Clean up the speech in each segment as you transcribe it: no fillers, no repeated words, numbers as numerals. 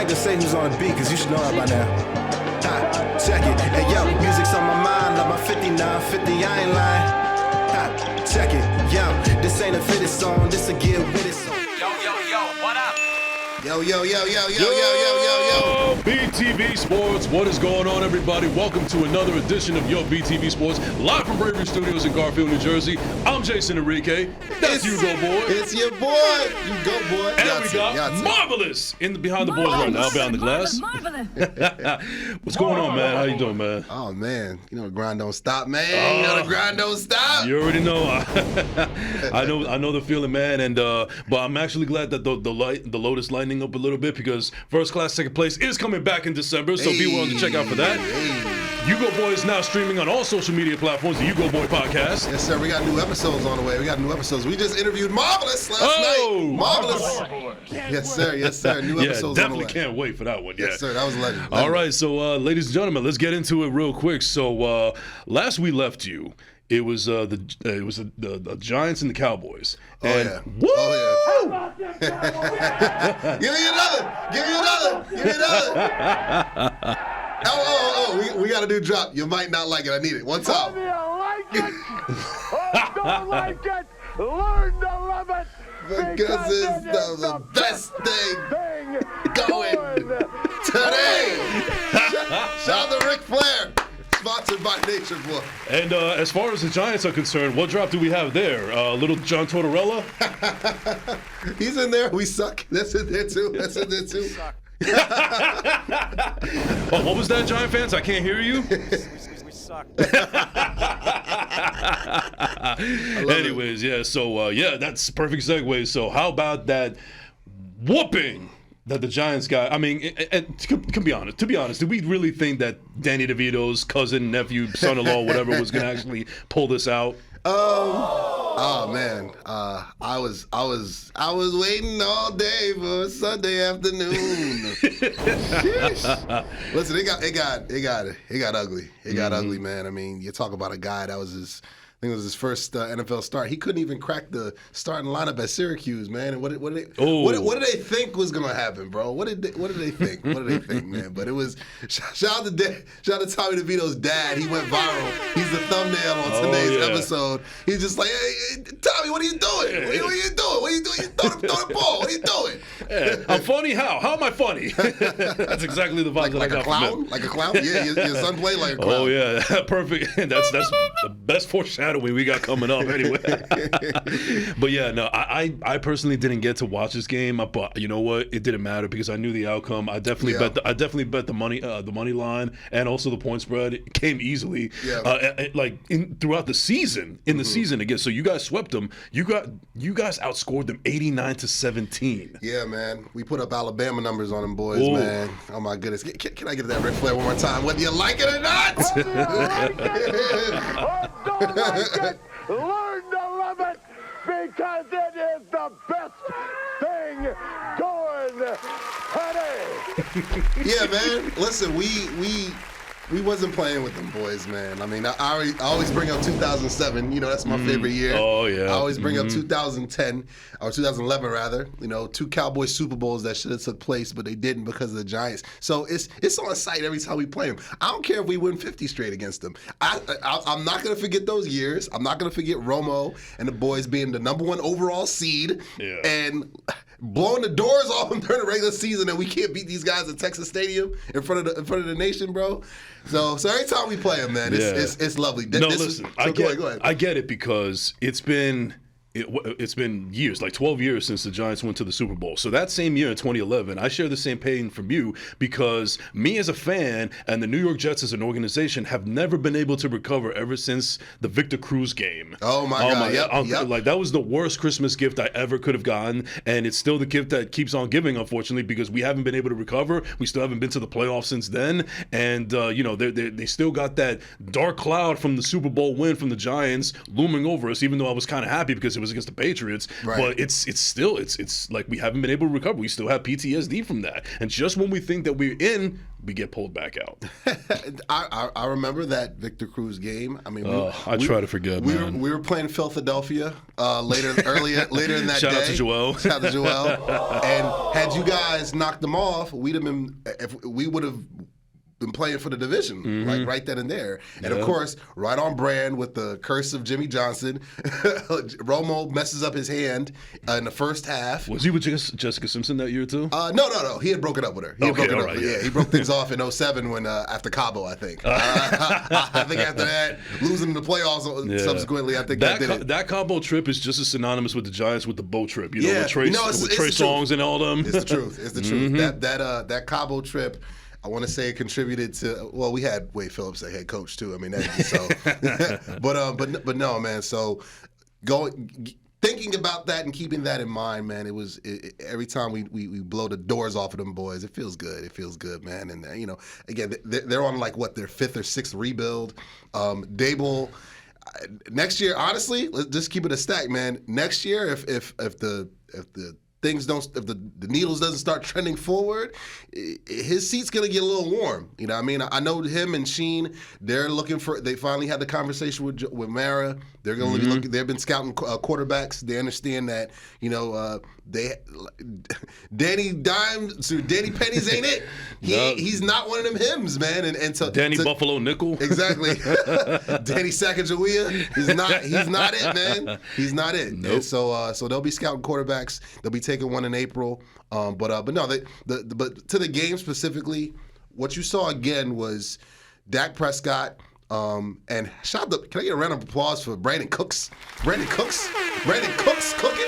I ain't gonna say who's on the beat, cause you should know that by now. Check it. Hey yo, music's on my mind, like my 59, 50, I ain't lying. Check it. Yo, this ain't a fitted song, this a get with it song. Yo, what up? Yo. BTV Sports, what is going on, everybody? Welcome to another edition of Yo BTV Sports, live from Bravery Studios in Garfield, New Jersey. I'm Jason Enrique. That's you, go boy. It's your boy. You go boy. And we got Marvelous behind the boards right now, behind the glass. What's going on, man? How you doing, man? Oh man, you know the grind don't stop, man. You know the grind don't stop. You already know. I know the feeling, man. And but I'm actually glad that the Lotus lightening up a little bit, because first class, second place is coming back in December, so be willing to check out for that. You Go Boy is now streaming on all social media platforms, the You Go Boy podcast. Yes, sir. We got new episodes on the way. We just interviewed Marvelous last night. Marvelous. Yes, sir. New episodes on the way. Definitely can't wait for that one. Yes, sir. That was legend. All right, so ladies and gentlemen, let's get into it real quick. So last we left you, it was the Giants and the Cowboys. Give me another. We got a new drop. You might not like it. I need it. One time. Whether you like it or don't like it, learn to love it. Because it's the best thing going today. Shout out to Ric Flair. Sponsored by Nature Boy. And as far as the Giants are concerned, what drop do we have there? Little John Tortorella? He's in there. We suck. That's in there too. Oh, what was that, Giant fans? I can't hear you. We suck. Anyways, yeah. So that's perfect segue. So how about that whooping that the Giants got? I mean, and to be honest, did we really think that Danny DeVito's cousin, nephew, son-in-law, whatever, was going to actually pull this out? Oh man, I was waiting all day for Sunday afternoon. Listen, it got ugly. It got ugly, man. I mean, you talk about a guy that was I think it was his first NFL start. He couldn't even crack the starting lineup at Syracuse, man. And what did they think was gonna happen, bro? What did they think? What did they think, man? But it was shout out to Tommy DeVito's dad. He went viral. He's the thumbnail on today's episode. He's just like, hey, Tommy, what are you doing? What are you doing? What are you doing? You throw the ball. What are you doing? Yeah, I'm funny. How am I funny? That's exactly the vibe that I got from him. Like a clown? Yeah, your son played like a clown. Oh yeah, perfect. That's the best foreshadowing we got coming up anyway. But yeah, no, I personally didn't get to watch this game, but you know what? It didn't matter because I knew the outcome. I definitely bet the money line and also the point spread. It came easily, throughout the season. The season again, so you guys swept them. You guys outscored them 89-17. Yeah, man, we put up Alabama numbers on them boys, man. Oh my goodness, can I get that Ric Flair one more time, whether you like it or not? Don't like it, learn to love it, because it is the best thing going today. Yeah, man. Listen, we wasn't playing with them boys, man. I mean, I always bring up 2007. You know, that's my favorite year. Oh, yeah. I always bring up 2010, or 2011, rather. You know, 2 Cowboys Super Bowls that should have took place, but they didn't because of the Giants. So it's on site every time we play them. I don't care if we win 50 straight against them. I'm not going to forget those years. I'm not going to forget Romo and the boys being the #1 overall seed and blowing the doors off them during the regular season, and we can't beat these guys at Texas Stadium in front of the nation, bro. So every time we play them, man, it's lovely. Listen, go ahead. I get it because it's been years, like 12 years since the Giants went to the Super Bowl. So that same year in 2011, I share the same pain from you because me as a fan and the New York Jets as an organization have never been able to recover ever since the Victor Cruz game. Oh my God. Yep. Like that was the worst Christmas gift I ever could have gotten, and it's still the gift that keeps on giving, unfortunately, because we haven't been able to recover. We still haven't been to the playoffs since then, and they still got that dark cloud from the Super Bowl win from the Giants looming over us. Even though I was kind of happy because it was against the Patriots, but it's still like we haven't been able to recover. We still have PTSD from that, and just when we think that we're in we get pulled back out. I remember that Victor Cruz game. I mean, I try to forget, man. We were playing Philadelphia later in that Shout day. out to Joel. Shout out to Joel. And had you guys knocked them off, we would have been playing for the division, like right then and there. And of course, right on brand with the curse of Jimmy Johnson, Romo messes up his hand in the first half. Was he with Jessica Simpson that year too? No. He had broken up with her. He broke things off in 07 when after Cabo, I think. I think after that, losing the playoffs subsequently, I think that did it. That Cabo trip is just as synonymous with the Giants with the boat trip. You know, with Trey it's Songz and all them. It's the truth. It's the truth. That Cabo trip, I want to say it contributed to. Well, we had Wade Phillips, the head coach, too. I mean, but no, man. So thinking about that and keeping that in mind, man. Every time we blow the doors off of them boys, it feels good. It feels good, man. And again, they're on like what, their 5th or 6th rebuild. Dable. Next year, honestly, let's just keep it a stack, man. Next year, if the things don't, if the needles doesn't start trending forward, his seat's gonna get a little warm. You know what I mean? I know him and Sheen, they finally had the conversation with Mara. They're gonna be looking. They've been scouting quarterbacks. They understand that Danny Pennies ain't it. He's not one of them hymns, man. And so Buffalo Nickel, exactly. Danny Sacagawea, he's not it, man. He's not it. Nope. And so they'll be scouting quarterbacks. They'll be taking one in April. But no, but to the game specifically, what you saw again was Dak Prescott. And shout out can I get a round of applause for Brandon Cooks? Brandon Cooks cooking.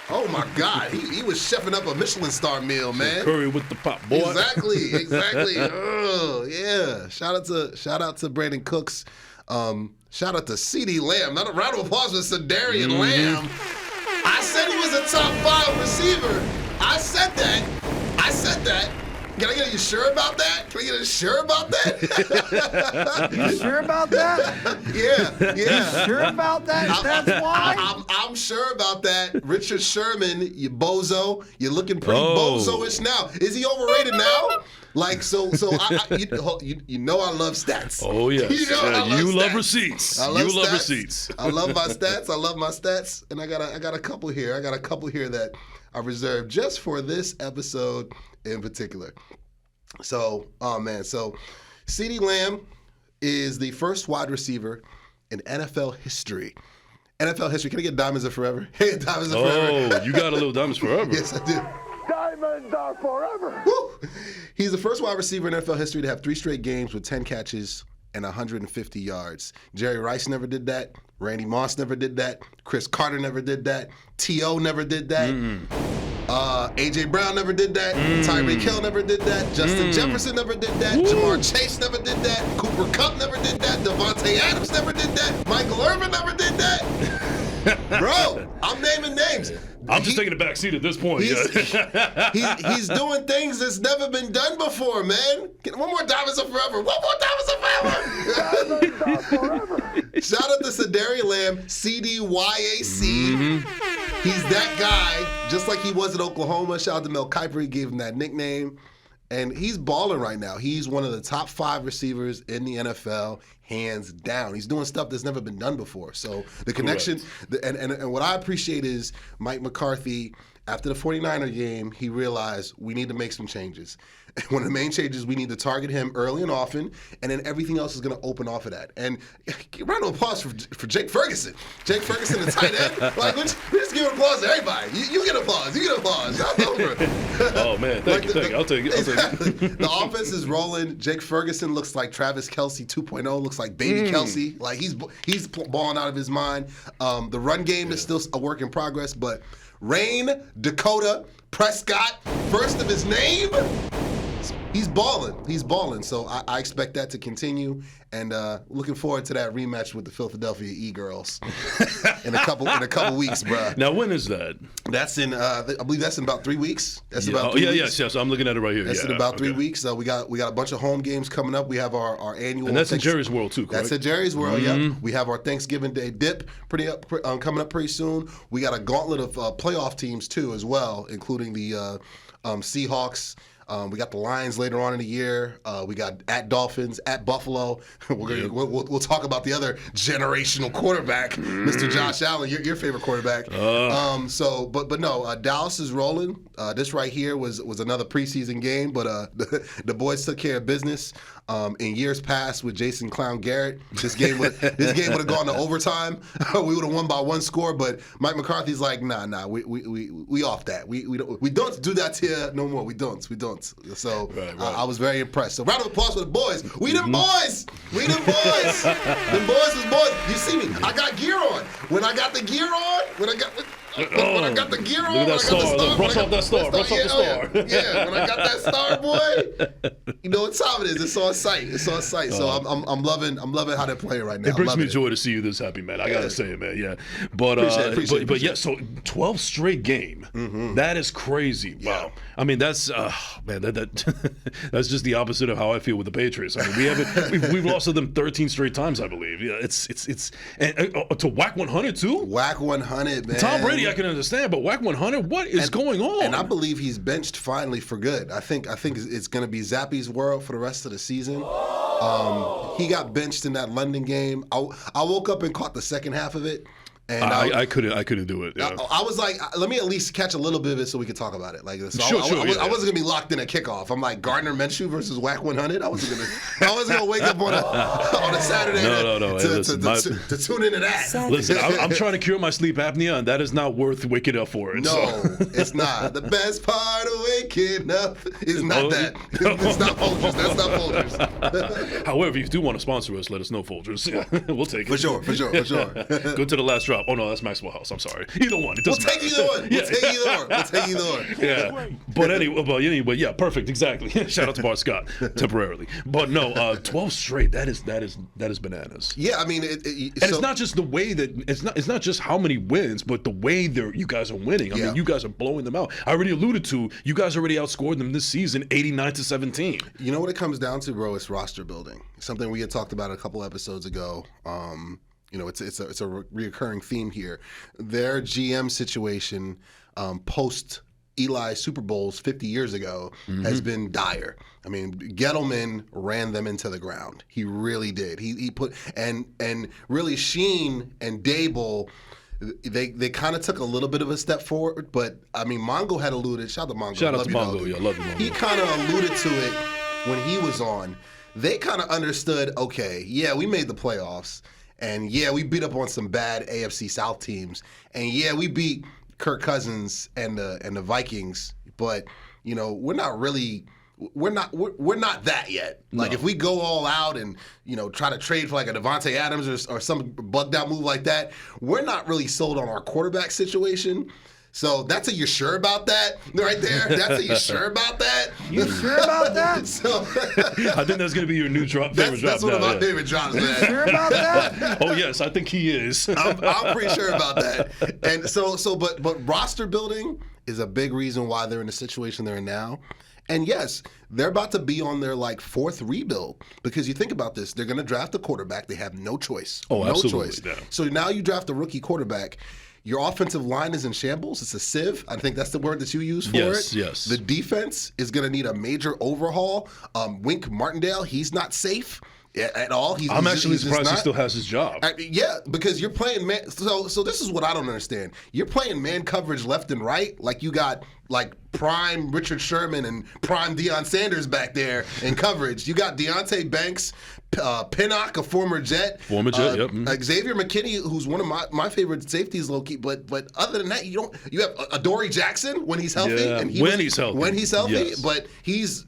Oh my God, he was chefing up a Michelin star meal, man. Curry with the pop, boy. Exactly. Oh yeah. Shout out to Brandon Cooks. Shout out to CeeDee Lamb. Not a round of applause for Cedarian Lamb. I said he was a top 5 receiver. I said that. Can I get you sure about that? You sure about that? Yeah. You sure about that? That's why? I'm sure about that. Richard Sherman, you bozo. You're looking pretty bozo-ish now. Is he overrated now? Like, so you know I love stats. Oh, yes. You love receipts. I love stats. Receipts. I love my stats. And I got a couple here. That I reserved just for this episode in particular. So, CeeDee Lamb is the first wide receiver in NFL history. Can I get Diamonds Are Forever? Hey, Diamonds Are Forever. Oh, you got a little Diamonds Forever. Yes, I did. Diamonds are forever. Woo! He's the first wide receiver in NFL history to have 3 straight games with 10 catches and 150 yards. Jerry Rice never did that. Randy Moss never did that. Chris Carter never did that. T.O. never did that. A.J. Brown never did that. Tyreek Hill never did that. Justin Jefferson never did that. Jamar Chase never did that. Cooper Kupp never did that. Devontae Adams never did that. Michael Irvin never did that. Bro, I'm naming names. I'm just taking a back seat at this point. He's doing things that's never been done before, man. One more Diamonds Are Forever. One more Diamonds Are Forever. Diamonds are forever. Shout out to Cedarian Lamb, CDYAC. He's that guy, just like he was at Oklahoma. Shout out to Mel Kiper. He gave him that nickname. And he's balling right now. He's one of the top 5 receivers in the NFL, hands down. He's doing stuff that's never been done before. So the connection, and what I appreciate is Mike McCarthy, after the 49er game, he realized we need to make some changes. One of the main changes, we need to target him early and often, and then everything else is going to open off of that. And round of applause for Jake Ferguson. Jake Ferguson, the tight end. Like, we just give applause to everybody. You get applause. You get applause. That's over. Oh, man. Thank you. I'll take it. The offense is rolling. Jake Ferguson looks like Travis Kelce 2.0, looks like baby Kelce. Like, he's balling out of his mind. The run game is still a work in progress, but Rain, Dakota, Prescott, first of his name, he's balling. So I expect that to continue, and looking forward to that rematch with the Philadelphia E-Girls in a couple weeks, bro. Now, when is that? That's in I believe that's in about 3 weeks. That's about 3 weeks. Yes. I'm looking at it right here. That's in about 3 weeks. We got a bunch of home games coming up. We have our annual. And that's in Jerry's World too, correct? That's in Jerry's World. Yeah. We have our Thanksgiving Day dip coming up pretty soon. We got a gauntlet of playoff teams too as well, including the Seahawks. We got the Lions later on in the year. We got at Dolphins, at Buffalo. We'll talk about the other generational quarterback, Mr. Josh Allen, your favorite quarterback. But no, Dallas is rolling. This right here was another preseason game, but the boys took care of business. In years past with Jason Clown Garrett, this game would have gone to overtime. We would have won by one score, but Mike McCarthy's like, nah, we off that. We don't do that here no more. We don't. So right. I was very impressed. So round of applause for the boys. We them boys. We them boys. Them boys was boys. You see me? I got gear on. When I got the gear on, when I got the gear on, look at that star. Brush off that star. Yeah, when I got that star, boy, you know what time it is. It's on site. So I'm loving how they're playing right now. It brings me joy to see you this happy, man. I gotta say it, man. Yeah, but yeah. So 12 straight game. Mm-hmm. That is crazy. Yeah. Wow. I mean, that's man. That's just the opposite of how I feel with the Patriots. I mean, we've lost to them 13 straight times, I believe. Yeah, it's and to whack 100 too. Whack 100, man. Tom Brady, I can understand, but whack 100. What is going on? And I believe he's benched finally for good. I think it's going to be Zappy's world for the rest of the season. He got benched in that London game. I woke up and caught the second half of it. And I couldn't do it. Yeah. I was like, let me at least catch a little bit of it so we could talk about it. Like, so sure, I wasn't gonna be locked in at kickoff. I'm like Gardner Minshew versus Whack 100. I wasn't gonna wake up on a Saturday to tune into that. Listen, I'm trying to cure my sleep apnea, and that is not worth waking up for it. No, it's not. The best part of waking up is not that. It's not Folgers. That's not Folgers. However, if you do want to sponsor us, let us know, Folgers. We'll take it. For sure. Go to the last drop. Oh no, that's Maxwell House. I'm sorry. Either one. It doesn't matter. We'll take either one. Yeah. But anyway, yeah, perfect. Exactly. Shout out to Bart Scott temporarily. But no, 12 straight. That is bananas. Yeah, I mean, it's not just the way that it's not just how many wins, but the way you guys are winning. I mean, you guys are blowing them out. I already alluded to you guys already outscored them this season, 89-17. You know what it comes down to, bro? It's roster building. Something we had talked about a couple episodes ago. You know, it's a reoccurring theme here. Their GM situation post Eli Super Bowls 50 years ago has been dire. I mean, Gettleman ran them into the ground. He really did. He put and really Sheen and Dable. They kind of took a little bit of a step forward, but I mean, Mongo had alluded. Shout out to Mongo. Shout out to Mongo. Yeah, love you, Mongo. He kind of alluded to it when he was on. They kind of understood. Okay, yeah, we made the playoffs. And yeah, we beat up on some bad AFC South teams. And yeah, we beat Kirk Cousins and the Vikings. But you know, we're not that yet. No. Like if we go all out and try to trade for like a Devontae Adams or some bugged out move like that, we're not really sold on our quarterback situation. So that's a you sure about that right there? That's a you sure about that? You sure about that? So I think that's going to be your new favorite drop. That's one of my favorite drops, man. You sure about that? Oh yes, I think he is. I'm pretty sure about that. And but roster building is a big reason why they're in the situation they're in now. And yes, they're about to be on their fourth rebuild because you think about this, they're going to draft a quarterback. They have no choice. Oh, no absolutely. choice. Yeah. So now you draft a rookie quarterback. Your offensive line is in shambles. It's a sieve. I think that's the word that you use for it. Yes. The defense is going to need a major overhaul. Wink Martindale, he's not safe at all. I'm actually surprised he still has his job. Yeah, because you're playing man. So this is what I don't understand. You're playing man coverage left and right. Like you got prime Richard Sherman and prime Deion Sanders back there in coverage. You got Deonte Banks, Pinnock, a former Jet. Yep. Xavier McKinney, who's one of my favorite safeties, low-key. But other than that, you have Adoree Jackson when he's healthy. Yeah, and when he's healthy. Yes. But he's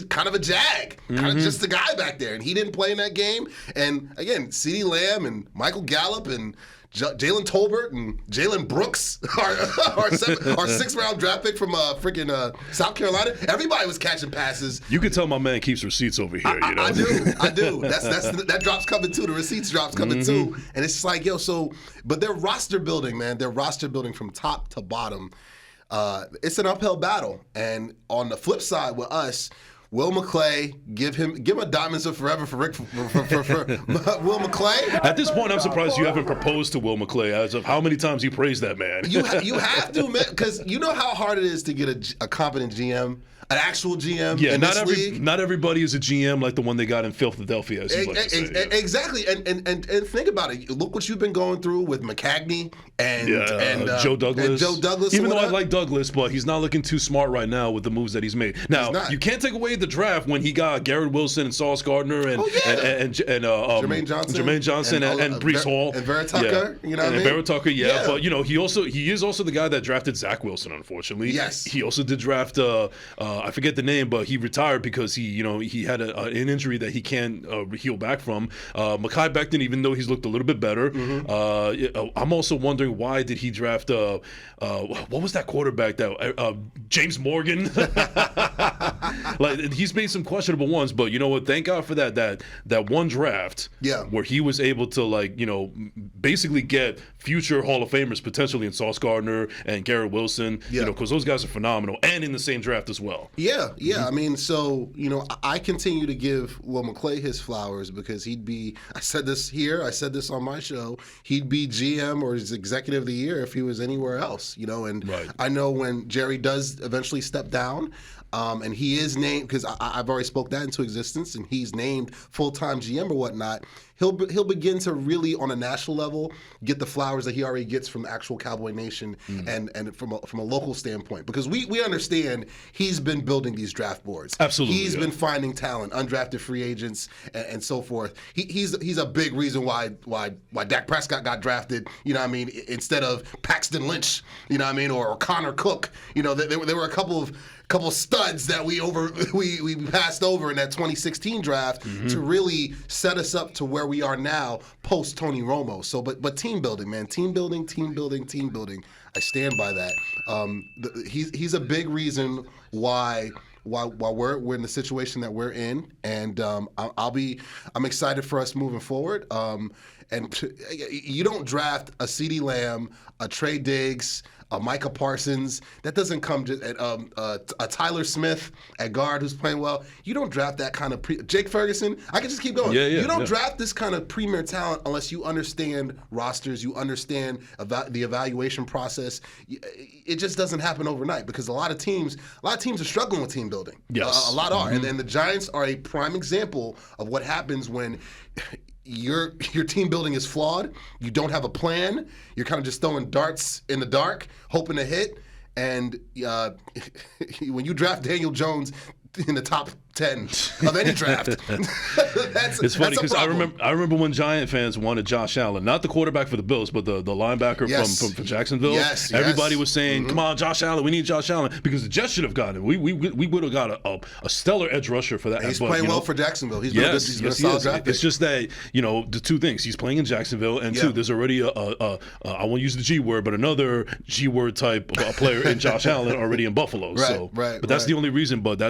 kind of a jag, kind of just a guy back there. And he didn't play in that game. And again, CeeDee Lamb and Michael Gallup and Jalen Tolbert and Jalen Brooks, our sixth-round draft pick from South Carolina. Everybody was catching passes. You can tell my man keeps receipts over here. I do. That drop's coming too. The receipts drop's coming too. And it's just like, but they're roster building, man. They're roster building from top to bottom. It's an uphill battle. And on the flip side with us, Will McClay, give him a diamonds of forever for Will McClay. At this point, I'm surprised you haven't proposed to Will McClay as of how many times you praised that man. You have to, man, because you know how hard it is to get a competent GM, an actual GM in this league. Not everybody is a GM like the one they got in Philadelphia, as you like to say. Exactly, and think about it. Look what you've been going through with McCagney and Joe Douglas. Even though I like Douglas, but he's not looking too smart right now with the moves that he's made. Now, you can't take away the draft when he got Garrett Wilson and Sauce Gardner and Jermaine Johnson and Breece Hall and Vera Tucker. You know what I mean? And Vera Tucker, but you know he is also the guy that drafted Zach Wilson. Unfortunately, yes, he also did draft. I forget the name, but he retired because he had an injury that he can't heal back from. Mekhi Becton, even though he's looked a little bit better, I'm also wondering why did he draft what was that quarterback that James Morgan? Like he's made some questionable ones, but you know what? Thank God for that one draft, where he was able to basically get future Hall of Famers potentially in Sauce Gardner and Garrett Wilson, because those guys are phenomenal, and in the same draft as well. Yeah. I mean, so I continue to give Will McClay his flowers because he'd be. I said this here. I said this on my show. He'd be GM or his executive of the year if he was anywhere else. And right. I know when Jerry does eventually step down. And he is named, because I've already spoke that into existence, and he's named full-time GM or whatnot. He'll begin to really, on a national level, get the flowers that he already gets from actual Cowboy Nation and from a local standpoint. Because we understand he's been building these draft boards. Absolutely. He's been finding talent, undrafted free agents, and so forth. He's a big reason why Dak Prescott got drafted, instead of Paxton Lynch, or Connor Cook. There were a couple studs that we passed over in that 2016 draft to really set us up to where we are now post Tony Romo. So, but team building, man, team building. I stand by that. He's a big reason why we're in the situation that we're in, and I'm excited for us moving forward. And you don't draft a CeeDee Lamb, a Trey Diggs, a Micah Parsons. That doesn't come just at a Tyler Smith at guard who's playing well. You don't draft that kind of Jake Ferguson. I can just keep going. You don't draft this kind of premier talent unless you understand rosters, you understand the evaluation process. It just doesn't happen overnight because a lot of teams are struggling with team building. Yes. A lot are, and the Giants are a prime example of what happens when your team building is flawed. You don't have a plan. You're kind of just throwing darts in the dark, hoping to hit. And when you draft Daniel Jones in the top 10 of any draft, it's funny because I remember when Giant fans wanted Josh Allen, not the quarterback for the Bills, but the linebacker from Jacksonville. Everybody was saying, "Come on, Josh Allen, we need Josh Allen," because the Jets should have gotten him. We would have got a stellar edge rusher for that. And he's playing well for Jacksonville. He's been a solid draft pick. It's just that the two things: he's playing in Jacksonville, and two, there's already I won't use the G word, but another G word type player in Josh Allen already in Buffalo. But that's the only reason. But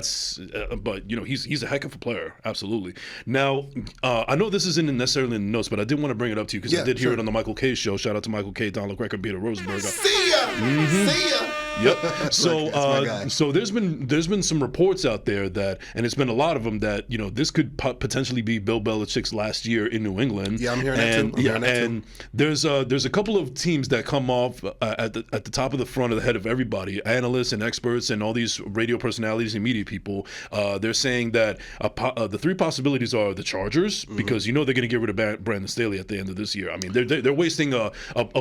he's a heck of a player, absolutely. Now, I know this isn't necessarily in the notes, but I did want to bring it up to you because I did hear it on the Michael K show. Shout out to Michael K, Don LeGreca, Peter Rosenberg. See ya! See ya! Yep. So there's been some reports out there that, and it's been a lot of them that this could potentially be Bill Belichick's last year in New England. Yeah, I'm hearing that too. And there's a couple of teams that come off at the top of the front of the head of everybody, analysts and experts and all these radio personalities and media people. They're saying that the three possibilities are the Chargers, because they're going to get rid of Brandon Staley at the end of this year. I mean, they're wasting a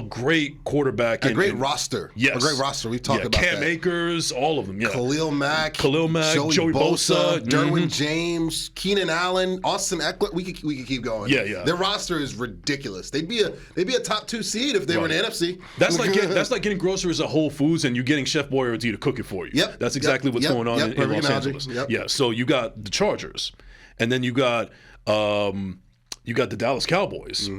great quarterback, a great roster. Yes, a great roster. We've talked about Cam that. Akers, all of them. Yeah, Khalil Mack, Joey Bosa, Derwin James, Keenan Allen, Austin Eckler. We could keep going. Yeah. Their roster is ridiculous. They'd be a top 2 seed if they were in the NFC. That's like getting groceries at Whole Foods and you getting Chef Boyardee to cook it for you. Yep. That's exactly what's going on in Los Angeles. Yep. Yeah. So you got the Chargers, and then you got the Dallas Cowboys.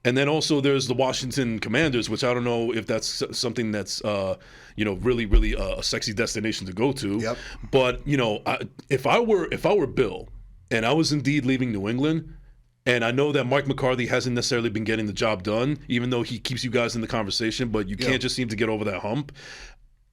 And then also there's the Washington Commanders, which I don't know if that's something that's really a sexy destination to go to. Yep. But if I were Bill, and I was indeed leaving New England, and I know that Mike McCarthy hasn't necessarily been getting the job done, even though he keeps you guys in the conversation, but you can't just seem to get over that hump.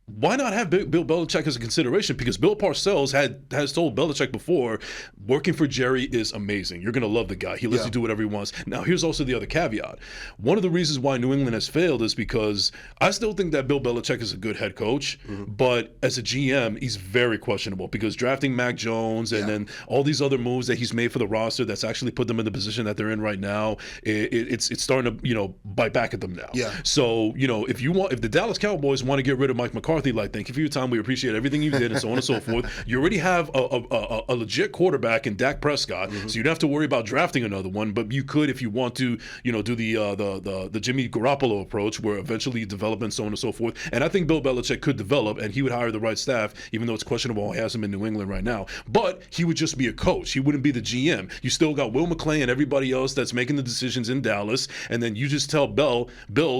why not have Bill Belichick as a consideration? Because Bill Parcells has told Belichick before, working for Jerry is amazing. You're going to love the guy. He lets you do whatever he wants. Now, here's also the other caveat. One of the reasons why New England has failed is because I still think that Bill Belichick is a good head coach, but as a GM, he's very questionable because drafting Mac Jones and then all these other moves that he's made for the roster that's actually put them in the position that they're in right now, it's starting to, bite back at them now. Yeah. So, if the Dallas Cowboys want to get rid of Mike McCarthy, like, thank you for your time, we appreciate everything you did, and so on and so forth. You already have a legit quarterback in Dak Prescott, so you don't have to worry about drafting another one. But you could, if you want to, do the Jimmy Garoppolo approach, where eventually you develop and so on and so forth. And I think Bill Belichick could develop, and he would hire the right staff, even though it's questionable he has him in New England right now. But he would just be a coach. He wouldn't be the GM. You still got Will McClay and everybody else that's making the decisions in Dallas, and then you just tell Bill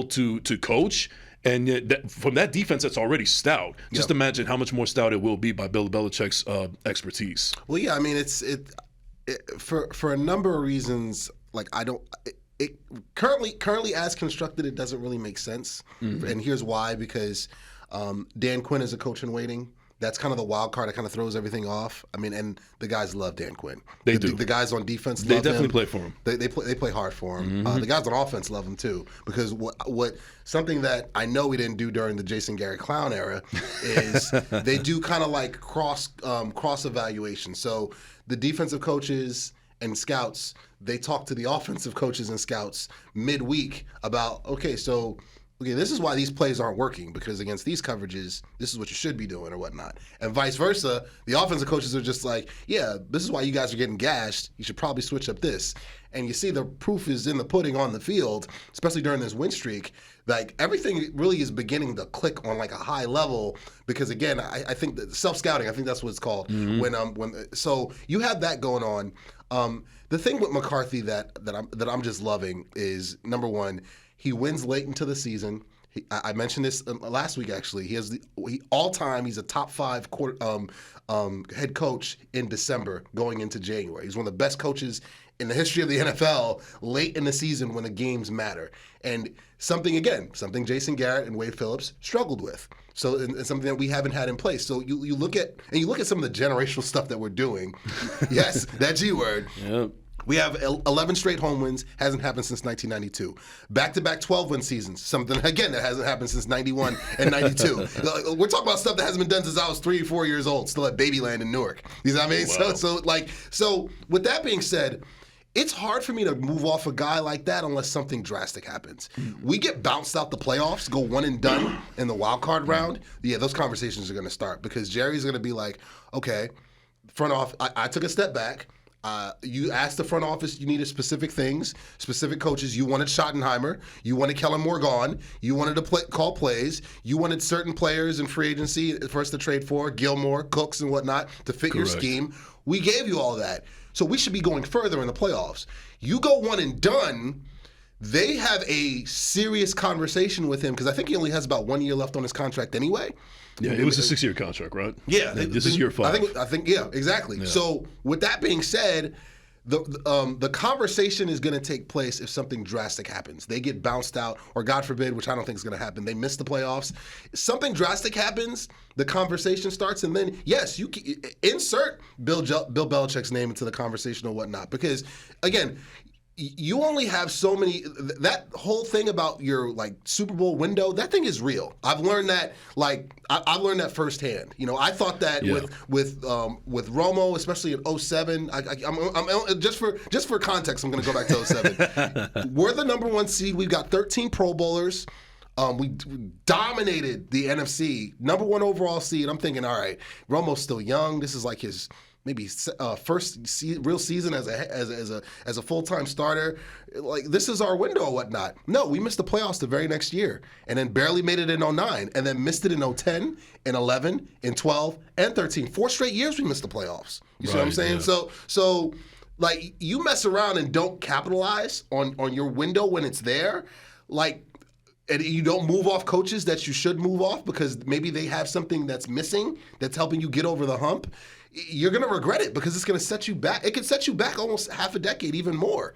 to coach. And from that defense that's already stout, just imagine how much more stout it will be by Bill Belichick's expertise. Well, yeah, I mean, it's for a number of reasons. Like, it currently as constructed, it doesn't really make sense. And here's why: because Dan Quinn is a coach in waiting. That's kind of the wild card that kind of throws everything off. I mean, and the guys love Dan Quinn. They do. The guys on defense love him. him. They definitely play for him. They play hard for him. The guys on offense love him too, because what something that I know we didn't do during the Jason Garrett Clown era is they do kind of like cross evaluation. So the defensive coaches and scouts, they talk to the offensive coaches and scouts midweek about, okay, this is why these plays aren't working, because against these coverages, this is what you should be doing or whatnot. And vice versa, the offensive coaches are just like, yeah, this is why you guys are getting gashed. You should probably switch up this. And you see the proof is in the pudding on the field, especially during this win streak. Like, everything really is beginning to click on like a high level, because again, I think that self-scouting, I think that's what it's called. So you have that going on. The thing with McCarthy that I'm just loving is, number one, he wins late into the season. I mentioned this last week, actually. He's a top 5 head coach in December going into January. He's one of the best coaches in the history of the NFL late in the season when the games matter. And something Jason Garrett and Wade Phillips struggled with. So it's something that we haven't had in place. So you look at some of the generational stuff that we're doing. Yes, that G word. Yep. We have 11 straight home wins. Hasn't happened since 1992. Back-to-back 12-win seasons. Something, again, that hasn't happened since 91 and 92. We're talking about stuff that hasn't been done since I was 3 or 4 years old, still at Babyland in Newark. You know what I mean? Wow. So with that being said, it's hard for me to move off a guy like that unless something drastic happens. We get bounced out the playoffs, go one and done in the wild card round. Yeah, those conversations are going to start, because Jerry's going to be like, okay, front office, I took a step back. You asked the front office, you needed specific things, specific coaches. You wanted Schottenheimer. You wanted Kellen Moore gone. You wanted to call plays. You wanted certain players in free agency for us to trade for, Gilmore, Cooks, and whatnot, to fit your scheme. We gave you all that. So we should be going further in the playoffs. You go one and done, they have a serious conversation with him, because I think he only has about 1 year left on his contract anyway. Yeah, it was a 6-year contract, right? Yeah. This is year 5. I think yeah, exactly. Yeah. So with that being said, the conversation is going to take place if something drastic happens. They get bounced out, or God forbid, which I don't think is going to happen, they miss the playoffs. Something drastic happens, the conversation starts, and then, yes, you can insert Bill Belichick's name into the conversation or whatnot. Because, again, you only have so many. That whole thing about your Super Bowl window, that thing is real. I've learned that. I've learned that firsthand. I thought that with Romo, especially in 2007. I'm just for context, I'm going to go back to 2007. We're the number 1 seed. We've got 13 Pro Bowlers. We dominated the NFC, number 1 overall seed. I'm thinking, all right, Romo's still young. This is like his maybe first real season as a full-time starter. This is our window or whatnot. No, we missed the playoffs the very next year, and then barely made it in 2009, and then missed it in 2010, in 11, in 12, and 13. 4 straight years we missed the playoffs. You see what I'm saying? Yeah. So you mess around and don't capitalize on your window when it's there, and you don't move off coaches that you should move off because maybe they have something that's missing that's helping you get over the hump. you're going to regret it because it's going to set you back. It could set you back almost half a decade, even more.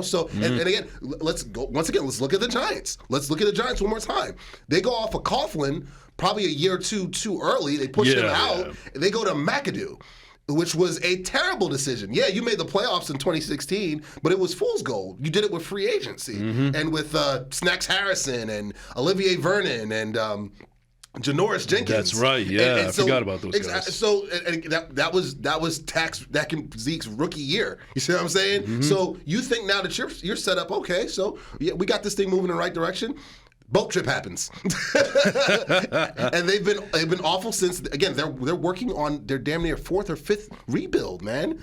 So and again, let's look at the Giants. Let's look at the Giants one more time. They go off of Coughlin probably a year or two too early. They push him out. And they go to McAdoo, which was a terrible decision. Yeah, you made the playoffs in 2016, but it was fool's gold. You did it with free agency and with Snacks Harrison and Olivier Vernon and Janoris Jenkins. That's right. Yeah, I forgot about those guys. So that was Zeke's rookie year. You see what I'm saying? So you think now that you're set up, okay, so yeah, we got this thing moving in the right direction. Boat trip happens, and they've been awful since. Again, they're working on their damn near fourth or fifth rebuild, man.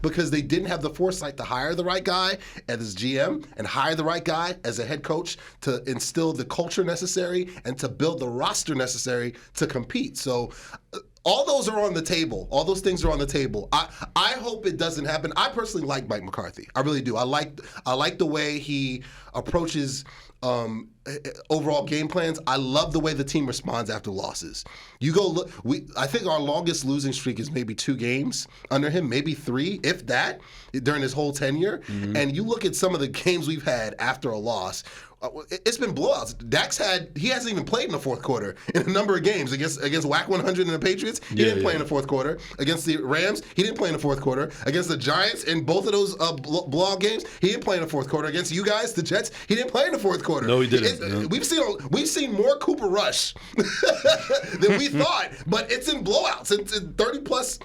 Because they didn't have the foresight to hire the right guy as GM and hire the right guy as a head coach to instill the culture necessary and to build the roster necessary to compete. So. All those are on the table. All those things are on the table. I hope it doesn't happen. I personally like Mike McCarthy. I really do. I like the way he approaches overall game plans. I love the way the team responds after losses. You go look. I think our longest losing streak is maybe 2 games under him, maybe 3, if that, during his whole tenure. And you look at some of the games we've had after a loss. It's been blowouts. He hasn't even played in the fourth quarter in a number of games against WAC 100 and the Patriots. He didn't play in the fourth quarter. Against the Rams, he didn't play in the fourth quarter. Against the Giants in both of those blowout games, he didn't play in the fourth quarter. Against you guys, the Jets, he didn't play in the fourth quarter. No, he didn't. We've seen more Cooper Rush than we thought, but it's in blowouts. It's in 30-plus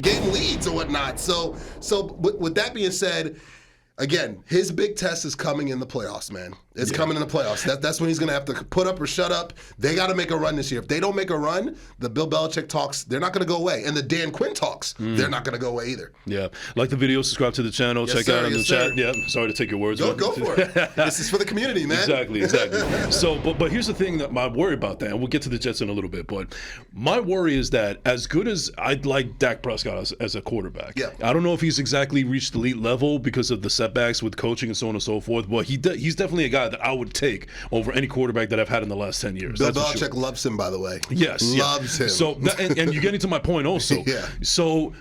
game leads or whatnot. So with that being said, again, his big test is coming in the playoffs, man. It's coming in the playoffs. That's when he's going to have to put up or shut up. They got to make a run this year. If they don't make a run, the Bill Belichick talks, they're not going to go away. And the Dan Quinn talks, they're not going to go away either. Yeah. Like the video, subscribe to the channel, check out on the chat. Yeah, sorry to take your words. Go for it. This is for the community, man. Exactly. So, but here's the thing that I worry about that, and we'll get to the Jets in a little bit, but my worry is that as good as I'd like Dak Prescott as a quarterback, I don't know if he's exactly reached elite level because of the setbacks with coaching and so on and so forth, but he's definitely a guy that I would take over any quarterback that I've had in the last 10 years. Bill Belichick loves him, by the way. Yes. Loves him. So, and you're getting to my point also. So,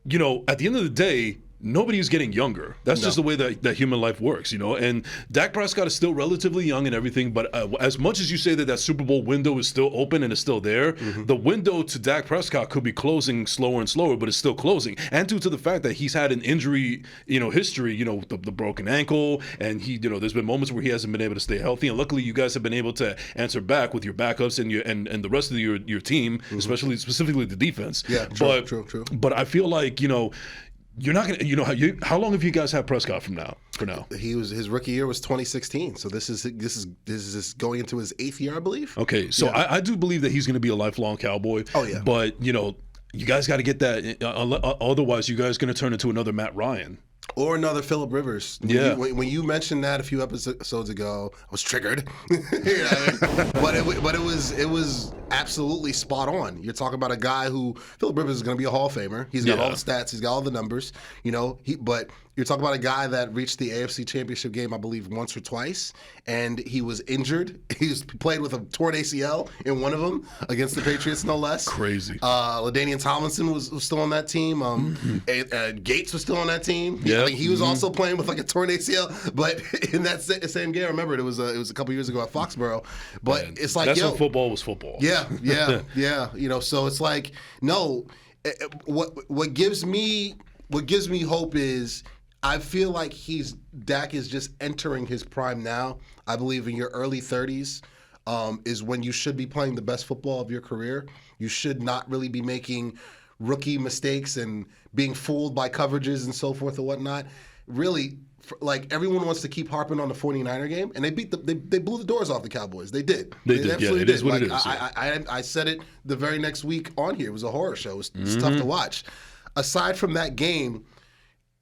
at the end of the day, nobody's getting younger. That's just the way that human life works, And Dak Prescott is still relatively young and everything, but as much as you say that Super Bowl window is still open and is still there, the window to Dak Prescott could be closing slower and slower, but it's still closing. And due to the fact that he's had an injury, history, the broken ankle, and there's been moments where he hasn't been able to stay healthy. And luckily, you guys have been able to answer back with your backups and the rest of your team, specifically the defense. Yeah, true. But I feel like you're not gonna. How long have you guys had Prescott for now? His rookie year was 2016, so this is going into his 8th year, I believe. Okay, so I do believe that he's going to be a lifelong Cowboy. Oh yeah, but you guys got to get that. Otherwise, you guys are going to turn into another Matt Ryan. Or another Phillip Rivers. When you mentioned that a few episodes ago, I was triggered. But it was absolutely spot on. You're talking about a guy who Phillip Rivers is going to be a Hall of Famer. He's got all the stats. He's got all the numbers. But you're talking about a guy that reached the AFC Championship game, I believe, once or twice, and he was injured. He played with a torn ACL in one of them against the Patriots, no less. Crazy. LaDainian Tomlinson was still on that team. Gates was still on that team. Yeah. He was also playing with like a torn ACL, but in that same game, I remember it was a couple years ago at Foxborough. But it's like that's when football was football. Yeah. So it's like what gives me hope is I feel like Dak is just entering his prime now. I believe in your early 30s is when you should be playing the best football of your career. You should not really be making rookie mistakes and being fooled by coverages and so forth and whatnot. Really, like everyone wants to keep harping on the 49er game, and they blew the doors off the Cowboys. They did. They did. Absolutely it is what did. it is. I said it the very next week on here. It was a horror show. It's tough to watch. Aside from that game,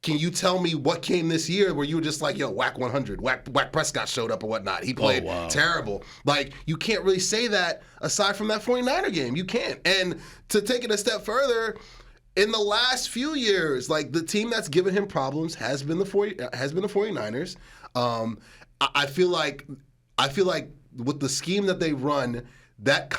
can you tell me what game this year where you were just like, WAC 100, WAC Prescott showed up or whatnot? He played terrible. Like, you can't really say that aside from that 49er game. You can't. And to take it a step further, in the last few years, like the team that's given him problems has been the 49ers. I feel like with the scheme that they run, that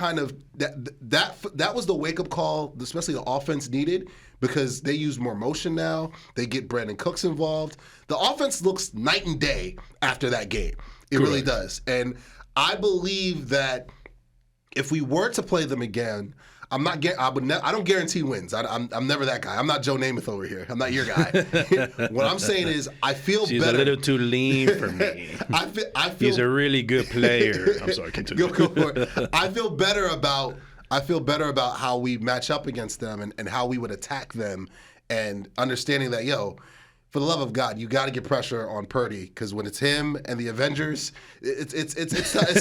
was the wake up call, especially the offense needed, because they use more motion now. They get Brandon Cooks involved. The offense looks night and day after that game. It really does. And I believe that if we were to play them again, I don't guarantee wins. I'm never that guy. I'm not Joe Namath over here. I'm not your guy. What I'm saying is, I feel She's better. a little too lean for me. I feel He's a really good player. I'm sorry, continue. Go for it. I feel better about how we match up against them and how we would attack them, and understanding that, for the love of God, you got to get pressure on Purdy, because when it's him and the Avengers, it's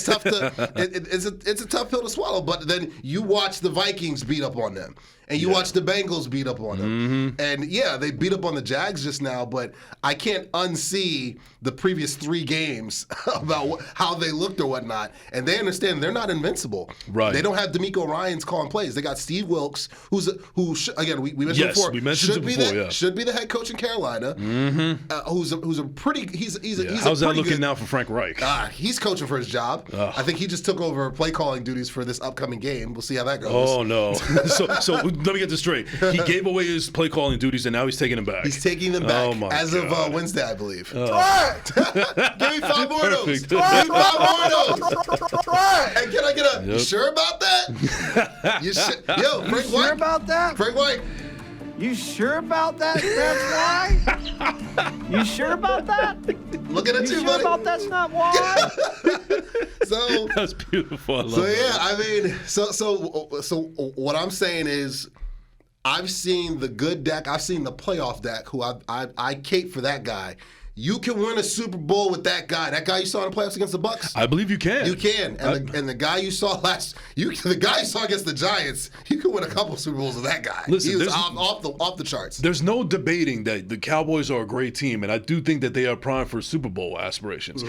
tough to it's a tough pill to swallow. But then you watch the Vikings beat up on them, and you watch the Bengals beat up on them, and they beat up on the Jags just now. But I can't unsee the previous 3 games about how they looked or whatnot, and they understand they're not invincible. Right? They don't have D'Amico Ryans calling plays. They got Steve Wilkes, who again we mentioned Yes, before. we mentioned before. Should be the head coach in Carolina. Who's a pretty How's that looking now for Frank Reich? He's coaching for his job. I think he just took over play calling duties for this upcoming game. We'll see how that goes. Oh no! So let me get this straight. He gave away his play calling duties, and now he's taking them back. He's taking them back of Wednesday, I believe. Give me 5 more of those. Give me 5 more of those. Hey, can I get a? You sure about that? Yo, Frank White. Sure about that? Frank White. You sure about that? That's why? You sure about that? Looking at you, sure buddy. about that's not why? So that's beautiful. I love so what I'm saying is, I've seen the good Dak. I've seen the playoff Dak, who I cape for that guy. You can win a Super Bowl with that guy. That guy you saw in the playoffs against the Bucs. I believe you can. You can. And the guy you saw the guy you saw against the Giants, you could win a couple Super Bowls with that guy. Listen, he was off the charts. There's no debating that the Cowboys are a great team, and I do think that they are primed for Super Bowl aspirations.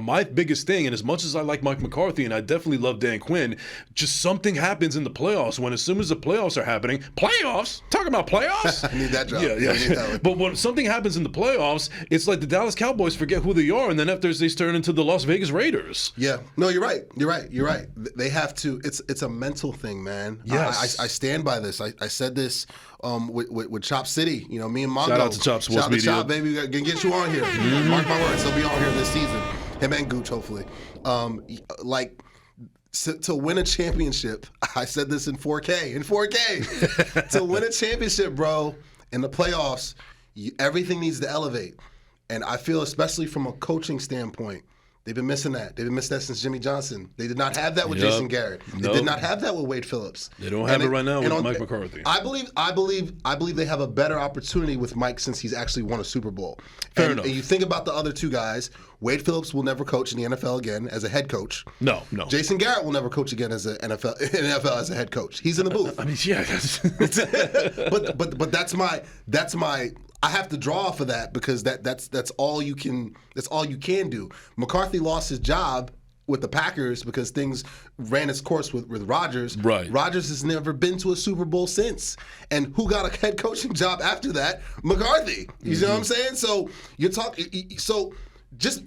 My biggest thing, and as much as I like Mike McCarthy and I definitely love Dan Quinn, just something happens in the playoffs when, as soon as the playoffs are happening, talking about playoffs? I need that job. Yeah. But when something happens in the playoffs, it's like the Dallas Cowboys forget who they are, and then after they turn into the Las Vegas Raiders. Yeah. No, you're right. You're right. They have to. It's a mental thing, man. Yes. I stand by this. I said this with Chop City. Me and Mongo. Shout out to Chop Sports Shout out to Media. Chop, baby. We gonna get you on here. Mark my words. He'll be on here this season. Him and Gooch, hopefully. To win a championship, I said this in 4K. To win a championship, bro, in the playoffs, everything needs to elevate. And I feel, especially from a coaching standpoint, they've been missing that. They've been missing that since Jimmy Johnson. They did not have that with Jason Garrett. They did not have that with Wade Phillips. They don't have it right now with Mike McCarthy. I believe they have a better opportunity with Mike since he's actually won a Super Bowl. Fair enough. And you think about the other 2 guys. Wade Phillips will never coach in the NFL again as a head coach. No. Jason Garrett will never coach again as a NFL as a head coach. He's in the booth. I mean, yeah. but that's my. I have to draw off of that because that's all you can do. McCarthy lost his job with the Packers because things ran its course with Rodgers. Right. Rodgers has never been to a Super Bowl since. And who got a head coaching job after that? McCarthy. You know what I'm saying? So you're talking.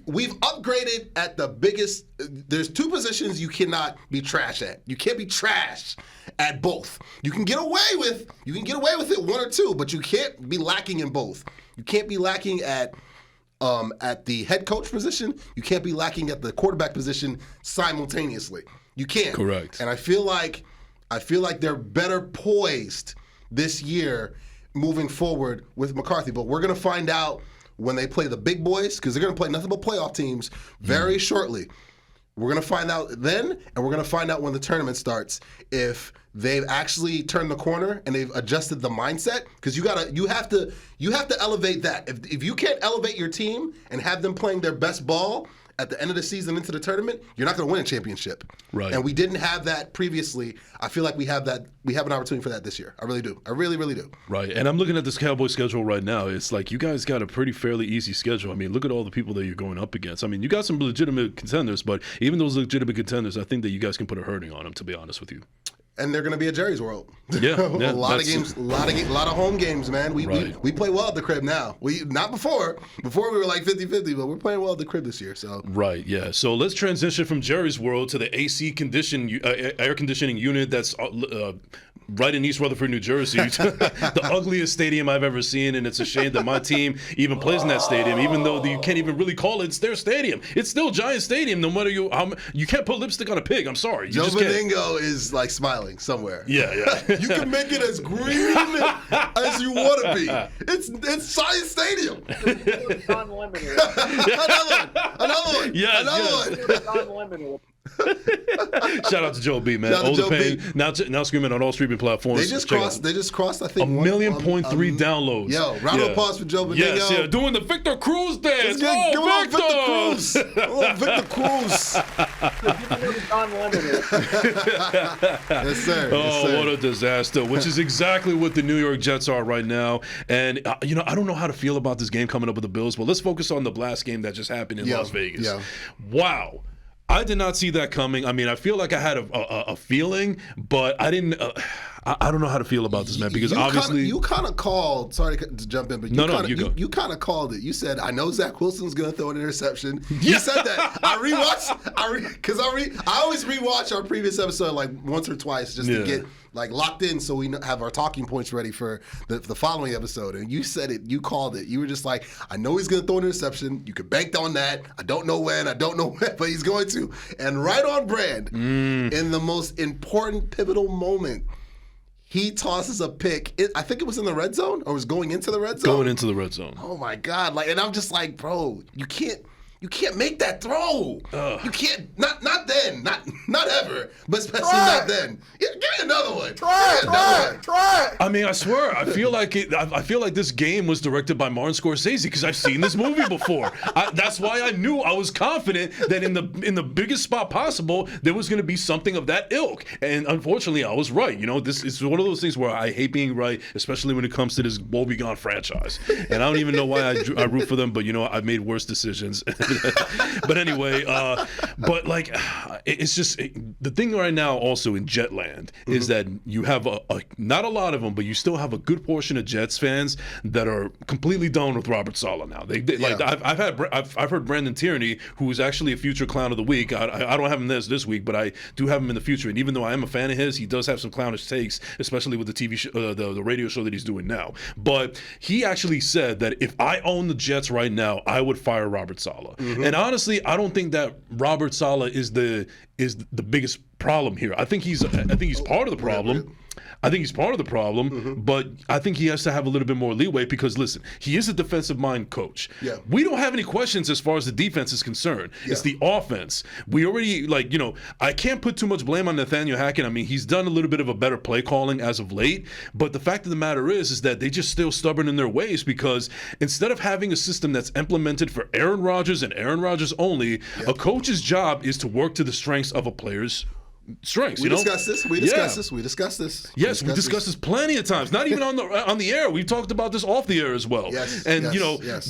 We've upgraded at the biggest. There's 2 positions you cannot be trash at. You can't be trash at both. You can get away with it 1 or 2, but you can't be lacking in both. You can't be lacking at the head coach position. You can't be lacking at the quarterback position simultaneously. You can't. Correct. And I feel like they're better poised this year moving forward with McCarthy. But we're gonna find out when they play the big boys, because they're going to play nothing but playoff teams very shortly. We're going to find out then, and we're going to find out when the tournament starts if they've actually turned the corner and they've adjusted the mindset. Because you have to elevate that. If you can't elevate your team and have them playing their best ball at the end of the season into the tournament, you're not going to win a championship. Right. And we didn't have that previously. I feel like we have that. We have an opportunity for that this year. I really do. I really, really do. Right. And I'm looking at this Cowboys schedule right now. It's like you guys got a pretty fairly easy schedule. I mean, look at all the people that you're going up against. I mean, you got some legitimate contenders, but even those legitimate contenders, I think that you guys can put a hurting on them, to be honest with you. And they're going to be at Jerry's World. Yeah, a lot of games, a lot of home games, man. We play well at the crib now. Not before. Before we were like 50-50, but we're playing well at the crib this year. So right, yeah. So let's transition from Jerry's World to the AC air conditioning unit that's right in East Rutherford, New Jersey. The ugliest stadium I've ever seen, and it's a shame that my team even plays in that stadium, even though you can't even really call it their stadium. It's still Giant Stadium, no matter you can't put lipstick on a pig. I'm sorry. Joe Beningo is like smiling somewhere. Yeah. You can make it as green as you want to be. It's Giant Stadium. Unlimited. Another one. Yes. Unlimited. Shout out to Joe B, man. Shout out to Joe B. Now screaming on all streaming platforms. They just crossed. I think 1.3 million downloads. Yo, round of applause for Joe Beningo. Yes, yeah, doing the Victor Cruz dance. Give it Victor Cruz. Victor Cruz. Unlimited. Yes, sir. What a disaster! Which is exactly what the New York Jets are right now. And I don't know how to feel about this game coming up with the Bills, but let's focus on the blast game that just happened in Las Vegas. Yeah. Wow. I did not see that coming. I mean, I feel like I had a feeling, but I didn't. I don't know how to feel about this, man, because obviously you kind of called. Sorry to jump in, but you kind of called it. You said, "I know Zach Wilson's going to throw an interception." You said that. I always rewatch our previous episode like once or twice just to get like locked in, so we have our talking points ready for the following episode. And you said it. You called it. You were just like, "I know he's going to throw an interception. You could bank on that. I don't know when, but he's going to." And right on brand in the most important, pivotal moment. He tosses a pick. I think it was in the red zone, or was going into the red zone. Going into the red zone. Oh my God! And I'm just like, bro, you can't make that throw. You can't. Not then. Not ever. But especially not then. Yeah, give me another one. Try it. I mean, I swear, I feel like this game was directed by Martin Scorsese because I've seen this movie before. That's why I knew I was confident that in the biggest spot possible there was going to be something of that ilk. And unfortunately, I was right. This is one of those things where I hate being right, especially when it comes to this Woe Begone franchise. And I don't even know why I root for them, but I've made worse decisions. But anyway, it's just the thing right now also in Jetland is that you have not a lot of them, but you still have a good portion of Jets fans that are completely done with Robert Saleh now. I've heard Brandon Tierney, who is actually a future clown of the week. I don't have him this week, but I do have him in the future. And even though I am a fan of his, he does have some clownish takes, especially with the TV show, the radio show that he's doing now. But he actually said that if I own the Jets right now, I would fire Robert Saleh. And honestly, I don't think that Robert Saleh is the biggest problem here. I think he's part of the problem. I think he's part of the problem, but I think he has to have a little bit more leeway because, listen, he is a defensive mind coach. Yeah. We don't have any questions as far as the defense is concerned. Yeah. It's the offense. We already, I can't put too much blame on Nathaniel Hackett. I mean, he's done a little bit of a better play calling as of late, but the fact of the matter is that they just still stubborn in their ways because instead of having a system that's implemented for Aaron Rodgers and Aaron Rodgers only, a coach's job is to work to the strengths of a player's strengths. We discussed this. Yes, we discussed this plenty of times. Not even on the air. We've talked about this off the air as well. Yes. And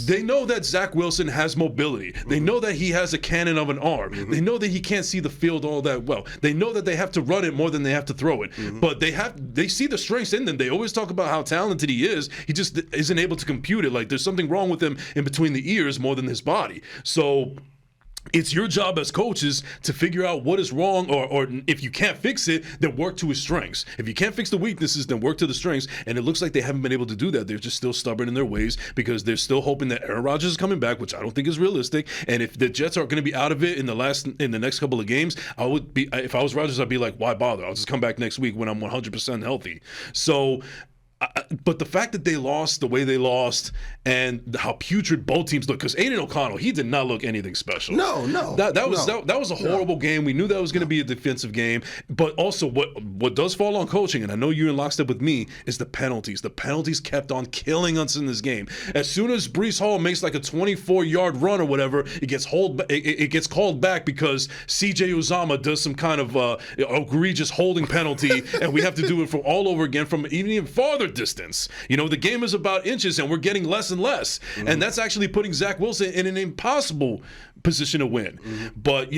they know that Zach Wilson has mobility. They know that he has a cannon of an arm. They know that he can't see the field all that well. They know that they have to run it more than they have to throw it. But they see the strengths in them. They always talk about how talented he is. He just isn't able to compute it. Like there's something wrong with him in between the ears more than his body. So it's your job as coaches to figure out what is wrong, or if you can't fix it, then work to his strengths. If you can't fix the weaknesses, then work to the strengths. And it looks like they haven't been able to do that. They're just still stubborn in their ways because they're still hoping that Aaron Rodgers is coming back, which I don't think is realistic. And if the Jets are going to be out of it in the next couple of games, if I was Rodgers, I'd be like, why bother? I'll just come back next week when I'm 100% healthy. So. But the fact that they lost the way they lost and how putrid both teams look, because Aiden O'Connell, he did not look anything special. No. That was a horrible game. We knew that was going to be a defensive game. But also what does fall on coaching, and I know you're in lockstep with me, is the penalties. The penalties kept on killing us in this game. As soon as Breece Hall makes like a 24-yard run or whatever, it gets called back because CJ Uzomah does some kind of egregious holding penalty, and we have to do it all over again from even farther further distance. The game is about inches, and we're getting less and less. Mm-hmm. And that's actually putting Zach Wilson in an impossible position to win. Mm-hmm. But,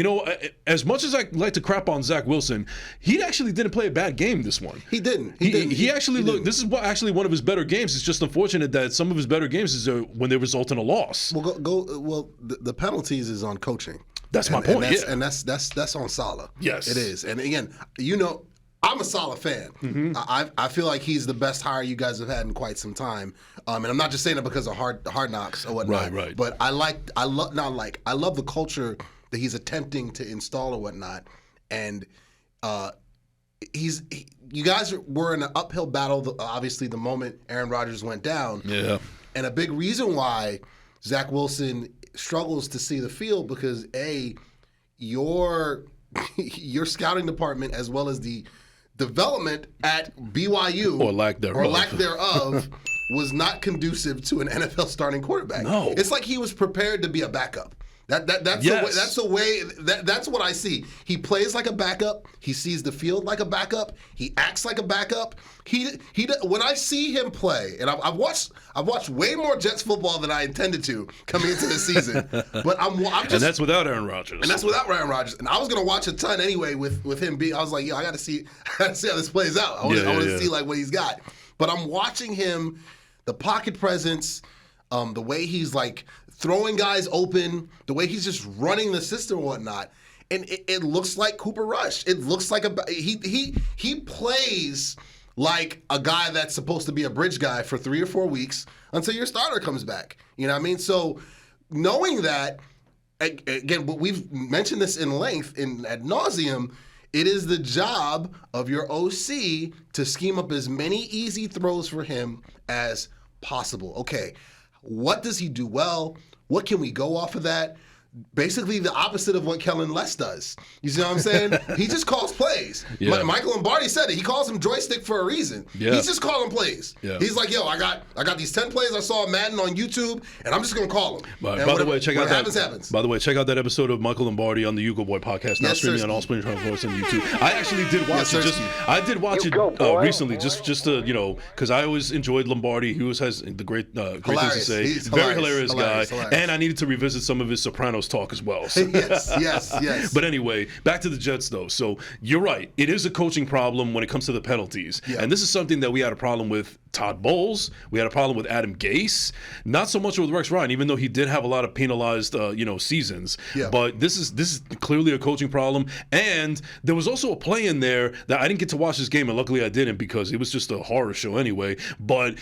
as much as I like to crap on Zach Wilson, he actually didn't play a bad game this one. He didn't. He actually looked. This is actually one of his better games. It's just unfortunate that some of his better games is when they result in a loss. Well, the penalties is on coaching. That's my point. And that's on Saleh. Yes, it is. And again, I'm a Saleh fan. Mm-hmm. I feel like he's the best hire you guys have had in quite some time. And I'm not just saying it because of hard knocks or whatnot. Right. But I love the culture that he's attempting to install or whatnot. And you guys were in an uphill battle, obviously, the moment Aaron Rodgers went down. Yeah. And a big reason why Zach Wilson struggles to see the field because, A, your scouting department as well as the development at BYU or lack thereof was not conducive to an NFL starting quarterback. No. It's like he was prepared to be a backup. That's the way that's what I see. He plays like a backup. He sees the field like a backup. He acts like a backup. He when I see him play, and I've watched way more Jets football than I intended to coming into the season. But I'm just, and that's without Aaron Rodgers. And that's without Aaron Rodgers. And I was gonna watch a ton anyway with him being. I was like, I gotta see how this plays out. I want to see like what he's got. But I'm watching him, the pocket presence, the way he's like throwing guys open, the way he's just running the system and whatnot. And it looks like Cooper Rush. It looks like he plays like a guy that's supposed to be a bridge guy for 3 or 4 weeks until your starter comes back. You know what I mean? So knowing that, again, we've mentioned this in length ad nauseum, it is the job of your OC to scheme up as many easy throws for him as possible. Okay, what does he do well? What can we go off of that? Basically the opposite of what Kellen Less does. You see what I'm saying? He just calls plays. Yeah. Michael Lombardi said it. He calls him joystick for a reason. Yeah. He's just calling plays. Yeah. He's like, I got these 10 plays I saw Madden on YouTube, and I'm just going to call them. By the way, check out happens. By the way, check out that episode of Michael Lombardi on the Hugo Boy podcast, now streaming on all Spring Voice on YouTube. I actually did watch it. I did watch it recently, just to because I always enjoyed Lombardi. He always has the great things to say. He's very hilarious guy, hilarious. and I needed to revisit some of his Sopranos talk as well. So. Yes. But anyway, back to the Jets, though. So you're right. It is a coaching problem when it comes to the penalties. Yeah. And this is something that we had a problem with Todd Bowles. We had a problem with Adam Gase. Not so much with Rex Ryan, even though he did have a lot of penalized, seasons. Yeah. But this is clearly a coaching problem. And there was also a play in there that I didn't get to watch this game, and luckily I didn't because it was just a horror show anyway. But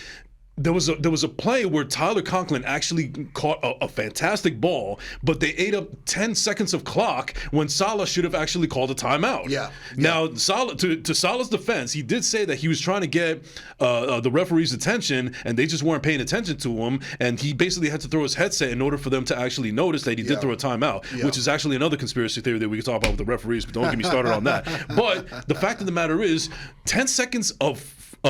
there was a play where Tyler Conklin actually caught a fantastic ball, but they ate up 10 seconds of clock when Saleh should have actually called a timeout. Yeah. Now, Saleh, to Saleh's defense, he did say that he was trying to get the referee's attention, and they just weren't paying attention to him, and he basically had to throw his headset in order for them to actually notice that he did throw a timeout, which is actually another conspiracy theory that we could talk about with the referees, but don't get me started on that. But the fact of the matter is, 10 seconds of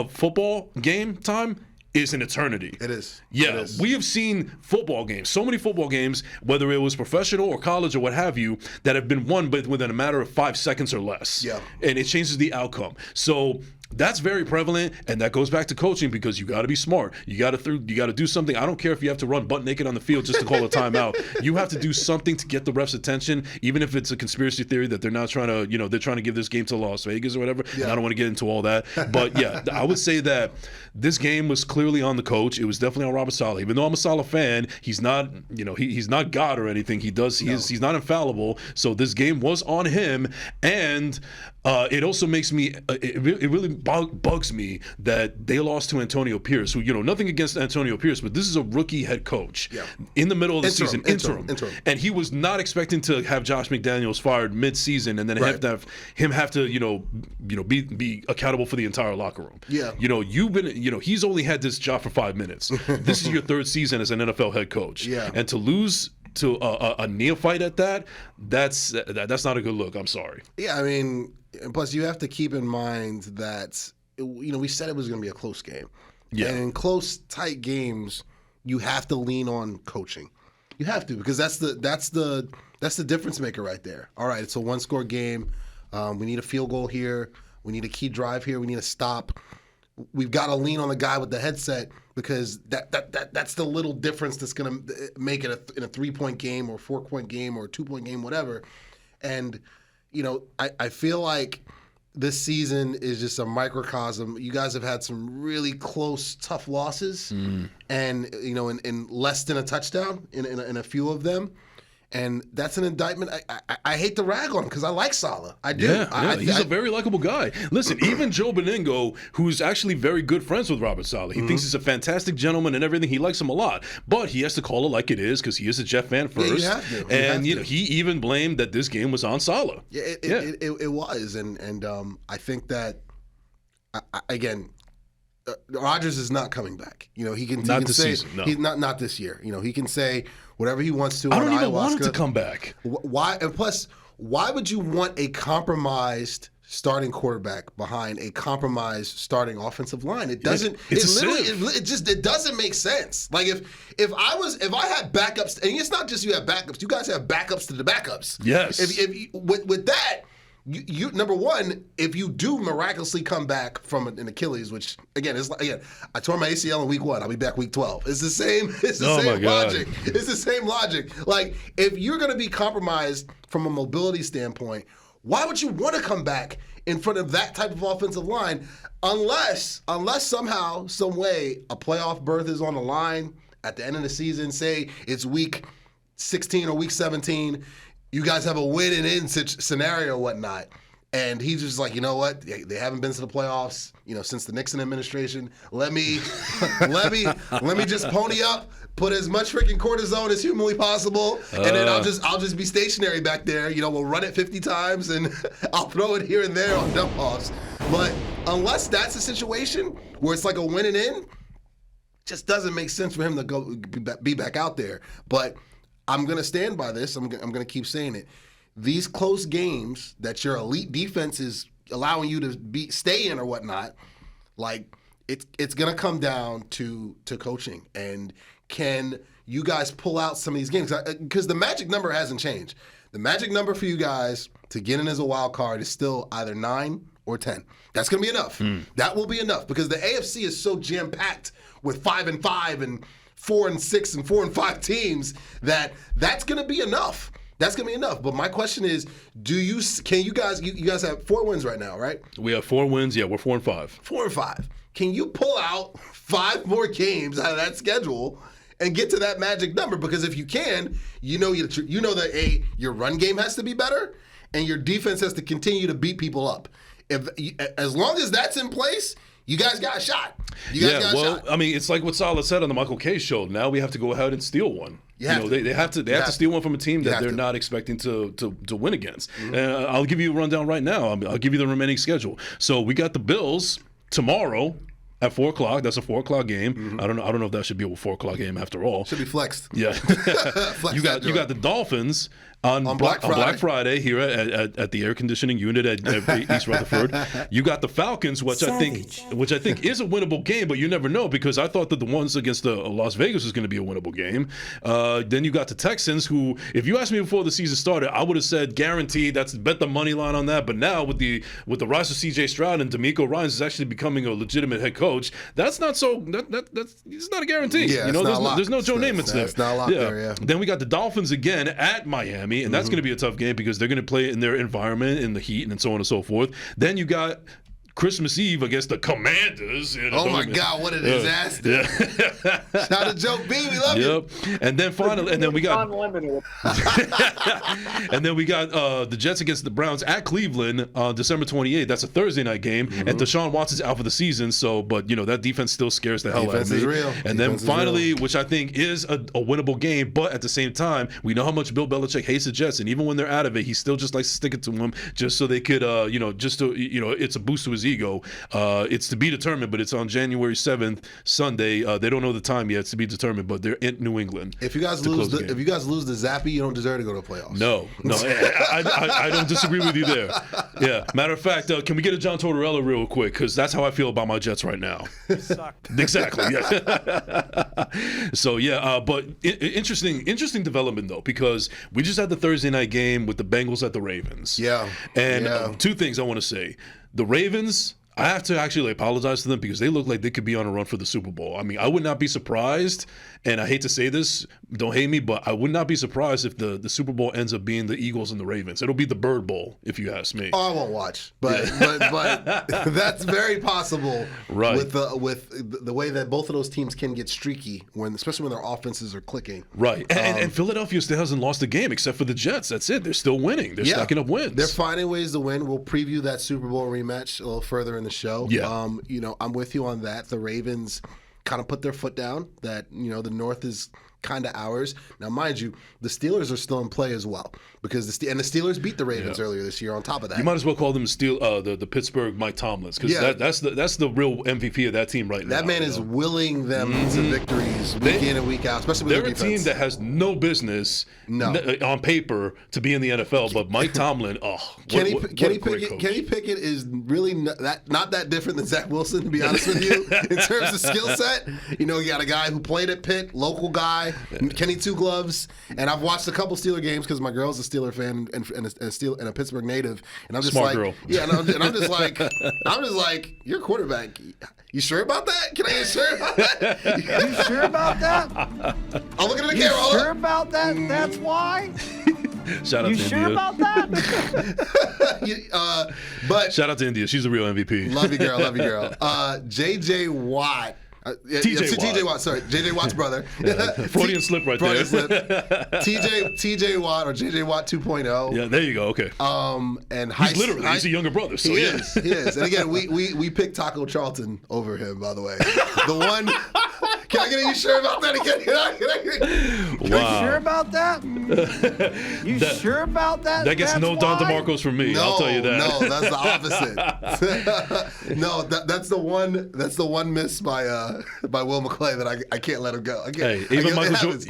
football game time is an eternity. It is. Yeah, it is. We have seen football games, so many football games, whether it was professional or college or what have you, that have been won within a matter of 5 seconds or less. Yeah. And it changes the outcome. So that's very prevalent, and that goes back to coaching because you got to be smart. You got to do something. I don't care if you have to run butt naked on the field just to call a timeout. You have to do something to get the refs' attention, even if it's a conspiracy theory that they're not trying to, they're trying to give this game to Las Vegas or whatever. Yeah. And I don't want to get into all that. But yeah, I would say that this game was clearly on the coach. It was definitely on Robert Saleh. Even though I'm a Saleh fan, he's not, he's not God or anything. He's not infallible. So this game was on him, and it also makes me, it really bugs me that they lost to Antonio Pierce, who, nothing against Antonio Pierce, but this is a rookie head coach in the middle of the season, interim. And he was not expecting to have Josh McDaniels fired mid-season and then have to be accountable for the entire locker room. Yeah. He's only had this job for 5 minutes. This is your third season as an NFL head coach. Yeah. And to lose to a neophyte at that's not a good look. I'm sorry. Yeah, I mean, plus you have to keep in mind that we said it was going to be a close game. Yeah. And in close, tight games, you have to lean on coaching. You have to, because that's the difference maker right there. All right, it's a one-score game. We need a field goal here. We need a key drive here. We need a stop. we've got to lean on the guy with the headset because that's the little difference that's going to make it in a 3-point game or 4-point game or a 2-point game, whatever. And, I feel like this season is just a microcosm. You guys have had some really close, tough losses and, in less than a touchdown in a few of them. And that's an indictment. I hate to rag on him because I like Saleh. I do. Yeah, he's a very likable guy. Listen, even Joe Beningo, who's actually very good friends with Robert Saleh, he thinks he's a fantastic gentleman and everything. He likes him a lot. But he has to call it like it is because he is a Jet fan first. Yeah, you have to. And he even blamed that this game was on Saleh. Yeah, it was. And I think that, again, Rodgers is not coming back. He can Not he can this say season, no. he's not this year. He can say whatever he wants to. I on don't even want him ayahuasca. to come back. Why? And plus, why would you want a compromised starting quarterback behind a compromised starting offensive line? It doesn't. It doesn't make sense. Like if I had backups, and it's not just you have backups. You guys have backups to the backups. Yes. If with that. You number one, if you do miraculously come back from an Achilles, which again I tore my ACL in week 1. I'll be back week 12. It's the same. It's the same logic. It's the same logic. Like if you're going to be compromised from a mobility standpoint, why would you want to come back in front of that type of offensive line, unless somehow, some way, a playoff berth is on the line at the end of the season? Say it's week 16 or week 17. You guys have a win-and-in scenario or whatnot. And he's just like, you know what? They haven't been to the playoffs, since the Nixon administration. Let me just pony up, put as much freaking cortisone as humanly possible, and then I'll just be stationary back there. We'll run it 50 times, and I'll throw it here and there on dump-offs. But unless that's a situation where it's like a win-and-in, just doesn't make sense for him to go be back out there. But I'm going to stand by this. I'm going to keep saying it. These close games that your elite defense is allowing you to stay in or whatnot, like it's going to come down to coaching. And can you guys pull out some of these games? Because the magic number hasn't changed. The magic number for you guys to get in as a wild card is still either 9 or 10. That's going to be enough. That will be enough because the AFC is so jam-packed with 5-5 and 4-6 and 4-5 teams that's going to be enough. That's going to be enough. But my question is, can you guys have 4 wins right now, right? We have 4 wins. Yeah, we're 4-5. 4-5. Can you pull out 5 more games out of that schedule and get to that magic number? Because if you can, that your run game has to be better and your defense has to continue to beat people up. As long as that's in place, you guys got a shot. I mean, it's like what Saleh said on the Michael Kay show. Now we have to go ahead and steal one. They have to steal one from a team that they're not expecting to win against. I'll give you a rundown right now. I'll give you the remaining schedule. So we got the Bills tomorrow at 4:00. That's a 4:00 game. I don't know if that should be a 4:00 game after all. Should be flexed. Yeah. You got the Dolphins on Black Friday here at the air conditioning unit at East Rutherford. You got the Falcons, which I think is a winnable game, but you never know because I thought that the ones against the Las Vegas was going to be a winnable game. Then you got the Texans, who, if you asked me before the season started, I would have said guaranteed. That's bet the money line on that. But now with the rise of C.J. Stroud and D'Amico Ryans is actually becoming a legitimate head coach, that's not so. That's it's not a guarantee. Yeah, there's no Joe Namath there. It's not a lot there. Yeah. Then we got the Dolphins again at Miami. And that's going to be a tough game because they're going to play in their environment, in the heat, and so on and so forth. Then you got Christmas Eve against the Commanders. Oh my God, what a disaster! Yeah. Shout out to Joe B, we love you. And then finally, and then we got the Jets against the Browns at Cleveland on December 28th. That's a Thursday night game, and Deshaun Watson's out for the season. So, but that defense still scares the hell out of me. Defense is real. And then finally, which I think is a winnable game, but at the same time, we know how much Bill Belichick hates the Jets, and even when they're out of it, he still just likes to stick it to them just so they could, it's a boost to his ego. It's to be determined, but it's on January 7th, Sunday. They don't know the time yet. It's to be determined, but they're in New England. If you guys lose the Zappy, you don't deserve to go to the playoffs. No, I don't disagree with you there. Yeah, matter of fact, can we get a John Tortorella real quick? Because that's how I feel about my Jets right now. Sucked. Exactly. Yeah. So but interesting development though, because we just had the Thursday night game with the Bengals at the Ravens. Yeah. And 2 things I want to say. The Ravens, I have to actually apologize to them because they look like they could be on a run for the Super Bowl. I mean, I would not be surprised, and I hate to say this, don't hate me, but I would not be surprised if the Super Bowl ends up being the Eagles and the Ravens. It'll be the Bird Bowl, if you ask me. Oh, I won't watch, but that's very possible. Right. With the way that both of those teams can get streaky, especially when their offenses are clicking. Right. And Philadelphia still hasn't lost a game except for the Jets. That's it. They're still winning. They're stacking up wins. They're finding ways to win. We'll preview that Super Bowl rematch a little further in the show. Yeah. I'm with you on that. The Ravens kind of put their foot down that, the North is kind of ours. Now, mind you, the Steelers are still in play as well because the Steelers beat the Ravens earlier this year on top of that. You might as well call them the Pittsburgh Mike Tomlins because that's the real MVP of that team right now. That man is willing them to victories week in and week out, especially with their defense. They're a team that has no business on paper to be in the NFL, but Mike Tomlin, Kenny Pickett is really not that different than Zach Wilson, to be honest with you, in terms of skill set. You got a guy who played at Pitt, local guy, Kenny Two Gloves, and I've watched a couple Steeler games because my girl's a Steeler fan and a Pittsburgh native, and I'm just Smart like, girl. yeah, and I'm just like, you're a quarterback. You sure about that? Can I get sure about that? You sure about that? I'm looking at the You camera. sure about that? That's why? Shout out You to sure India. about that? But Shout out to India. She's a real MVP. love you, girl. J.J. Watt. TJ Watt, sorry. J.J. Watt's brother. Freudian slip right there. Slip. TJ Watt or J.J. Watt 2.0. Yeah, there you go. Okay. And He's a younger brother. So he is. And again, we picked Taco Charlton over him, by the way. The one. Can I get you sure about that again? You sure about that? You sure about that? That gets no Don DeMarcos from me. I'll tell you that. No, that's the opposite. No, that's the one. That's the one miss by Will McClay that I can't let him go.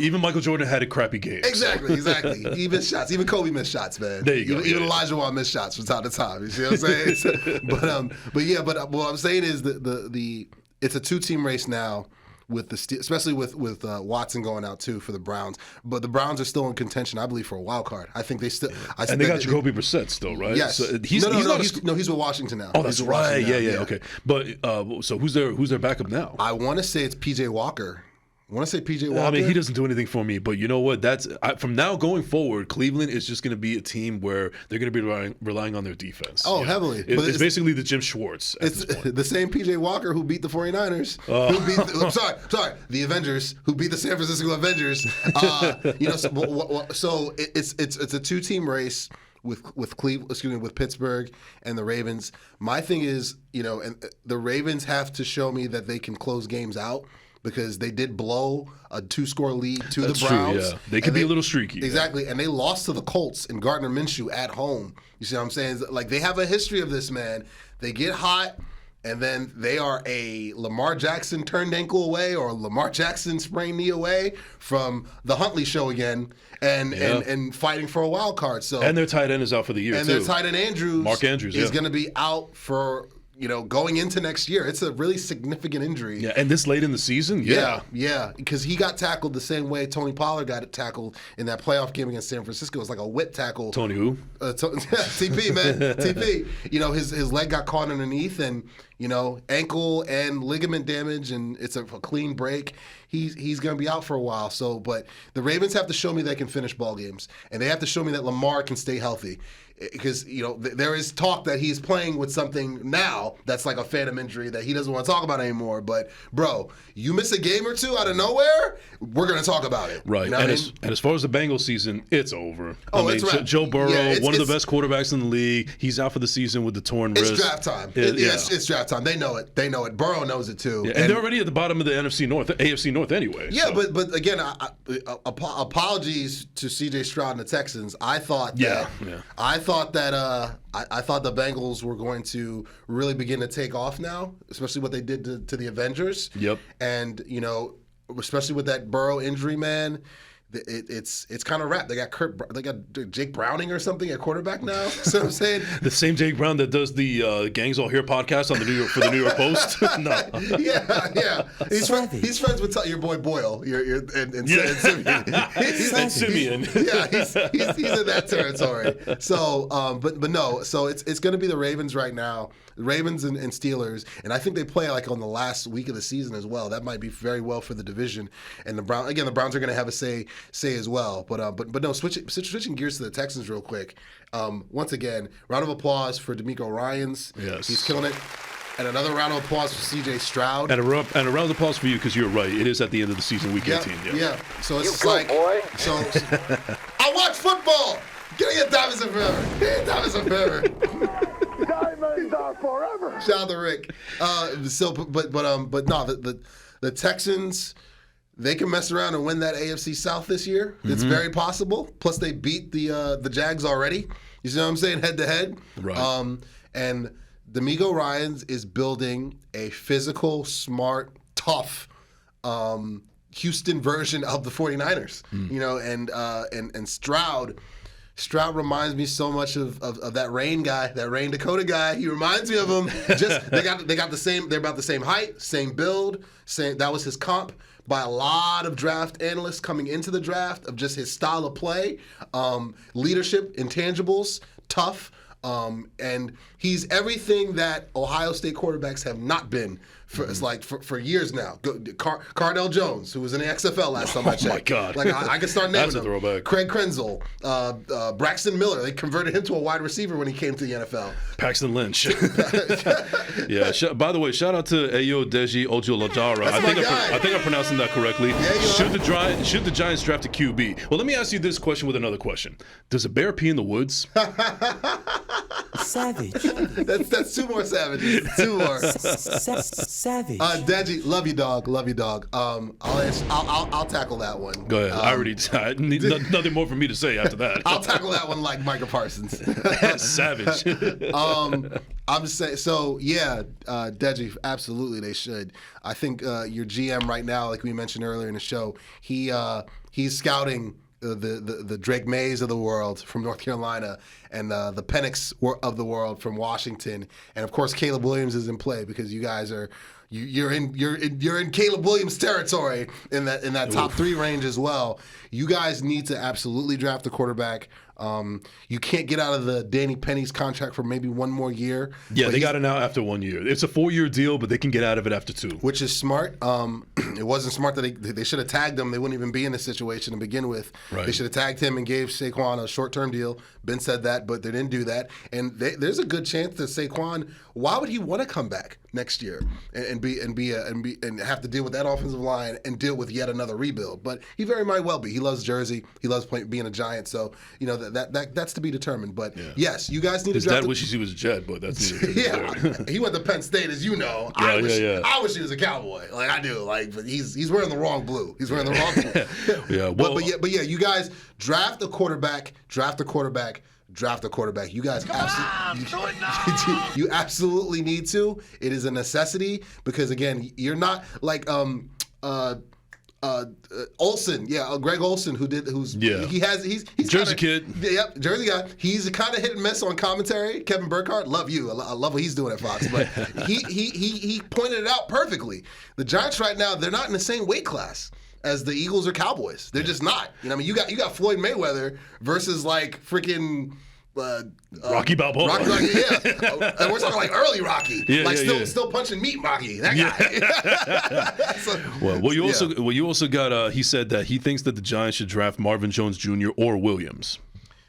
Even Michael Jordan had a crappy game. Exactly. He missed shots. Even Kobe missed shots, man. There you go. Even Elijah Watt missed shots from time to time. You see what I'm saying? But what I'm saying is the it's a 2-team race now. Especially with Watson going out too for the Browns, but the Browns are still in contention, I believe, for a wild card. I think they still. And they got Jacoby Brissett still, right? Yes. So he's with Washington now. Oh, that's right. Yeah. Okay. But so who's their backup now? I want to say it's PJ Walker. Walker. I mean, he doesn't do anything for me, but you know what? From now going forward, Cleveland is just going to be a team where they're going to be relying on their defense. Oh, heavily. It's basically the Jim Schwartz. It's the same PJ Walker who beat the 49ers. The Avengers, who beat the San Francisco Avengers. So it's a 2-team race with Pittsburgh and the Ravens. My thing is, and the Ravens have to show me that they can close games out. Because they did blow a 2-score lead to the Browns. True, yeah. They could be a little streaky. Exactly. Yeah. And they lost to the Colts and Gardner Minshew at home. You see what I'm saying? Like, they have a history of this, man. They get hot, and then they are a Lamar Jackson turned ankle away or Lamar Jackson sprained knee away from the Huntley show again and fighting for a wild card. So and their tight end is out for the year, and too. their tight end, Mark Andrews, is going to be out for... going into next year. It's a really significant injury. Yeah, and this late in the season? Yeah, because he got tackled the same way Tony Pollard got tackled in that playoff game against San Francisco. It was like a whip tackle. Tony who? TP, man. TP. His leg got caught underneath and, ankle and ligament damage, and it's a clean break. He's going to be out for a while. So, but the Ravens have to show me they can finish ball games, and they have to show me that Lamar can stay healthy. Because, there is talk that he's playing with something now that's like a phantom injury that he doesn't want to talk about anymore. But, bro, you miss a game or two out of nowhere, we're going to talk about it. Right. And as far as the Bengals season, it's over. It's right. Joe Burrow, one of the best quarterbacks in the league, he's out for the season with the torn wrist. It's draft time. It's draft time. They know it. Burrow knows it, too. Yeah, and they're already at the bottom of the AFC North anyway. Yeah, so. but again, apologies to C.J. Stroud and the Texans. I thought that I thought the Bengals were going to really begin to take off now, especially what they did to the Avengers. Yep. And, especially with that Burrow injury, man, it's kind of wrapped. They got Jake Browning or something at quarterback now. So I'm saying the same Jake Brown that does the Gangs All Here podcast on the New York Post. No. Yeah. He's friends with your boy Boyle. And Simeon. He's in that territory. So, but no. So it's going to be the Ravens right now. The Ravens and Steelers, and I think they play like on the last week of the season as well. That might be very well for the division. And the Browns are going to have a say as well. But no, switching gears to the Texans real quick. Once again, round of applause for DeMeco Ryans. Yes, he's killing it. And another round of applause for C.J. Stroud. And a round of applause for you because you're right. It is at the end of the season, week 18. Yeah. So it's boy. So I watch football. Get your diamonds in forever. Get your diamonds in forever. Diamonds are forever. Shout out to Rick. But no, the Texans, they can mess around and win that AFC South this year. It's very possible. Plus, they beat the Jags already. You see what I'm saying? Head to head. Right. And DeMeco Ryans is building a physical, smart, tough Houston version of the 49ers. You know, and Stroud reminds me so much of that Rain guy, that Rain Dakota guy. He reminds me of him. Just they got the same. They're about the same height, same build. That was his comp by a lot of draft analysts coming into the draft of just his style of play, leadership, intangibles, tough, and he's everything that Ohio State quarterbacks have not been. For years now. Cardell Jones, who was in the XFL last time I checked. Oh, my God. Like, I can start naming That's a them. throwback. Craig Krenzel, Braxton Miller. They converted him to a wide receiver when he came to the NFL. Paxton Lynch. Yeah. By the way, shout out to Ayo Deji Ojolajara. I think I'm pronouncing that correctly. Yeah, should the Giants draft a QB? Well, let me ask you this question with another question. Does a bear pee in the woods? Savage. That's two more savages. Two more. Savage. Deji, love you, dog. Love you, dog. I'll tackle that one. Go ahead. I need nothing more for me to say after that. I'll tackle that one like Micah Parsons. Savage. I'm just saying. So yeah, Deji, absolutely they should. I think your GM right now, like we mentioned earlier in the show, he's scouting the Drake Mays of the world from North Carolina and the Penix of the world from Washington, and of course Caleb Williams is in play because you guys are you're in Caleb Williams territory in that top 3 range as well. You guys need to absolutely draft a quarterback. You can't get out of the Danny Penny's contract for maybe one more year. Yeah, they got it out after 1 year. It's a 4-year deal, but they can get out of it after 2. Which is smart. It wasn't smart that they should have tagged him. They wouldn't even be in this situation to begin with. Right. They should have tagged him and gave Saquon a short-term deal. Ben said that, but they didn't do that. And there's a good chance that Saquon, why would he want to come back next year and have to deal with that offensive line and deal with yet another rebuild? But he very might well be. He loves Jersey. He loves being a Giant. So that's to be determined. But yes, you guys need to His draft. dad wishes he was a Jet, but that's yeah. He went to Penn State, as you know. I wish he was a Cowboy. Like I do. Like, but he's wearing the wrong blue. He's wearing the wrong blue. Yeah. Well, but yeah, you guys draft a quarterback. You guys you absolutely need to. It is a necessity because again, you're not like Olsen, Greg Olsen, he's Jersey kid. Yep, Jersey guy. He's kind of hit and miss on commentary. Kevin Burkhardt, love you. I love what he's doing at Fox, but he pointed it out perfectly. The Giants right now, they're not in the same weight class as the Eagles or Cowboys. They're just not. You know, I mean, you got Floyd Mayweather versus like freaking. Rocky Balboa. Rocky, and we're talking like early Rocky, still punching meat Rocky. That guy. So, you also got. He said that he thinks that the Giants should draft Marvin Jones Jr. or Williams.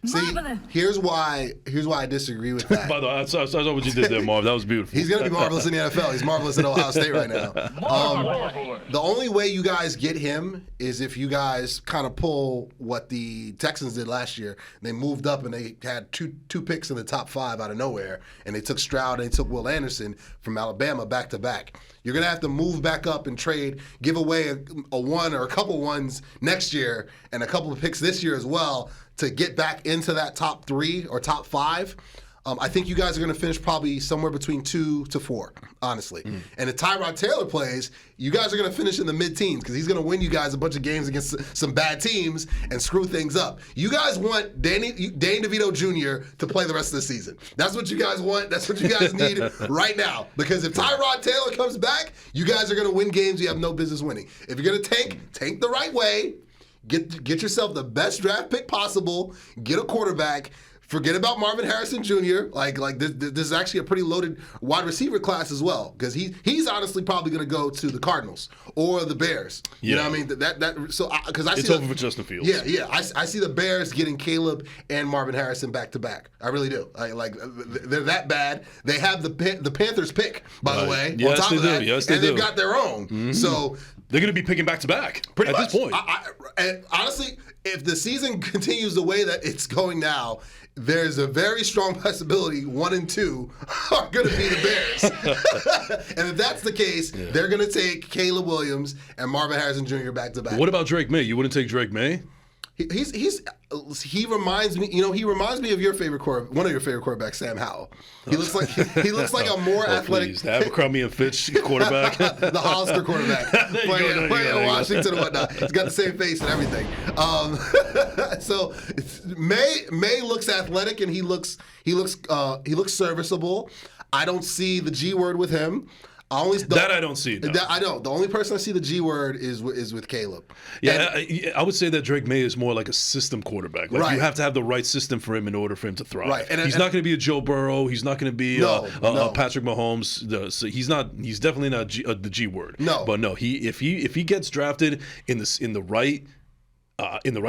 See, here's why I disagree with that. By the way, I saw what you did there, Marv. That was beautiful. He's going to be marvelous in the NFL. He's marvelous at Ohio State right now. The only way you guys get him is if you guys kind of pull what the Texans did last year. They moved up and they had two picks in the top 5 out of nowhere, and they took Stroud and they took Will Anderson from Alabama back to back. You're going to have to move back up and trade, give away a one or a couple ones next year and a couple of picks this year as well to get back into that top 3 or top 5. I think you guys are going to finish probably somewhere between 2 to 4, honestly. And if Tyrod Taylor plays, you guys are going to finish in the mid-teens because he's going to win you guys a bunch of games against some bad teams and screw things up. You guys want Danny DeVito Jr. to play the rest of the season. That's what you guys want. That's what you guys need right now. Because if Tyrod Taylor comes back, you guys are going to win games you have no business winning. If you're going to tank the right way, get yourself the best draft pick possible, get a quarterback. Forget about Marvin Harrison Jr. Like this is actually a pretty loaded wide receiver class as well because he's honestly probably going to go to the Cardinals or the Bears. You know what I mean? Because I see it's over for Justin Fields. Yeah. I see the Bears getting Caleb and Marvin Harrison back to back. I really do. They're that bad. They have the Panthers pick, by the way. Yes, on top they of do. that, Yes, they and do. they've got their own. So they're going to be picking back to back pretty at much. this point. And honestly, if the season continues the way that it's going now, there's a very strong possibility 1 and 2 are going to be the Bears. And if that's the case, they're going to take Caleb Williams and Marvin Harrison Jr. back to back. What about Drake May? You wouldn't take Drake May? He reminds me, he reminds me of your favorite one of your favorite quarterbacks, Sam Howell. He looks like a more athletic. Please, the Abercrombie and Fitch quarterback, the Hollister quarterback, playing in Washington and whatnot. He's got the same face and everything. So May looks athletic and he looks serviceable. I don't see the G word with him. I don't see. No. I don't. The only person I see the G word is with Caleb. Yeah, I would say that Drake May is more like a system quarterback. Like you have to have the right system for him in order for him to thrive. Right. He's not going to be a Joe Burrow. He's not going to be Patrick Mahomes. So he's not. He's definitely not the G word. No. But no, if he gets drafted in the right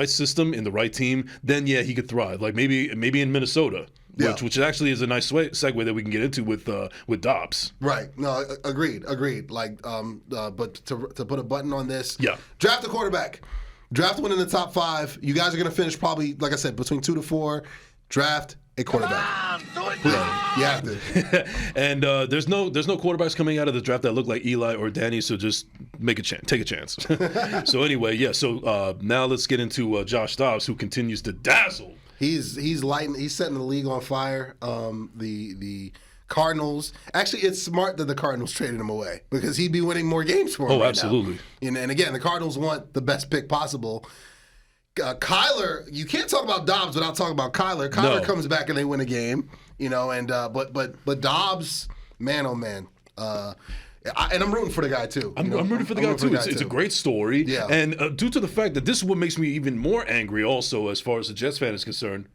system, in the right team, then yeah, he could thrive. Like maybe in Minnesota. Yeah. Which actually is a nice segue that we can get into with Dobbs. Right. No, agreed. But to put a button on this, draft a quarterback. Draft one in the top 5. You guys are going to finish probably, like I said, between 2 to 4. Draft a quarterback. You have to. And there's no quarterbacks coming out of the draft that look like Eli or Danny, so just take a chance. So anyway, so now let's get into Josh Dobbs, who continues to dazzle. He's setting the league on fire. The Cardinals, actually, it's smart that the Cardinals traded him away because he'd be winning more games for him. Oh, absolutely. Now. And again, the Cardinals want the best pick possible. Kyler, you can't talk about Dobbs without talking about Kyler. Kyler comes back and they win a game, but Dobbs, man, oh man. And I'm rooting for the guy too. I'm rooting for the guy too. It's a great story. Yeah. And due to the fact that this is what makes me even more angry also as far as the Jets fan is concerned.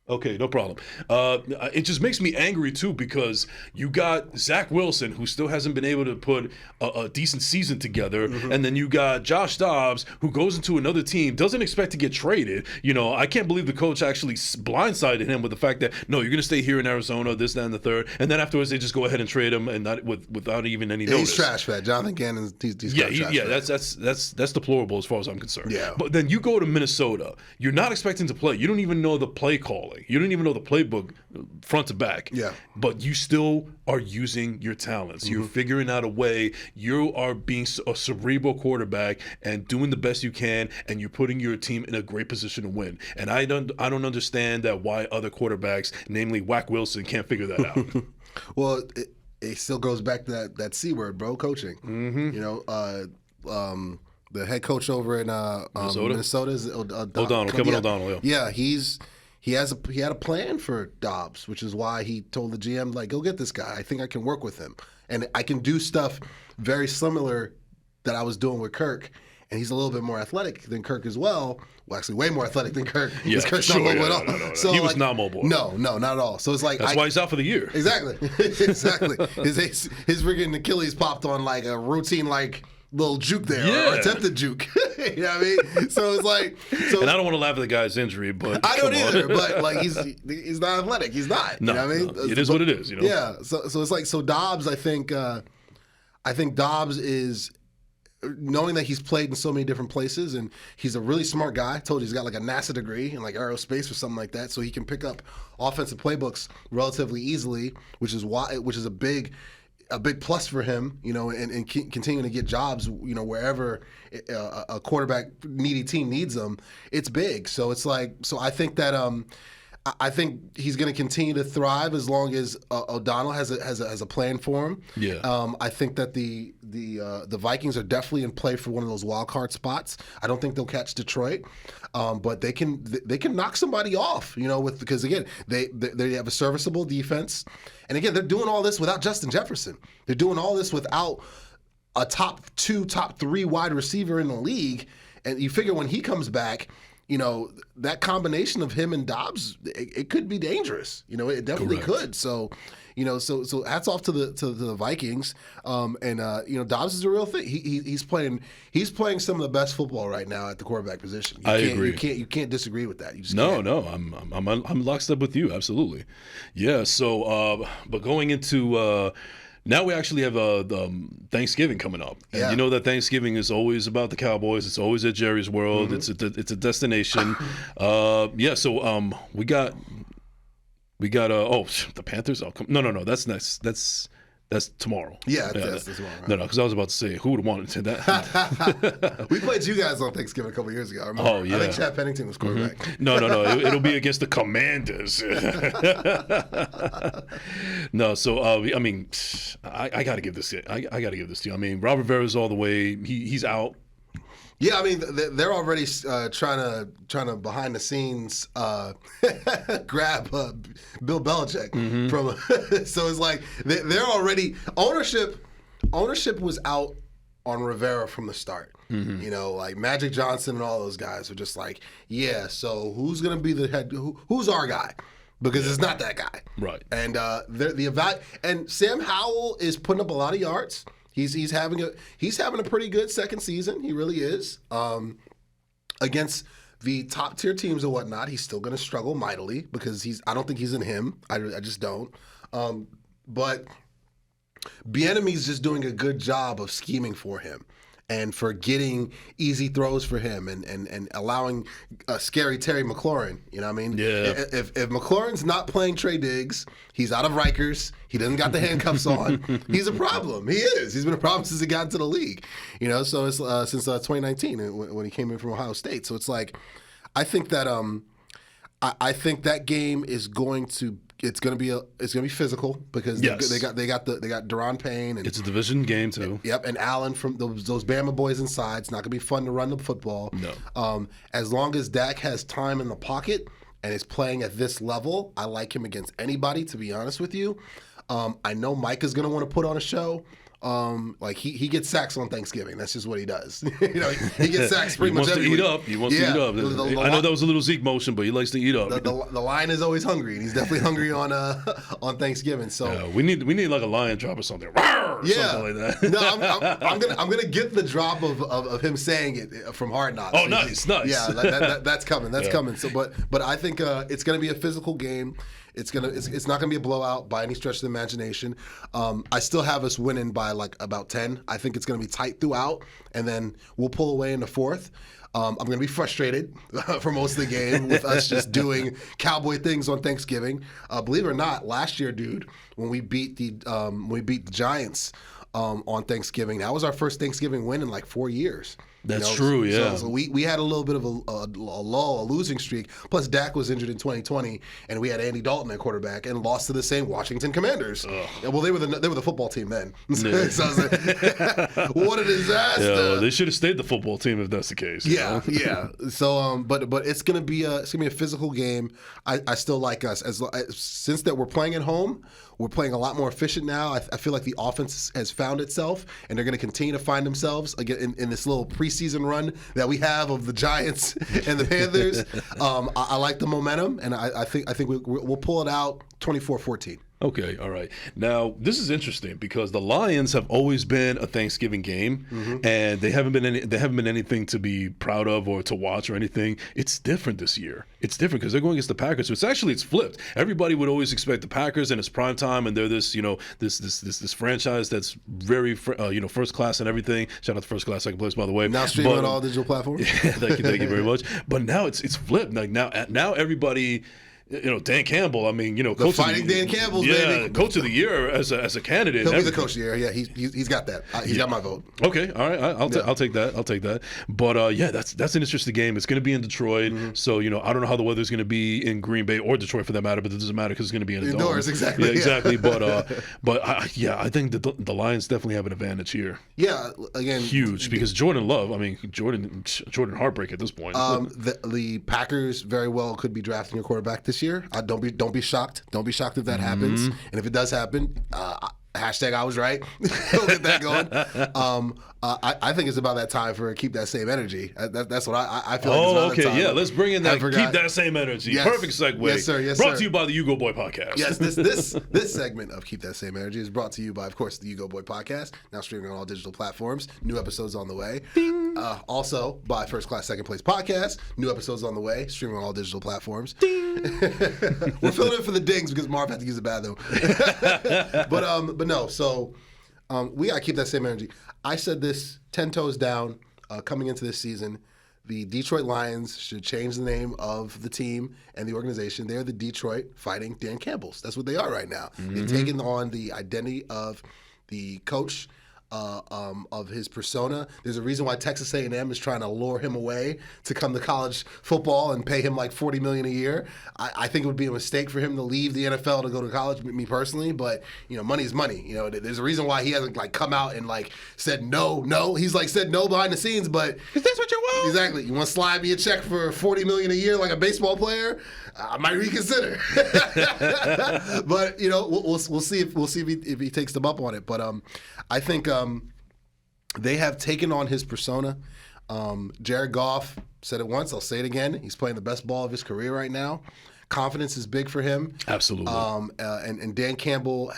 Okay, no problem. It just makes me angry, too, because you got Zach Wilson, who still hasn't been able to put a decent season together, and then you got Josh Dobbs, who goes into another team, doesn't expect to get traded. I can't believe the coach actually blindsided him with the fact that, no, you're going to stay here in Arizona, this, that, and the third, and then afterwards they just go ahead and trade him and not without even any notice. He's trash fat. Jonathan Gannon, he's trash fat. That's deplorable as far as I'm concerned. Yeah. But then you go to Minnesota, you're not expecting to play. You don't even know the play call. You don't even know the playbook front to back. Yeah. But you still are using your talents. You're figuring out a way. You are being a cerebral quarterback and doing the best you can, and you're putting your team in a great position to win. And I don't understand that why other quarterbacks, namely Whack Wilson, can't figure that out. Well, it still goes back to that C word, bro, coaching. The head coach over in Minnesota is Kevin O'Donnell. Yeah, he had a plan for Dobbs, which is why he told the GM, like, go get this guy. I think I can work with him. And I can do stuff very similar that I was doing with Kirk. And he's a little bit more athletic than Kirk as well. Well, actually, way more athletic than Kirk. Yeah, Kirk's sure, not mobile at all. No. So, he was not mobile. No, not at all. So it's like that's why he's out for the year. Exactly. His freaking Achilles popped on like a routine little juke there, or attempted juke. You know what I mean? So it's like, and I don't want to laugh at the guy's injury, but I don't either. But he's not athletic. He's not. No, you know what I mean? It is what it is. Yeah. So it's like Dobbs. I think Dobbs is, knowing that he's played in so many different places, and he's a really smart guy. I told you he's got like a NASA degree in like aerospace or something like that, so he can pick up offensive playbooks relatively easily, which is a big plus for him, and continuing to get jobs, wherever a quarterback needy team needs them. It's big. So it's like, I think that I think he's going to continue to thrive as long as O'Donnell has a plan for him. Yeah. I think that the Vikings are definitely in play for one of those wild card spots. I don't think they'll catch Detroit, but they can knock somebody off. Because again they have a serviceable defense, and again they're doing all this without Justin Jefferson. They're doing all this without a top 2, top 3 wide receiver in the league, and you figure when he comes back, that combination of him and Dobbs, it could be dangerous. It definitely could. So, so hats off to the Vikings. Dobbs is a real thing. He's playing some of the best football right now at the quarterback position. I agree. You can't disagree with that. You just No, can't. no, I'm locked up with you. Absolutely. Yeah. So, but going into. Now we actually have Thanksgiving coming up. And Yeah. you know that Thanksgiving is always about the Cowboys. It's always at Jerry's World. Mm-hmm. It's a destination. So we got the Panthers. No. That's next. That's tomorrow. Yeah, that's tomorrow. Right? No, because I was about to say who would have wanted to that. We played you guys on Thanksgiving a couple years ago. I remember. Oh, yeah. I think Chad Pennington was quarterback. No. It'll be against the Commanders. No, so I mean, I got to give this. I got to give this to you. I mean, Robert Rivera's all the way. He's out. Yeah, I mean they're already trying to behind the scenes grab Bill Belichick from. So it's like they're already ownership was out on Rivera from the start. Like Magic Johnson and all those guys are just like, yeah. So who's gonna be the head? Who's our guy? Because it's not that guy, Right. And and Sam Howell is putting up a lot of yards. He's having a pretty good second season. He really is. Against the top tier teams and whatnot, he's still going to struggle mightily because I don't think he's in him. I just don't. But Bieniemy's just doing a good job of scheming for him and for getting easy throws for him and allowing scary Terry McLaurin. You know what I mean? Yeah. If McLaurin's not playing Trey Diggs, he's out of Rikers. He doesn't got the handcuffs on. He's a problem. He is. He's been a problem since he got into the league. So it's since 2019 when he came in from Ohio State. So it's like, I think that game is going to be physical because Yes. they got Deron Payne and It's a division game too. Yep, and Allen from those Bama boys inside. It's not going to be fun to run the football. No. As long as Dak has time in the pocket and is playing at this level, I like him against anybody, to be honest with you. I know Mike is going to want to put on a show. Like he gets sacks on Thanksgiving. That's just what he does. He gets sacks pretty much every week. He wants to eat up. I know that was a little Zeke motion, but he likes to eat up. The lion is always hungry, and he's definitely hungry on Thanksgiving. So we need like a lion drop or something. Rawr! yeah, Something like that. No, I'm gonna get the drop of him saying it from Hard Knocks. Oh, nice. Yeah, that's coming. That's coming. So, but I think it's gonna be a physical game. It's not gonna be a blowout by any stretch of the imagination. I still have us winning by like about 10. I think it's gonna be tight throughout, and then we'll pull away in the fourth. I'm going to be frustrated for most of the game with us just doing cowboy things on Thanksgiving. Believe it or not, last year, dude, when we beat the Giants on Thanksgiving, that was our first Thanksgiving win in like 4 years. That's true, yeah. So we had a little bit of a lull, a losing streak. Plus, Dak was injured in 2020, and we had Andy Dalton at quarterback and lost to the same Washington Commanders. Well, they were the football team then. So I was like, what a disaster! Yeah, they should have stayed the football team if that's the case. Yeah. So, but it's gonna be a physical game. I still like us since that we're playing at home. We're playing a lot more efficient now. I feel like the offense has found itself, and they're going to continue to find themselves again in this little preseason run that we have of the Giants and the Panthers. I like the momentum, and I think we'll pull it out 24-14. Okay, all right. Now, this is interesting because the Lions have always been a Thanksgiving game, and they haven't been anything to be proud of or to watch or anything. It's different this year. It's different because they're going against the Packers. So it's flipped. Everybody would always expect the Packers, and it's prime time, and they're this this franchise that's very first class and everything. Shout out to First Class Second Place, by the way. Now streaming on all digital platforms. Thank you very much. But now it's flipped. Like now everybody Dan Campbell. I mean, The fighting Dan Campbell's, baby. Coach of the year as a candidate. He'll be the coach of the year. Yeah, he's got that. He's got my vote. Okay, all right, I'll take that. I'll take that. But that's an interesting game. It's going to be in Detroit, so I don't know how the weather's going to be in Green Bay or Detroit for that matter. But it doesn't matter because it's going to be in the indoors. Exactly. Yeah, exactly. I think the Lions definitely have an advantage here. Yeah, again, huge because Jordan Love. I mean, Jordan heartbreak at this point. The Packers very well could be drafting a quarterback this year. Don't be shocked. Don't be shocked if that happens. And if it does happen, hashtag I was right. We'll get that going. I think it's about that time for Keep That Same Energy. That's what I feel like. Oh, okay, yeah. Let's bring in that Keep That Same Energy. Yes. Perfect segue. Yes, sir. Yes, brought to you by the You Go Boy podcast. Yes, this segment of Keep That Same Energy is brought to you by, of course, the You Go Boy podcast. Now streaming on all digital platforms. New episodes on the way. Ding. Also by First Class Second Place podcast. New episodes on the way. Streaming on all digital platforms. Ding. We're filling in for the dings because Marv had to use the bathroom. but no. So we gotta keep that same energy. I said this 10 toes down coming into this season. The Detroit Lions should change the name of the team and the organization. They're the Detroit Fighting Dan Campbells. That's what they are right now. They've taken on the identity of the coach, of his persona. There's a reason why Texas A&M is trying to lure him away to come to college football and pay him like $40 million a year. I think it would be a mistake for him to leave the NFL to go to college, me personally, but money is money. There's a reason why he hasn't like come out and like said no. He's like said no behind the scenes, but is this what you want? Exactly. You want to slide me a check for $40 million a year like a baseball player? I might reconsider. But we'll see if he takes them up on it. But I think they have taken on his persona. Jared Goff said it once, I'll say it again. He's playing the best ball of his career right now. Confidence is big for him. Absolutely. And Dan Campbell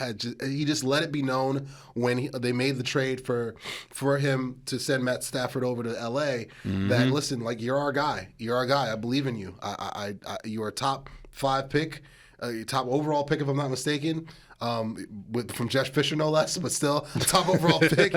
he just let it be known when they made the trade for him to send Matt Stafford over to L.A. That listen, like you're our guy. You're our guy. I believe in you. You're a top 5 pick, top overall pick if I'm not mistaken. From Jeff Fisher, no less, but still a top overall pick.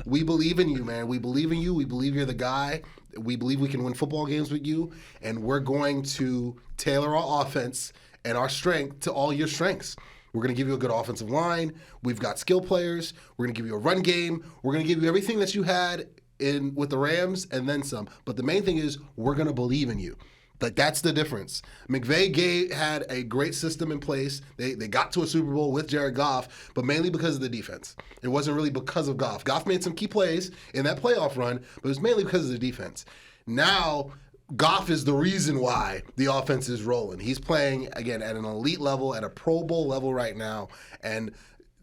We believe in you, man. We believe in you. We believe you're the guy. We believe we can win football games with you, and we're going to tailor our offense and our strength to all your strengths. We're going to give you a good offensive line. We've got skill players. We're going to give you a run game. We're going to give you everything that you had with the Rams and then some. But the main thing is we're going to believe in you. Like, that's the difference. McVay had a great system in place. They got to a Super Bowl with Jared Goff, but mainly because of the defense. It wasn't really because of Goff. Goff made some key plays in that playoff run, but it was mainly because of the defense. Now, Goff is the reason why the offense is rolling. He's playing, again, at an elite level, at a Pro Bowl level right now, and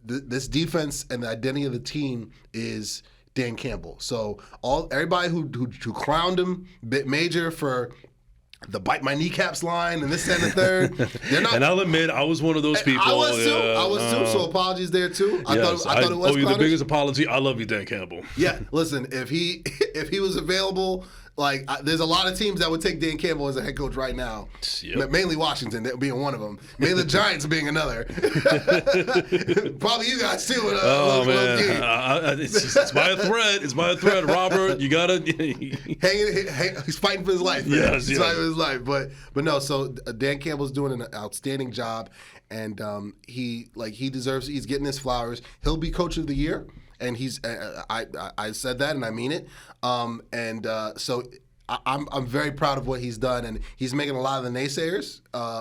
this defense and the identity of the team is Dan Campbell. So everybody who clowned him major for the bite my kneecaps line and this and the third. They're not, and I'll admit, I was one of those people. I was too. So apologies there too. I thought it was. Oh, you the biggest apology. I love you, Dan Campbell. Yeah, listen, if he was available, like there's a lot of teams that would take Dan Campbell as a head coach right now. Yep. Mainly Washington being one of them. Mainly the Giants being another. Probably you guys too. Man, it's by a thread. It's by a thread, Robert. You gotta. He's fighting for his life. Man. Yes, he's fighting for his life. But no. So Dan Campbell's doing an outstanding job, and he deserves. He's getting his flowers. He'll be coach of the year. And he's, I said that and I mean it. So I'm very proud of what he's done, and he's making a lot of the naysayers.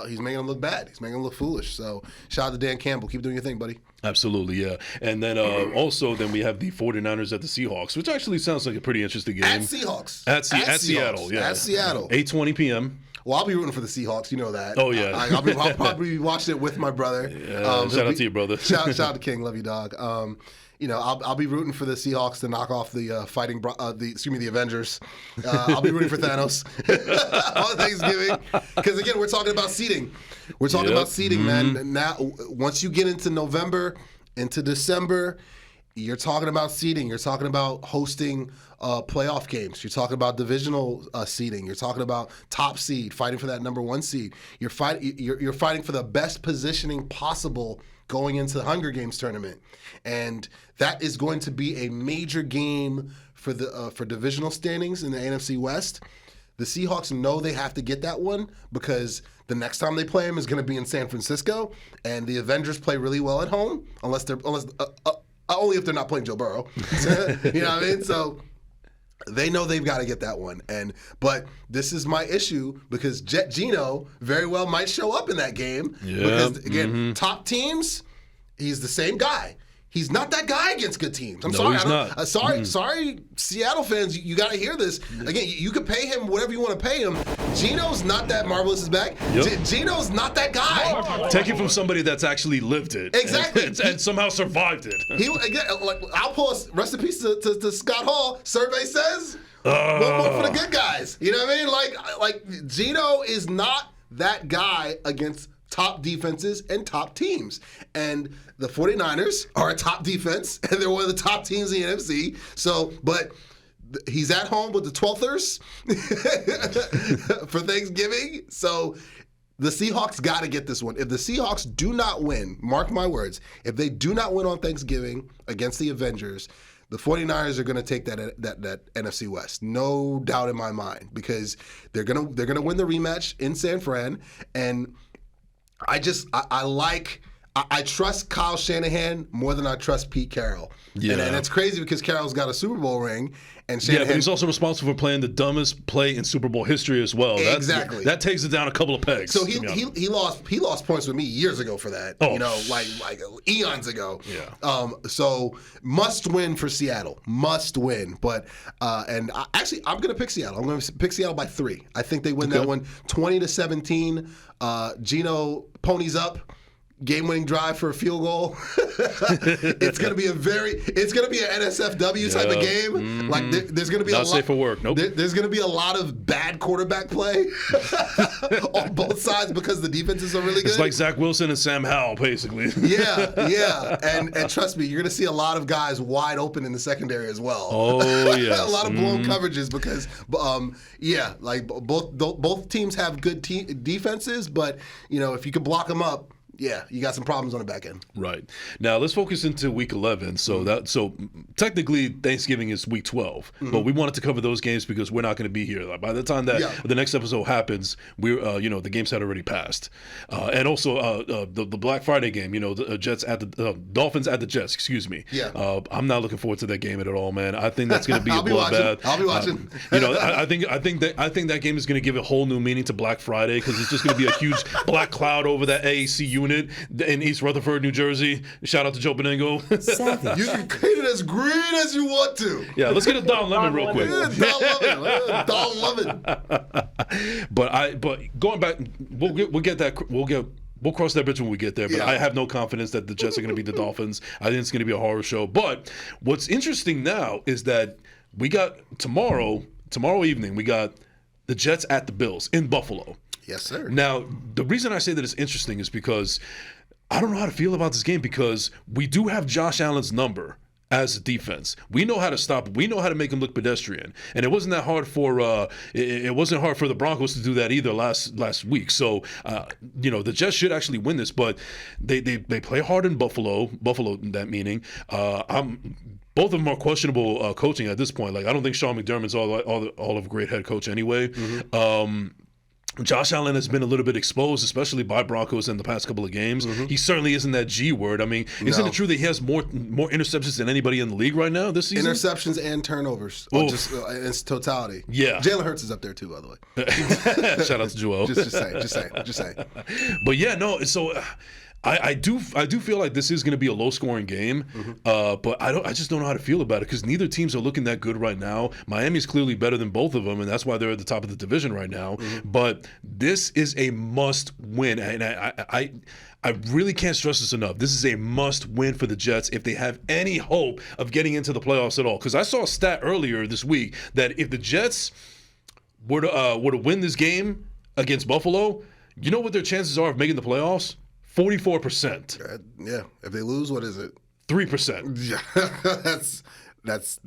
He's making them look bad. He's making them look foolish. So shout out to Dan Campbell. Keep doing your thing, buddy. Absolutely, yeah. And then also we have the 49ers at the Seahawks, which actually sounds like a pretty interesting game. At Seahawks. At Seattle, yeah. At Seattle. 8:20 p.m. Well, I'll be rooting for the Seahawks. You know that. Oh, yeah. I'll probably be watching it with my brother. Shout out to you, brother. Shout out to King. Love you, dog. I'll be rooting for the Seahawks to knock off the the Avengers. I'll be rooting for Thanos on Thanksgiving because again we're talking about seeding. We're talking about seeding, man. Now, once you get into November, into December, you're talking about seeding. You're talking about hosting playoff games. You're talking about divisional seeding. You're talking about top seed, fighting for that number 1 seed. You're fighting for the best positioning possible going into the Hunger Games tournament, and that is going to be a major game for the for divisional standings in the NFC West. the Seahawks know they have to get that one because the next time they play them is going to be in San Francisco, and the Avengers play really well at home, only if they're not playing Joe Burrow. You know what I mean? So they know they've got to get that one. But this is my issue because Jet Geno very well might show up in that game. Yeah. Because, again, top teams, he's the same guy. He's not that guy against good teams. I'm sorry. He's not. Sorry, Seattle fans. You got to hear this. Again, you can pay him whatever you want to pay him. Geno's not that marvelous is back. Yep. Geno's not that guy. Take it from somebody that's actually lived it. Exactly. And somehow survived it. I'll post rest in peace to Scott Hall. Survey says one more for the good guys. You know what I mean? Like Geno is not that guy against top defenses and top teams. And the 49ers are a top defense, and they're one of the top teams in the NFC. So, but he's at home with the 12thers for Thanksgiving. So the Seahawks got to get this one. If the Seahawks do not win, mark my words, if they do not win on Thanksgiving against the Avengers, the 49ers are going to take that NFC West. No doubt in my mind, because they're going to win the rematch in San Fran, and I trust Kyle Shanahan more than I trust Pete Carroll. Yeah. And it's crazy because Carroll's got a Super Bowl ring, and Shanahan. Yeah, but he's also responsible for playing the dumbest play in Super Bowl history as well. Exactly. That takes it down a couple of pegs. So he lost points with me years ago for that. Oh. You know, like eons ago. Yeah. So must win for Seattle. Must win. But I'm going to pick Seattle. I'm going to pick Seattle by 3. I think they win that one 20-17. Geno ponies up. Game-winning drive for a field goal. It's gonna be an NSFW type of game. Mm-hmm. Like there's gonna be Not a lot. safe for work. Nope. There's gonna be a lot of bad quarterback play on both sides because the defenses are really good. It's like Zach Wilson and Sam Howell, basically. Yeah. And trust me, you're gonna see a lot of guys wide open in the secondary as well. Oh yeah. A lot of blown coverages because both teams have good defenses, but if you can block them up. Yeah, you got some problems on the back end. Right. Now let's focus into week 11. So technically Thanksgiving is week 12, but we wanted to cover those games because we're not going to be here. Like, by the time that the next episode happens, we're the games had already passed, and also the Black Friday game. The Jets at the Dolphins at the Jets. Excuse me. Yeah. I'm not looking forward to that game at all, man. I think that's going to be a bloodbath. I'll be watching. I think that game is going to give a whole new meaning to Black Friday because it's just going to be a huge black cloud over that AAC unit in East Rutherford, New Jersey. Shout out to Joe Benigno. You can paint it as green as you want to. Yeah, let's get a Don Lemon real quick. Don Lemon. But going back, we'll get that. We'll cross that bridge when we get there, but I have no confidence that the Jets are going to beat the Dolphins. I think it's going to be a horror show. But what's interesting now is that we got tomorrow evening, we got the Jets at the Bills in Buffalo. Yes, sir. Now, the reason I say that it's interesting is because I don't know how to feel about this game because we do have Josh Allen's number as a defense. We know how to stop him. We know how to make him look pedestrian. And it wasn't that hard for it wasn't hard for the Broncos to do that either last week. So the Jets should actually win this, but they play hard in Buffalo. Buffalo, that meaning. Both of them are questionable coaching at this point. Like I don't think Sean McDermott's all of a great head coach anyway. Josh Allen has been a little bit exposed, especially by Broncos in the past couple of games. He certainly isn't that G word. I mean, isn't it true that he has more interceptions than anybody in the league right now this season? Interceptions and turnovers, just in its totality. Yeah, Jalen Hurts is up there too, by the way. Shout out to Joel. Just saying. But yeah, no. So I do feel like this is going to be a low scoring game, but I just don't know how to feel about it because neither teams are looking that good right now. Miami's clearly better than both of them, and that's why they're at the top of the division right now. But this is a must win, and I really can't stress this enough. This is a must win for the Jets if they have any hope of getting into the playoffs at all. Because I saw a stat earlier this week that if the Jets were to win this game against Buffalo, you know what their chances are of making the playoffs? 44%. Yeah. If they lose, what is it? 3%. Yeah. That's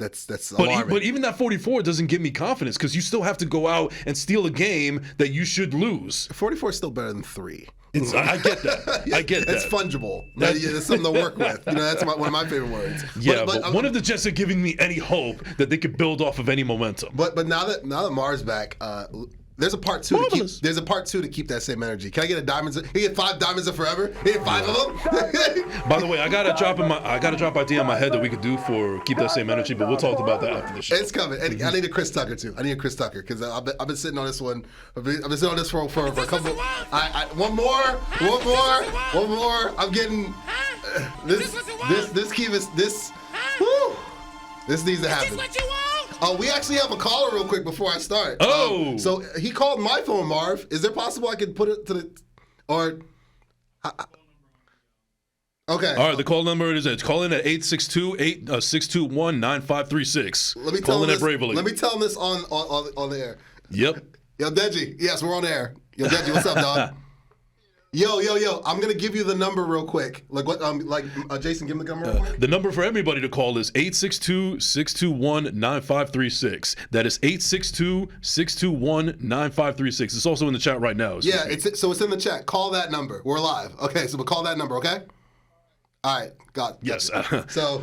alarming. But even that 44 doesn't give me confidence because you still have to go out and steal a game that you should lose. 44 is still better than 3. I get that. I get that. It's fungible. It's something to work with. That's one of my favorite words. Yeah, but one of the Jets are giving me any hope that they could build off of any momentum. But now that Mar's back, there's a part two. There's a part two to keep that same energy. Can I get a diamonds? Can you get 5 diamonds of forever? Can you get 5 of them? By the way, I gotta drop idea in my head that we could do for keep that same energy, but we'll talk about that after the show. It's coming. And I need a Chris Tucker too. I need a Chris Tucker because I've been sitting on this one. I've been sitting on this for a couple. One more. I'm getting this key is this. Woo, this needs to happen. We actually have a caller real quick before I start. Oh. So he called my phone, Marv. Is there possible I could put it to the, or? Okay. All right, the call number is call in at 862-621-9536. Let me tell him this. Bravely. Let me tell him this on the air. Yep. Yo, Deji. Yes, we're on air. Yo, Deji, what's up, dog? Yo. I'm gonna give you the number real quick. Like what? Jason, give him the number real quick. The number for everybody to call is 862-621-9536. That is 862-621-9536. It's also in the chat right now. Yeah, it's in the chat. Call that number. We're live. Okay, so we'll call that number. Okay. All right, got it. Yes. So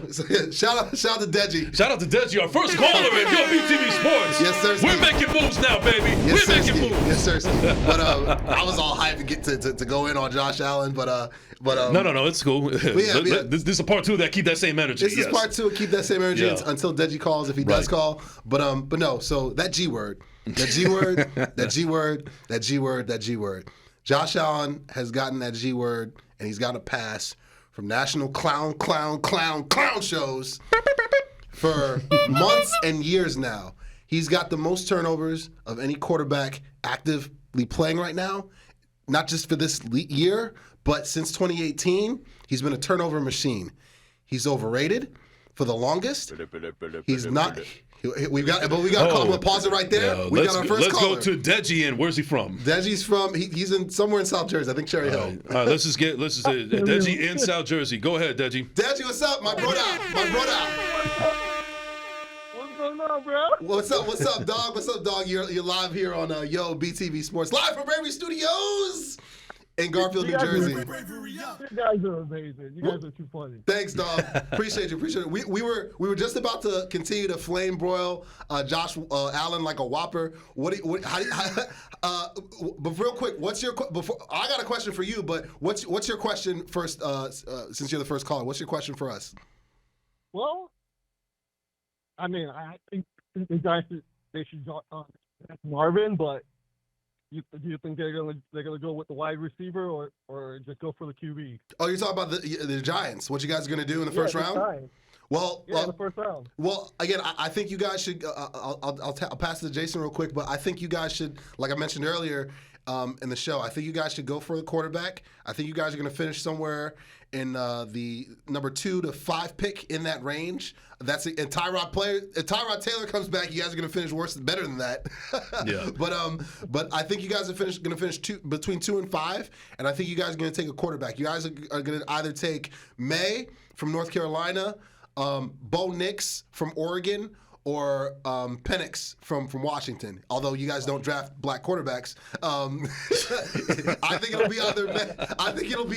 shout out to Deji. Shout out to Deji, our first caller at your BTV Sports. Yes, sir. We're making moves now, baby. Yes, We're making moves. Yes, sir. But I was all hyped to get to go in on Josh Allen, but No, it's cool. This is a part 2 that keep that same energy. This is part 2 keep that same energy until Deji calls, if he does call. But no. So that G word. Josh Allen has gotten that G word, and he's got a pass from national clown shows for months and years now. He's got the most turnovers of any quarterback actively playing right now, not just for this year, but since 2018, he's been a turnover machine. He's overrated for the longest. He's not. We got to call him. We'll pause it right there. Yeah, we got our first caller. Let's go to Deji, and where's he from? Deji's from he's in somewhere in South Jersey. I think Cherry Hill. All right, let's just Deji in South Jersey. Go ahead, Deji. Deji, what's up, my brother? What's going on, bro? What's up, dog? What's up, dog? You're live here on BTV Sports, live from Bravery Studios in Garfield, New Jersey. You guys are amazing. You guys are too funny. Thanks, dog. Appreciate it. We were just about to continue to flame broil Josh Allen like a whopper. But real quick, I got a question for you, but what's your question first? Since you're the first caller, what's your question for us? Well, I mean, I think the guys should go Marvin, but. Do you think they're gonna go with the wide receiver or just go for the QB? Oh, you're talking about the Giants. What you guys are gonna do in the first round? Giants. Well, the first round. Well, again, I think you guys should. I'll pass it to Jason real quick, but I think you guys should, like I mentioned earlier in the show, I think you guys should go for the quarterback. I think you guys are going to finish somewhere in the number 2 to 5 pick in that range. That's it. And Tyrod Taylor comes back, you guys are going to finish better than that. Yeah. But I think you guys are going to finish between 2 and 5, and I think you guys are going to take a quarterback. You guys are going to either take May from North Carolina, Bo Nix from Oregon, or Penix from Washington. Although you guys don't draft black quarterbacks, I think it'll be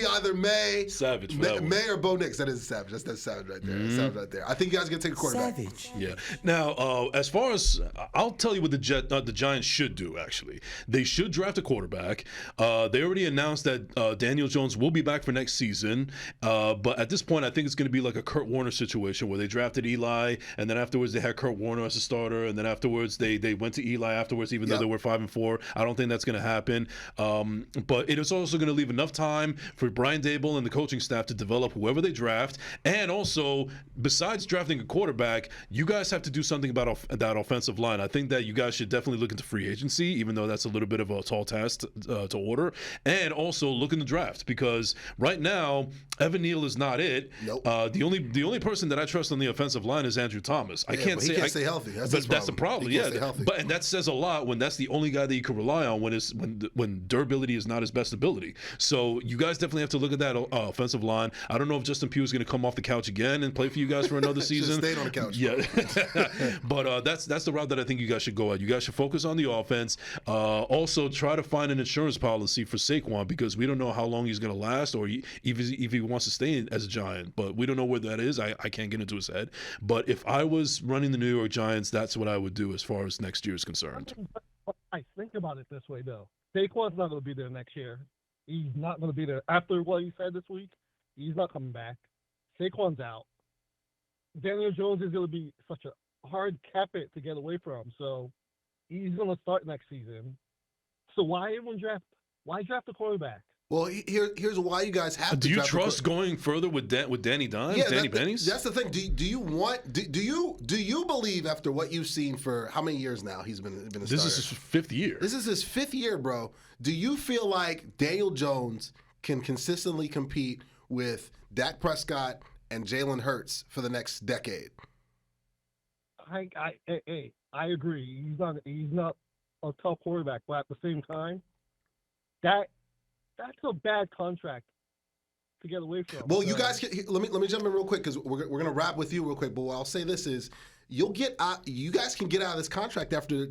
either May, Savage, May or Bo Nix. That is Savage. That's Savage right there. Mm-hmm. Savage right there. I think you guys are gonna take a quarterback. Savage. Yeah. Now, as far as I'll tell you what the Giants should do. Actually, they should draft a quarterback. They already announced that Daniel Jones will be back for next season. But at this point, I think it's going to be like a Kurt Warner situation where they drafted Eli, and then afterwards they had Kurt Warner as a starter, and then afterwards they went to Eli afterwards, even though they were 5-4. I don't think that's going to happen. But it is also going to leave enough time for Brian Daboll and the coaching staff to develop whoever they draft. And also, besides drafting a quarterback, you guys have to do something about that offensive line. I think that you guys should definitely look into free agency, even though that's a little bit of a tall task to order. And also look in the draft, because right now Evan Neal is not it. Nope. The only person that I trust on the offensive line is Andrew Thomas. I can't say can't stay healthy. That's the problem. He can't Yeah, stay healthy. and that says a lot when that's the only guy that you can rely on when durability is not his best ability. So you guys definitely have to look at that offensive line. I don't know if Justin Pugh is going to come off the couch again and play for you guys for another season. Stayed on the couch. Yeah, but that's the route that I think you guys should go at. You guys should focus on the offense. Also, try to find an insurance policy for Saquon because we don't know how long he's going to last or if he wants to stay as a Giant. But we don't know where that is. I can't get into his head. But if I was running the New York Giants, that's what I would do as far as next year is concerned. I think about it this way, though. Saquon's not going to be there next year. He's not going to be there. After what he said this week, he's not coming back. Saquon's out. Daniel Jones is going to be such a hard cap it to get away from. So he's going to start next season. So why draft a quarterback? Well, here's why you guys have to. Do you trust going further with Danny Dimes, yeah, Danny Pennies? That's the thing. Do you believe after what you've seen for how many years now he's been a starter? This is his fifth year. This is his fifth year, bro. Do you feel like Daniel Jones can consistently compete with Dak Prescott and Jalen Hurts for the next decade? I agree. He's not a top quarterback, but at the same time, that's a bad contract to get away from. Well, you guys, let me jump in real quick because we're gonna wrap with you real quick. But what I'll say this is, you guys can get out of this contract after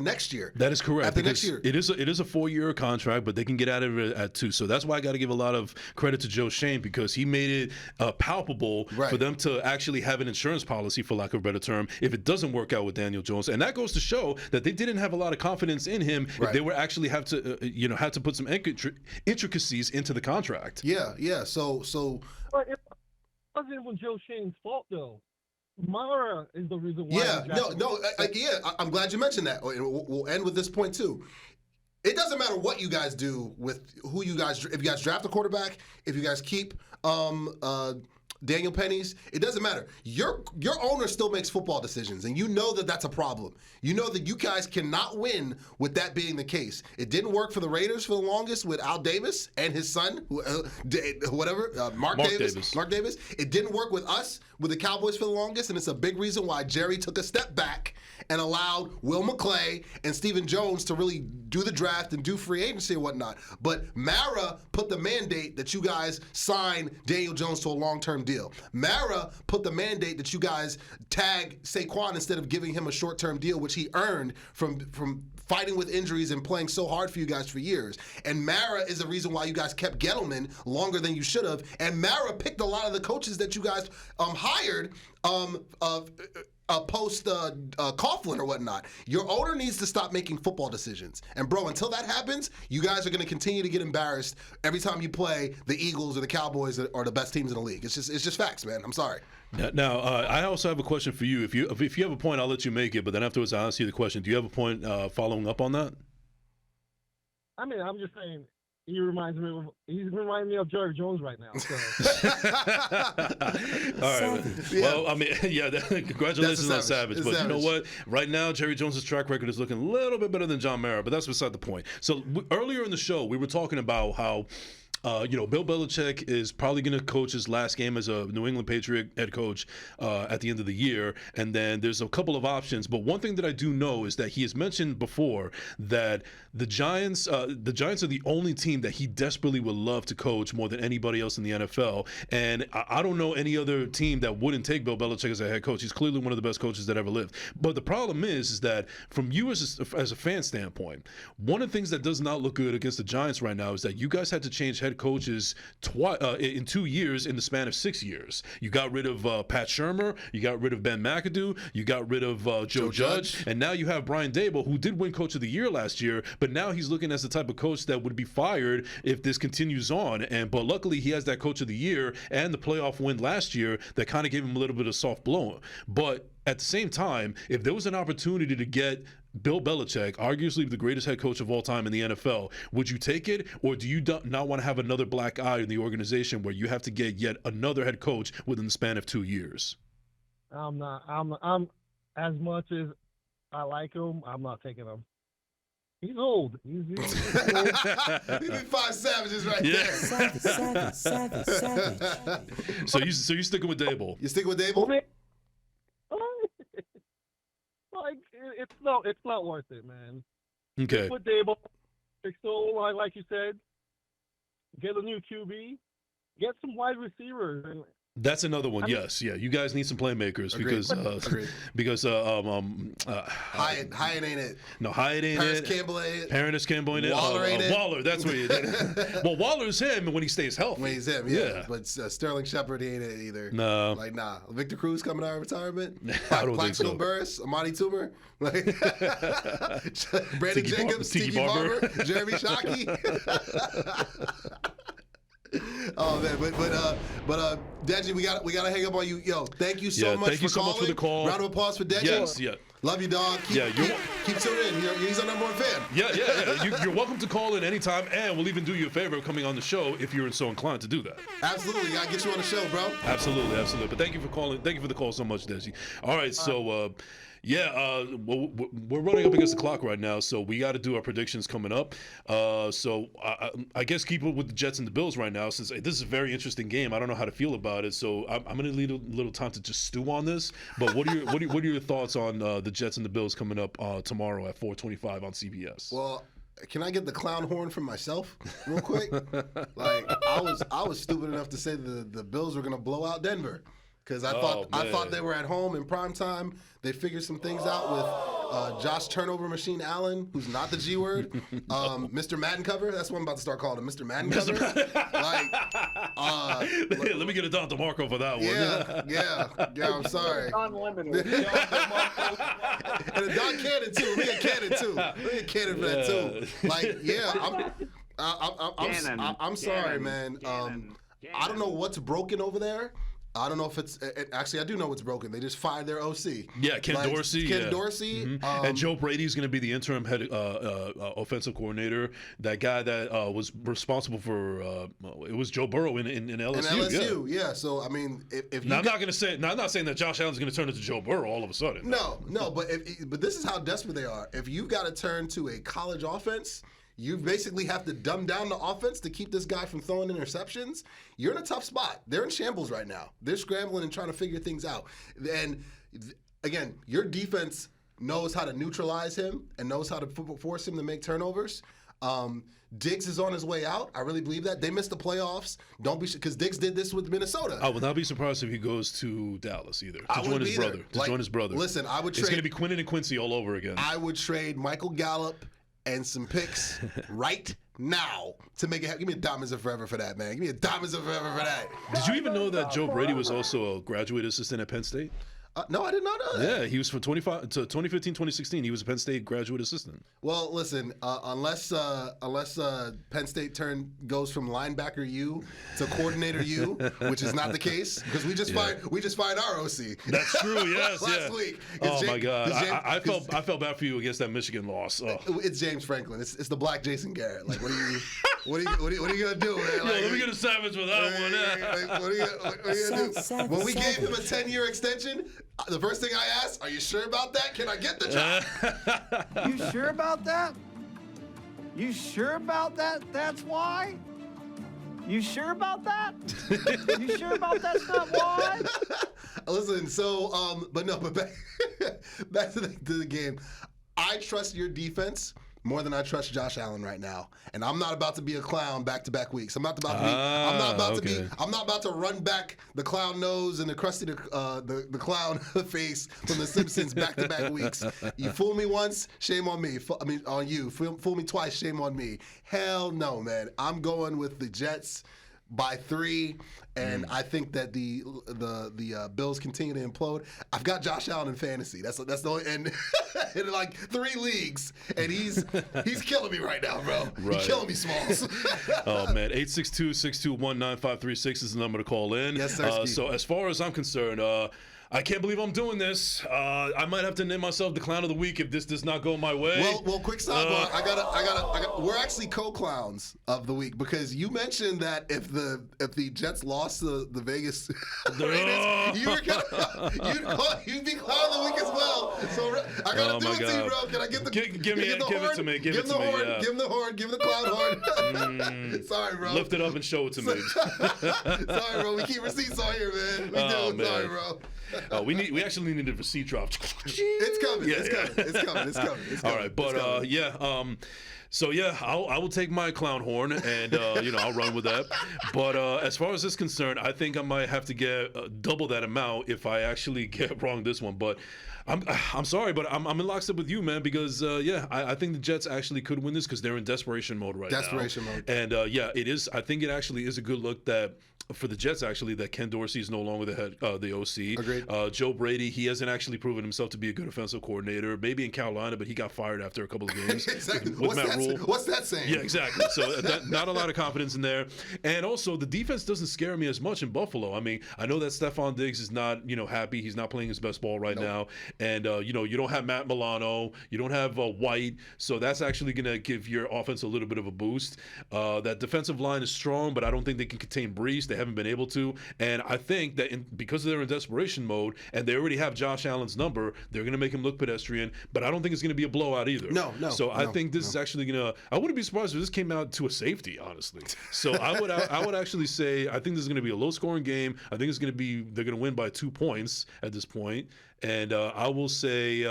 next year. That is correct. After next year, it is a 4-year contract, but they can get out of it at 2. So that's why I got to give a lot of credit to Joe Shane because he made it palpable for them to actually have an insurance policy, for lack of a better term, if it doesn't work out with Daniel Jones. And that goes to show that they didn't have a lot of confidence in him if they were actually have to put some intricacies into the contract. Yeah. So. But it wasn't even Joe Shane's fault though. Mara is the reason why. I'm glad you mentioned that. We'll end with this point too. It doesn't matter what you guys do with who you guys. If you guys draft a quarterback, if you guys keep Daniel Pennies, it doesn't matter. Your owner still makes football decisions, and you know that that's a problem. You know that you guys cannot win with that being the case. It didn't work for the Raiders for the longest with Al Davis and his son, Mark Davis. Mark Davis. It didn't work with us, with the Cowboys for the longest, and it's a big reason why Jerry took a step back and allowed Will McClay and Stephen Jones to really do the draft and do free agency and whatnot. But Mara put the mandate that you guys sign Daniel Jones to a long-term deal. Mara put the mandate that you guys tag Saquon instead of giving him a short-term deal, which he earned from fighting with injuries and playing so hard for you guys for years. And Mara is the reason why you guys kept Gettleman longer than you should have. And Mara picked a lot of the coaches that you guys hired post Coughlin or whatnot. Your owner needs to stop making football decisions. And bro, until that happens, you guys are going to continue to get embarrassed every time you play the Eagles or the Cowboys or the best teams in the league. It's just facts, man. I'm sorry. Now, I also have a question for you. If you have a point, I'll let you make it. But then afterwards, I'll ask you the question. Do you have a point following up on that? I mean, I'm just saying. He's reminding me of Jerry Jones right now. So. All right. Well, I mean, yeah, congratulations on Savage. But you know what? Right now, Jerry Jones' track record is looking a little bit better than John Mara, but that's beside the point. So earlier in the show, we were talking about how Bill Belichick is probably going to coach his last game as a New England Patriot head coach at the end of the year. And then there's a couple of options. But one thing that I do know is that he has mentioned before that the Giants are the only team that he desperately would love to coach more than anybody else in the NFL. And I don't know any other team that wouldn't take Bill Belichick as a head coach. He's clearly one of the best coaches that ever lived. But the problem is that from you as a fan standpoint, one of the things that does not look good against the Giants right now is that you guys had to change head coaches in 2 years in the span of 6 years. You got rid of Pat Shurmur, you got rid of Ben McAdoo, you got rid of Joe Judge, and now you have Brian Daboll, who did win Coach of the Year last year, but now he's looking as the type of coach that would be fired if this continues on. But luckily, he has that Coach of the Year and the playoff win last year that kind of gave him a little bit of soft blow. But at the same time, if there was an opportunity to get Bill Belichick, arguably the greatest head coach of all time in the NFL, would you take it, or do you not want to have another black eye in the organization where you have to get yet another head coach within the span of 2 years? I'm as much as I like him, I'm not taking him. He's old. He's old. He be 5 savages right there. Savage. So you're sticking with Daboll? You sticking with Daboll? it's not worth it, man. Okay. Put Dable, fix the O-line, like you said. Get a new QB. Get some wide receivers. And That's another one. Yes, yeah. You guys need some playmakers because Hyatt ain't it. No, Hyatt ain't Paris it. Campbell ain't it. Paris Campbell ain't it. Waller ain't it. Waller, that's what he did. Well, Waller's him when he stays healthy. When he's him, yeah. But Sterling Shepard ain't it either. No. Like, nah. Victor Cruz coming out of retirement. I don't think so. Burris, Amani Toomer, like Brandon Jacobs, Tiki Barber, Jeremy Shockey. Oh man, but Deji, we got to hang up on you. Yo, thank you so much thank for you so calling. much for the call. Round of applause for Deji. Yes, yeah. Love you, dog. Keep tuning in. He's our number one fan. Yeah. You're welcome to call in anytime, and we'll even do you a favor of coming on the show if you're so inclined to do that. Absolutely, I'll get you on the show, bro. Absolutely. But thank you for calling. Thank you for the call so much, Desi. All right, so we're running up against the clock right now, so we got to do our predictions coming up. So I guess keep it with the Jets and the Bills right now, since this is a very interesting game. I don't know how to feel about it, so I'm going to leave a little time to just stew on this. But what are your thoughts on the Jets and the Bills coming up tomorrow at 4:25 on CBS? Well, can I get the clown horn from myself real quick? Like I was stupid enough to say the Bills were going to blow out Denver. Because I thought they were at home in prime time. They figured some things out with Josh Turnover Machine Allen, who's not the G word. Mr. Madden cover. That's what I'm about to start calling him, Mr. Madden cover. Let me get a Don DeMarco for that one. Yeah. I'm sorry. unlimited. And a Don Cannon too. Let me get Cannon too. Let me get Cannon for that too. Like, yeah, I'm sorry, man. I don't know what's broken over there. I don't know if it's actually. I do know what's broken. They just fired their OC. Yeah, Ken Dorsey. Dorsey. Mm-hmm. And Joe Brady's going to be the interim head offensive coordinator. That guy that was responsible for it was Joe Burrow in LSU. In LSU, yeah. So I mean, if now, I'm not saying that Josh Allen's going to turn into Joe Burrow all of a sudden. No. But this is how desperate they are. If you've got to turn to a college offense. You basically have to dumb down the offense to keep this guy from throwing interceptions. You're in a tough spot. They're in shambles right now. They're scrambling and trying to figure things out. And again, your defense knows how to neutralize him and knows how to force him to make turnovers. Diggs is on his way out. I really believe that. They missed the playoffs. Don't be because Diggs did this with Minnesota. I will not be surprised if he goes to Dallas either to join his brother. Listen, I would trade. It's going to be Quinnen and Quincy all over again. I would trade Michael Gallup and some picks right now to make it. Give me a Diamonds of Forever for that, man. Give me a Diamonds of Forever for that. Did you even know that Joe Brady was also a graduate assistant at Penn State? No, I did not know that. Yeah, he was from 2015, 2016. He was a Penn State graduate assistant. Well, listen, unless Penn State goes from linebacker U to coordinator U, which is not the case, because we just fired our OC. That's true. Yes, last week. Oh my God, I felt bad for you against that Michigan loss. Oh. It's James Franklin. It's the black Jason Garrett. Like, what are you gonna do, man? Like, let me get a savage with that one. What are you gonna do? When we gave him a 10-year extension. The first thing I asked, are you sure about that? Can I get the job? You sure about that? You sure about that? That's why? You sure about that? You sure about that's not why? Listen, so, but back to the game. I trust your defense more than I trust Josh Allen right now, and I'm not about to be a clown back-to-back weeks. I'm not about to run back the clown nose and the crusty the clown face from The Simpsons back-to-back weeks. You fool me once, shame on me. On you. Fool me twice, shame on me. Hell no, man. I'm going with the Jets by 3, and I think that the Bills continue to implode. I've got Josh Allen in fantasy. That's the only, and in like 3 leagues, and he's killing me right now, bro. Right. He's killing me, Smalls. Oh man, 862-621-9536 is the number to call in. Yes, sir. So as far as I'm concerned, I can't believe I'm doing this. I might have to name myself the Clown of the Week if this does not go my way. Well, quick sidebar. I got. We're actually co-clowns of the week because you mentioned that if the Jets lost the Vegas Raiders, you'd be Clown of the Week as well. So I gotta do it to you, bro. Can I get the give it to me? Give it to me. Give him the horn. Give him the clown horn. Sorry, bro. Lift it up and show it to me. Sorry, bro. We keep receipts on here, man. We do. Man. Sorry, bro. We actually need a receipt drop. It's coming. Yeah, It's coming. It's coming. It's coming. It's coming. All right, but so yeah, I will take my clown horn and I'll run with that. But as far as this is concerned, I think I might have to get double that amount if I actually get wrong this one. But I'm sorry, but I'm in lockstep with you, man, because I think the Jets actually could win this because they're in desperation mode right now. Desperation mode. And it is. I think it actually is a good look that. For the Jets, actually, that Ken Dorsey is no longer the OC. Agreed. Joe Brady, he hasn't actually proven himself to be a good offensive coordinator. Maybe in Carolina, but he got fired after a couple of games. Exactly. With Matt Rule. What's that saying? Yeah, exactly. So not a lot of confidence in there. And also, the defense doesn't scare me as much in Buffalo. I mean, I know that Stephon Diggs is not happy. He's not playing his best ball right now. And, you don't have Matt Milano. You don't have White. So that's actually going to give your offense a little bit of a boost. That defensive line is strong, but I don't think they can contain Brees. They haven't been able to. And I think that because they're in desperation mode and they already have Josh Allen's number, they're going to make him look pedestrian. But I don't think it's going to be a blowout either. No. So I think this is actually going to. I wouldn't be surprised if this came out to a safety, honestly. So I would actually say I think this is going to be a low-scoring game. I think they're going to win by 2 points at this point, and I will say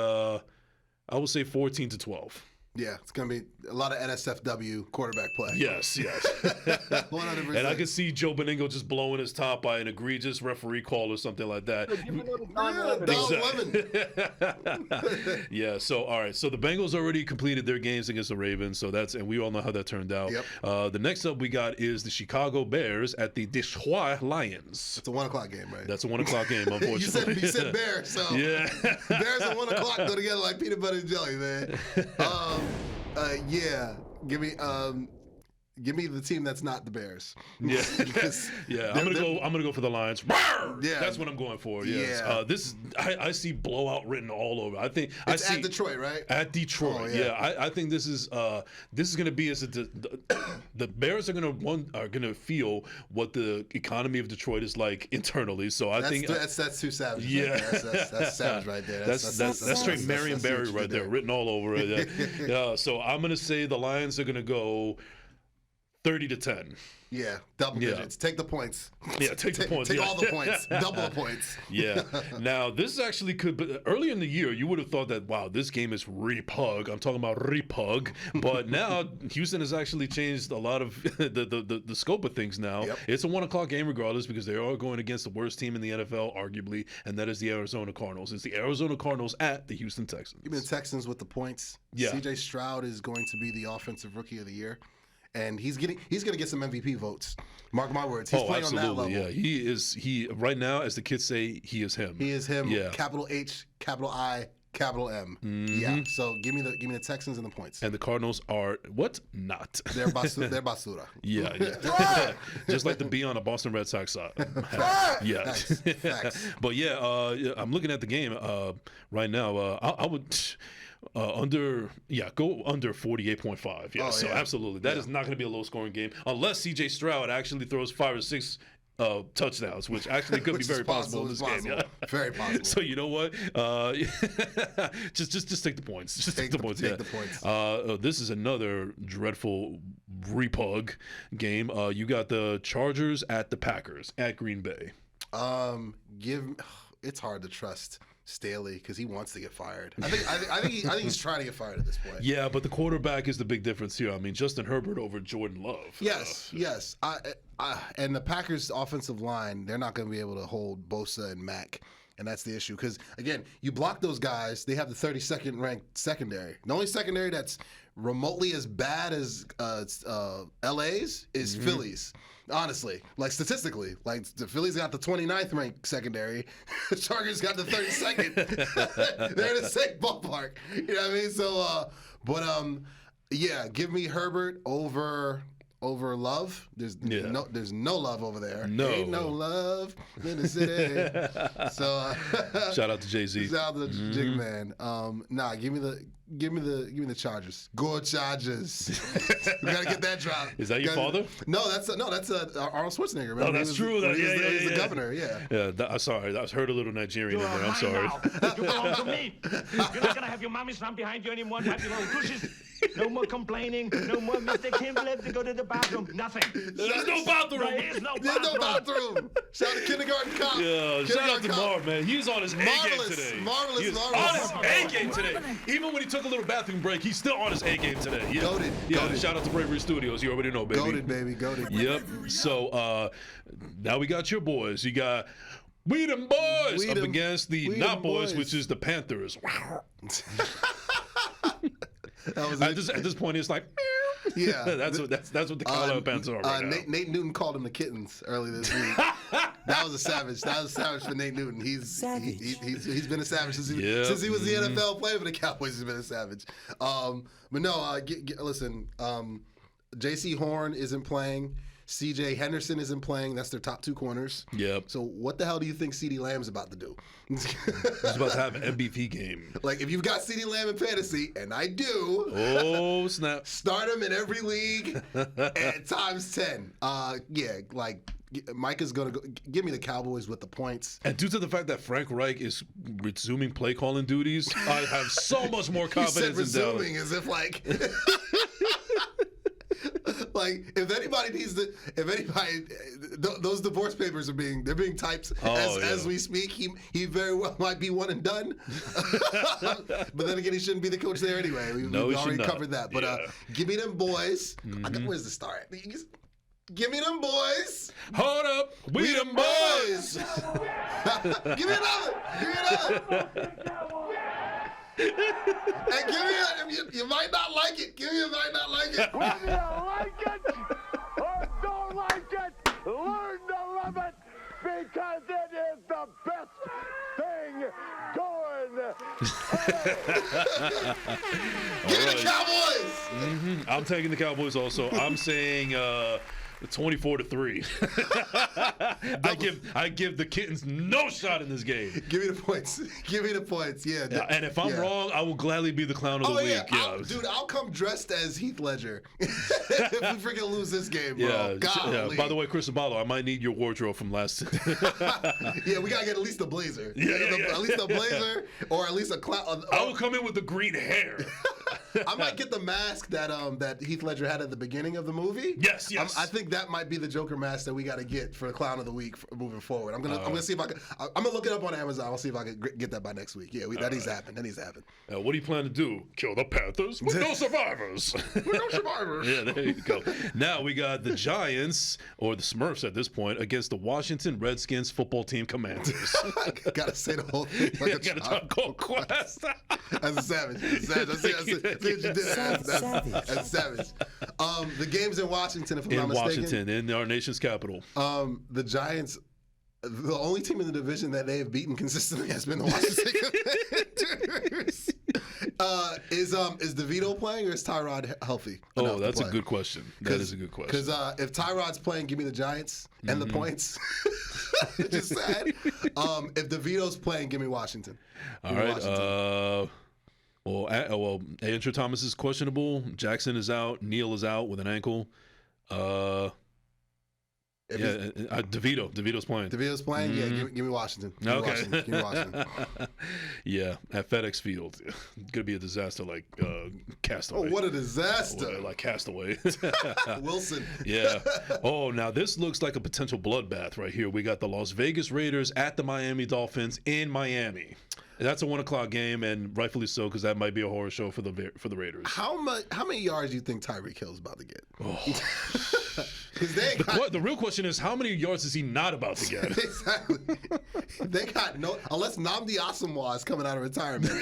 14-12. Yeah, it's going to be a lot of NSFW quarterback play. Yes. 100%. And I could see Joe Beningo just blowing his top by an egregious referee call or something like that. Yeah, so all right. So the Bengals already completed their games against the Ravens, and we all know how that turned out. Yep. The next up we got is the Chicago Bears at the Detroit Lions. It's a 1 o'clock game, right? That's a 1 o'clock game, unfortunately. you said Bears, so yeah. Bears at 1 o'clock go together like peanut butter and jelly, man. Give me the team that's not the Bears. Yeah, I'm gonna go for the Lions. Yeah, that's what I'm going for. Yes. Yeah. I see blowout written all over. I think it's at Detroit, right? At Detroit. Oh, yeah. I think this is gonna be the Bears are gonna feel what the economy of Detroit is like internally. So I think that's too savage. Yeah, that's savage right there. That's straight Marion Barry right there, written all over it. Yeah. So I'm gonna say the Lions are gonna go 30-10. Yeah, double digits. Take the points. Yeah, take the points. Take all the points. Double the points. Yeah. Now, this actually but earlier in the year, you would have thought that, wow, this game is repug. I'm talking about repug. But now, Houston has actually changed a lot of the scope of things now. Yep. It's a 1 o'clock game regardless because they are going against the worst team in the NFL, arguably, and that is the Arizona Cardinals. It's the Arizona Cardinals at the Houston Texans. Give me the Texans with the points. Yeah. CJ Stroud is going to be the offensive rookie of the year. And he's going to get some MVP votes. Mark my words. He's playing absolutely. on that level. Yeah, he right now, as the kids say, he is him. He is him. Yeah. Capital H, capital I, capital M. Mm-hmm. Yeah. So give me the Texans and the points. And the Cardinals are what? Not. They're basura. Yeah. Just like the B on a Boston Red Sox side. Yeah. Facts. But I'm looking at the game right now. I would. Go under 48.5. Yeah, so absolutely. That is not going to be a low-scoring game unless C.J. Stroud actually throws 5 or 6 touchdowns, which actually could be very possible in this game. Yeah. Very possible. So you know what? Just take the points. Just take the points. Take the points. This is another dreadful repug game. You got the Chargers at the Packers at Green Bay. It's hard to trust Staley because he wants to get fired. I think he's trying to get fired at this point. Yeah, but the quarterback is the big difference here. I mean, Justin Herbert over Jordan Love. Yes. And the Packers' offensive line, they're not going to be able to hold Bosa and Mack. And that's the issue. Because, again, you block those guys, they have the 32nd ranked secondary. The only secondary that's remotely as bad as LA's is Philly's. Honestly, like statistically, like the Phillies got the 29th ranked secondary, the Chargers got the 32nd. They're in the same ballpark. You know what I mean? So, give me Herbert over Love. There's no love over there. Ain't no love in the city. So shout out to Jay-Z. Shout out to Jig Man. Give me the Chargers. Go Chargers. We gotta get that drop. Is that your father? No, that's Arnold Schwarzenegger. Man. Oh, that's true. He was the governor. Yeah. I'm sorry. I heard a little Nigerian in there. I'm sorry. You belong to me. You're not gonna have your mommy stand behind you anymore. Have your little cushions. No more complaining. No more Mr. Kimball have to go to the bathroom. Nothing. There's no bathroom. There is no There's no bathroom. bathroom. Shout out to Kindergarten Cop. Yeah, shout out to Marv, man. He's on his A game Marvelous, today. marvelous, He is marvelous. on his A game today. Even when he took a little bathroom break, he's still on his A game today. Yeah. Goated, Yeah, goated. shout out to Bravery Studios. You already know, baby. Goated, baby. Goated. Yep. So now we got your boys. You got We Them Boys We up Them- against the We Not Them Boys, Boys. which is the Panthers. That was At this point, it's like, yeah. that's what the Carolina Panthers are right now. Nate Newton called him the kittens early this week. That was a savage. That was a savage for Nate Newton. He's been a savage since he was the NFL player for the Cowboys. He's been a savage. But no, listen. J.C. Horn isn't playing. C.J. Henderson isn't playing. That's their top two corners. Yep. So what the hell do you think CeeDee Lamb's about to do? He's about to have an MVP game. Like, if you've got CeeDee Lamb in fantasy, and I do, Oh, snap. start him in every league at times 10. Mike is going to go. Give me the Cowboys with the points. And due to the fact that Frank Reich is resuming play calling duties, I have so much more You said confidence in Dallas. resuming as if like. Like, if anybody needs to, those divorce papers are being typed as we speak. He very well might be one and done. But then again, he shouldn't be the coach there anyway. We've already covered that. But give me them boys. Where's the star? Give me them boys. Hold up, we them boys. Give me another. And give me you might not like it. Give me you might not like it. Whether you like it or don't like it, learn to love it because it is the best thing going. Give me the Cowboys. I'm taking the Cowboys also. I'm saying 24-3. I give the Kittens no shot in this game. Give me the points. Give me the points. Yeah. And if I'm wrong, I will gladly be the clown of the week. I'll come dressed as Heath Ledger if we freaking lose this game, bro. Golly. By the way, Chris Abalo, I might need your wardrobe from last. Yeah, we gotta get at least a blazer. Yeah. At least a blazer, or at least a clown. I will come in with the green hair. I might get the mask that Heath Ledger had at the beginning of the movie. Yes. I think that might be the Joker mask that we got to get for the clown of the week moving forward. I'm gonna see if I can. I'm gonna look it up on Amazon. I'll see if I can get that by next week. Yeah, that needs to happen. That needs to happen. What do you plan to do? Kill the Panthers with no survivors. With no survivors. Yeah, there you go. Now we got the Giants, or the Smurfs at this point, against the Washington Redskins football team Commanders. Gotta say the whole thing. Like Gotta talk Cold Quest. As a savage. I see what you did there. That's savage. The game's in Washington, if I'm not mistaken. Washington, in our nation's capital. The Giants, the only team in the division that they have beaten consistently has been the Washington Commanders. Is Devito playing or is Tyrod healthy? Oh, that's a good question. That is a good question. Because if Tyrod's playing, give me the Giants and the points. Which is sad. If Devito's playing, give me Washington. All right. Well, Andrew Thomas is questionable. Jackson is out. Neal is out with an ankle. DeVito's playing. DeVito's playing? Yeah, give me Washington. Give me Washington. Yeah, at FedEx Field. Gonna be a disaster like Castaway. Oh, what a disaster. Like Castaway. Wilson. Yeah. Oh, now this looks like a potential bloodbath right here. We got the Las Vegas Raiders at the Miami Dolphins in Miami. That's a 1:00 game, and rightfully so, because that might be a horror show for the Raiders. How many yards do you think Tyreek Hill's about to get? The real question is, how many yards is he not about to get? Exactly. They got unless Nnamdi Asomugha is coming out of retirement.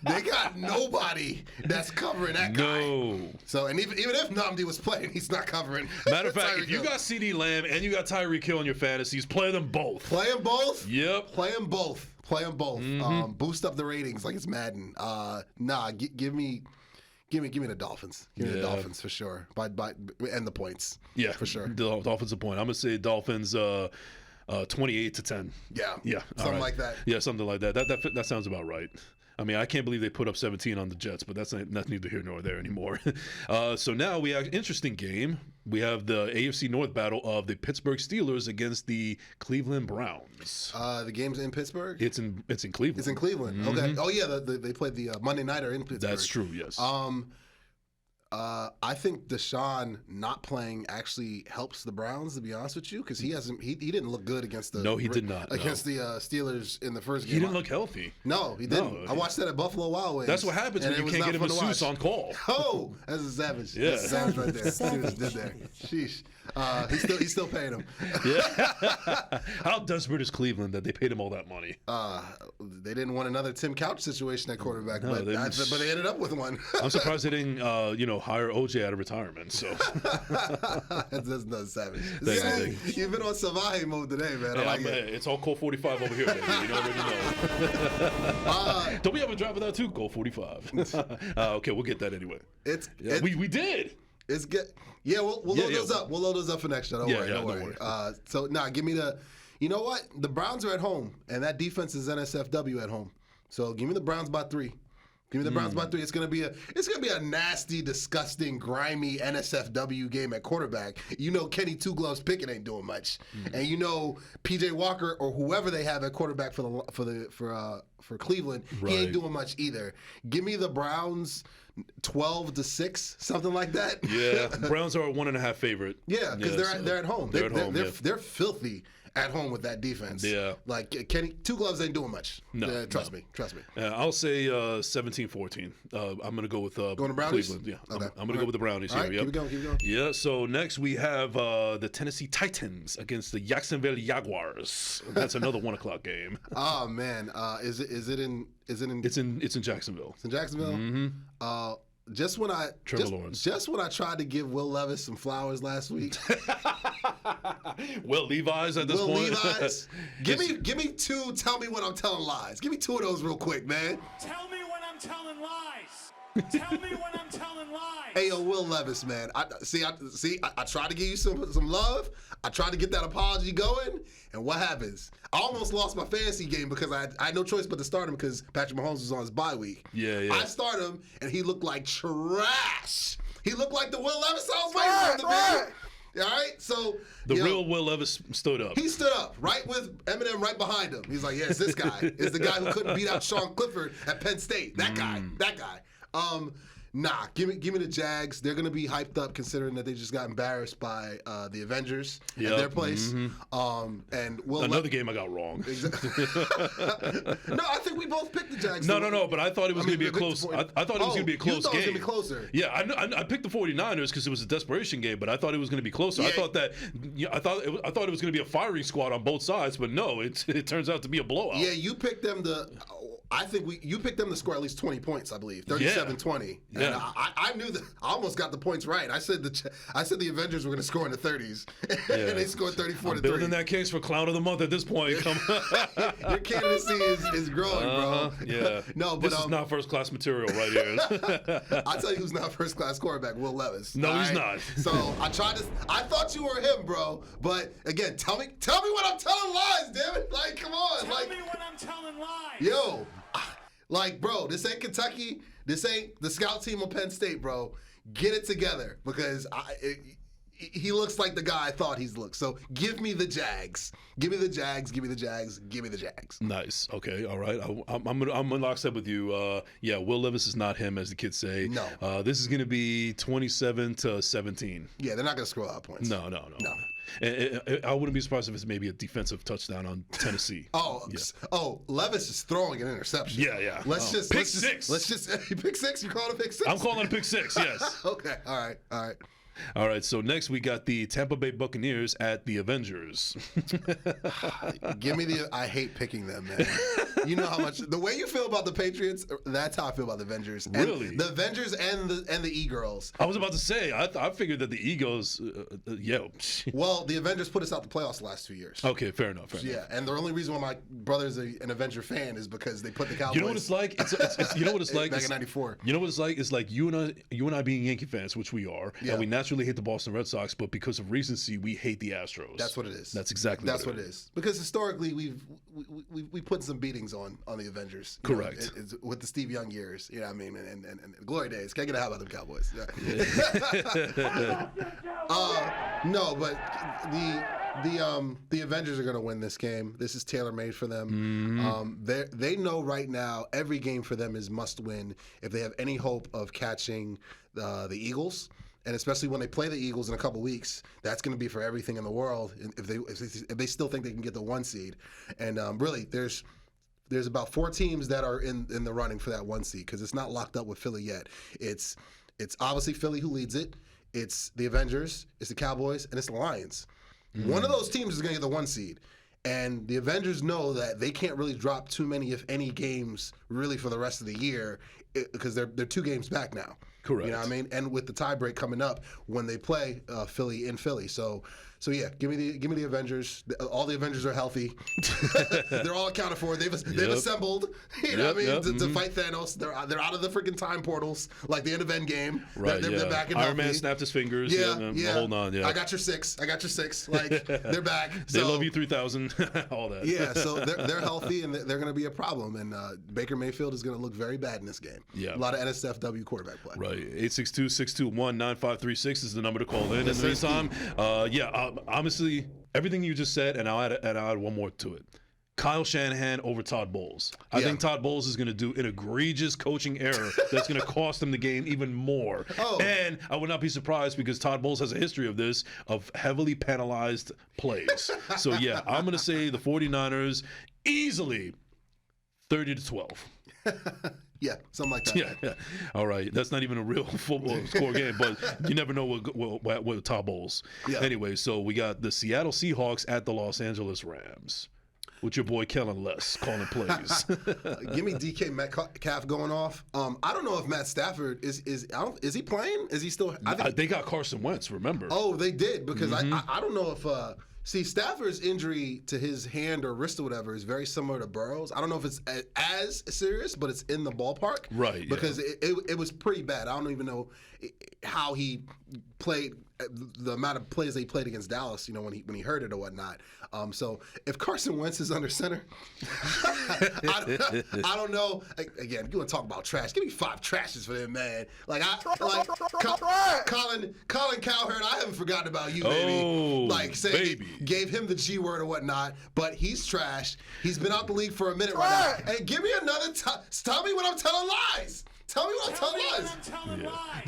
They got nobody that's covering that guy. No. So, and even if Nnamdi was playing, he's not covering. Matter of fact, if you got CeeDee Lamb and you got Tyreek Hill in your fantasies, play them both. Play them both? Yep. Play them both. Boost up the ratings like it's Madden. Give me the Dolphins. Give me the Dolphins for sure. And the points. Yeah, for sure. The Dolphins a point. I'm gonna say Dolphins 28-10. Yeah. Something like that. Yeah, something like that. That sounds about right. I mean, I can't believe they put up 17 on the Jets, but that's neither here nor there anymore. So now we have an interesting game. We have the AFC North battle of the Pittsburgh Steelers against the Cleveland Browns. The game's in Pittsburgh? It's in Cleveland. It's in Cleveland. Okay. Oh, yeah, they played the Monday Nighter in Pittsburgh. That's true, yes. I think Deshaun not playing actually helps the Browns, to be honest with you, because he didn't look good against the he did not against the Steelers in the first game. He didn't look healthy. No, he didn't. No. I watched that at Buffalo Wild Wings. That's what happens when you can't get a masseuse on call. Oh, that's a savage. Yeah. That's a savage right there. See what he did there. Sheesh. He's still paying him. Yeah. How desperate is Cleveland that they paid him all that money? They didn't want another Tim Couch situation at quarterback, No, but they ended up with one. I'm surprised they didn't, hire OJ out of retirement. So that's not savage. Thank you. You've been on Savaje mode today, man. I like it. It's all Colt 45 over here, baby. You already know. Don't we have a drive with that too? Colt 45. Okay, we'll get that anyway. We did. It's good. Yeah, we'll load those up. We'll load those up for next show. Don't worry. Give me the. You know what? The Browns are at home, and that defense is NSFW at home. So give me the Browns by 3. Give me the Browns by 3. It's gonna be a nasty, disgusting, grimy NSFW game at quarterback. You know Kenny Two Gloves Pickett ain't doing much, and you know PJ Walker or whoever they have at quarterback for Cleveland, he ain't doing much either. Give me the Browns 12-6, something like that. Yeah, Browns are a 1.5 favorite. Yeah, because they're at home. They're at home. They're filthy at home with that defense. Yeah. Like Kenny Two Gloves ain't doing much. No, trust me. I'll say 17-14. I'm going to go with going to Brownies? Cleveland. Yeah, Okay. I'm going to go with the Brownies All here. right, Yep. keep it going. Yeah, so next we have the Tennessee Titans against the Jacksonville Jaguars. That's another 1 o'clock game. Oh man, is it in It's in Jacksonville. It's in Jacksonville? Mm-hmm. Just when I tried to give Will Levis some flowers last week. Will Levi's at this Will point. Levi's. Give me 2. Tell me when I'm telling lies. Give me 2 of those real quick, man. Tell me when I'm telling lies. Tell me when I'm telling lies. Hey, yo, Will Levis, man. I tried to give you some love. I tried to get that apology going, and what happens? I almost lost my fantasy game because I had no choice but to start him because Patrick Mahomes was on his bye week. Yeah. I start him, and he looked like trash. He looked like the Will Levis I was waiting for him to be. All right, so the real Will Levis stood up. He stood up, right with Eminem right behind him. He's like, "Yes, this guy is the guy who couldn't beat out Sean Clifford at Penn State. That guy. Nah, give me the Jags. They're gonna be hyped up considering that they just got embarrassed by the Avengers at their place. And another game I got wrong. No, I think we both picked the Jags. No, but I thought it was gonna be a close. I thought it was gonna be a close game. You thought it was gonna be closer. Yeah, I picked the 49ers because it was a desperation game, but I thought it was gonna be closer. I thought it was gonna be a firing squad on both sides, but no, it turns out to be a blowout. Yeah, you picked them you picked them to score at least 20 points, I believe. 37-20. Yeah. And I knew that I almost got the points right. I said the Avengers were going to score in the 30s. And they scored 34-3. Building that case for Clown of the Month at this point. Your candidacy is growing, bro. Yeah. No, but this is not first class material right here. I'll tell you who's not first class quarterback, Will Levis. No, he's not. So I thought you were him, bro. But again, tell me when I'm telling lies, damn it. Like, come on. Tell me when I'm telling lies. Yo. Like, bro, this ain't Kentucky. This ain't the scout team of Penn State, bro. Get it together because he looks like the guy I thought he looked. So give me the Jags. Give me the Jags. Give me the Jags. Give me the Jags. Nice. Okay. All right. I'm gonna lockstep with you. Will Levis is not him, as the kids say. No. This is gonna be 27-17. Yeah, they're not gonna score a lot of points. No. And I wouldn't be surprised if it's maybe a defensive touchdown on Tennessee. Levis is throwing an interception. Yeah. Pick six. Pick six. You call it a pick six? I'm calling it a pick six. Yes. Okay. All right. All right, so next we got the Tampa Bay Buccaneers at the Avengers. Give me I hate picking them, man. You know how much the way you feel about the Patriots, that's how I feel about the Avengers. And really? The Avengers and the E-Girls. I was about to say, I figured that the Eagles, Well, the Avengers put us out the playoffs the last 2 years. Okay, fair enough. Yeah, and the only reason why my brother's an Avenger fan is because they put the Cowboys. You know what it's like? You know what it's like? Back in '94. You know what it's like? It's like you and I being Yankee fans, which we are, and we naturally hate the Boston Red Sox, but because of recency, we hate the Astros. That's what it is. That's exactly what it is. Because historically, we put some beatings on the Avengers. Correct. With the Steve Young years, you know what I mean, and glory days. Can't get a how about them Cowboys. Yeah. No, but The Avengers are going to win this game. This is tailor made for them. They know right now every game for them is must win if they have any hope of catching the Eagles. And especially when they play the Eagles in a couple weeks, that's going to be for everything in the world. If they still think they can get the 1 seed, and really there's about 4 teams that are in the running for that 1 seed because it's not locked up with Philly yet. It's obviously Philly who leads it. It's the Avengers, it's the Cowboys, and it's the Lions. One of those teams is going to get the 1 seed. And the Avengers know that they can't really drop too many, if any, games really for the rest of the year because they're 2 games back now. Correct. You know what I mean? And with the tiebreak coming up when they play Philly in Philly. So yeah, give me the Avengers. All the Avengers are healthy. They're all accounted for. They've assembled. You know what I mean? To fight Thanos. They're out of the freaking time portals like the end of Endgame. Right. They're back and Iron healthy. Man snapped his fingers. Yeah. Hold on. Yeah. I got your 6. Like they're back. They love you 3000. All that. Yeah. So they're healthy and they're going to be a problem. And Baker Mayfield is going to look very bad in this game. Yeah. A lot of NSFW quarterback play. Right. 862-621-9536 is the number to call in. In the meantime, honestly, everything you just said, and I'll add one more to it. Kyle Shanahan over Todd Bowles. I think Todd Bowles is going to do an egregious coaching error that's going to cost him the game even more. And I would not be surprised because Todd Bowles has a history of this, of heavily penalized plays. So, yeah, I'm going to say the 49ers easily 30-12. Yeah, something like that. Yeah. All right. That's not even a real football score game, but you never know with Todd Bowles. Yeah. Anyway, so we got the Seattle Seahawks at the Los Angeles Rams. With your boy Kellen Less calling plays. Give me DK Metcalf going off. I don't know if Matt Stafford is he playing? Is he still? They got Carson Wentz. Remember? Oh, they did because I don't know if. See, Stafford's injury to his hand or wrist or whatever is very similar to Burrow's. I don't know if it's as serious, but it's in the ballpark. Right. Because it was pretty bad. I don't even know how he played, the amount of plays they played against Dallas, when he hurt it or whatnot. So if Carson Wentz is under center, I don't know. Again, you want to talk about trash? Give me 5 trashes for them, man. Colin Cowherd, I haven't forgotten about you, baby. Gave him the G word or whatnot, but he's trashed. He's been out the league for a minute right now. And give me another time. Tell me when I'm telling lies. Tell me what I'm telling lies.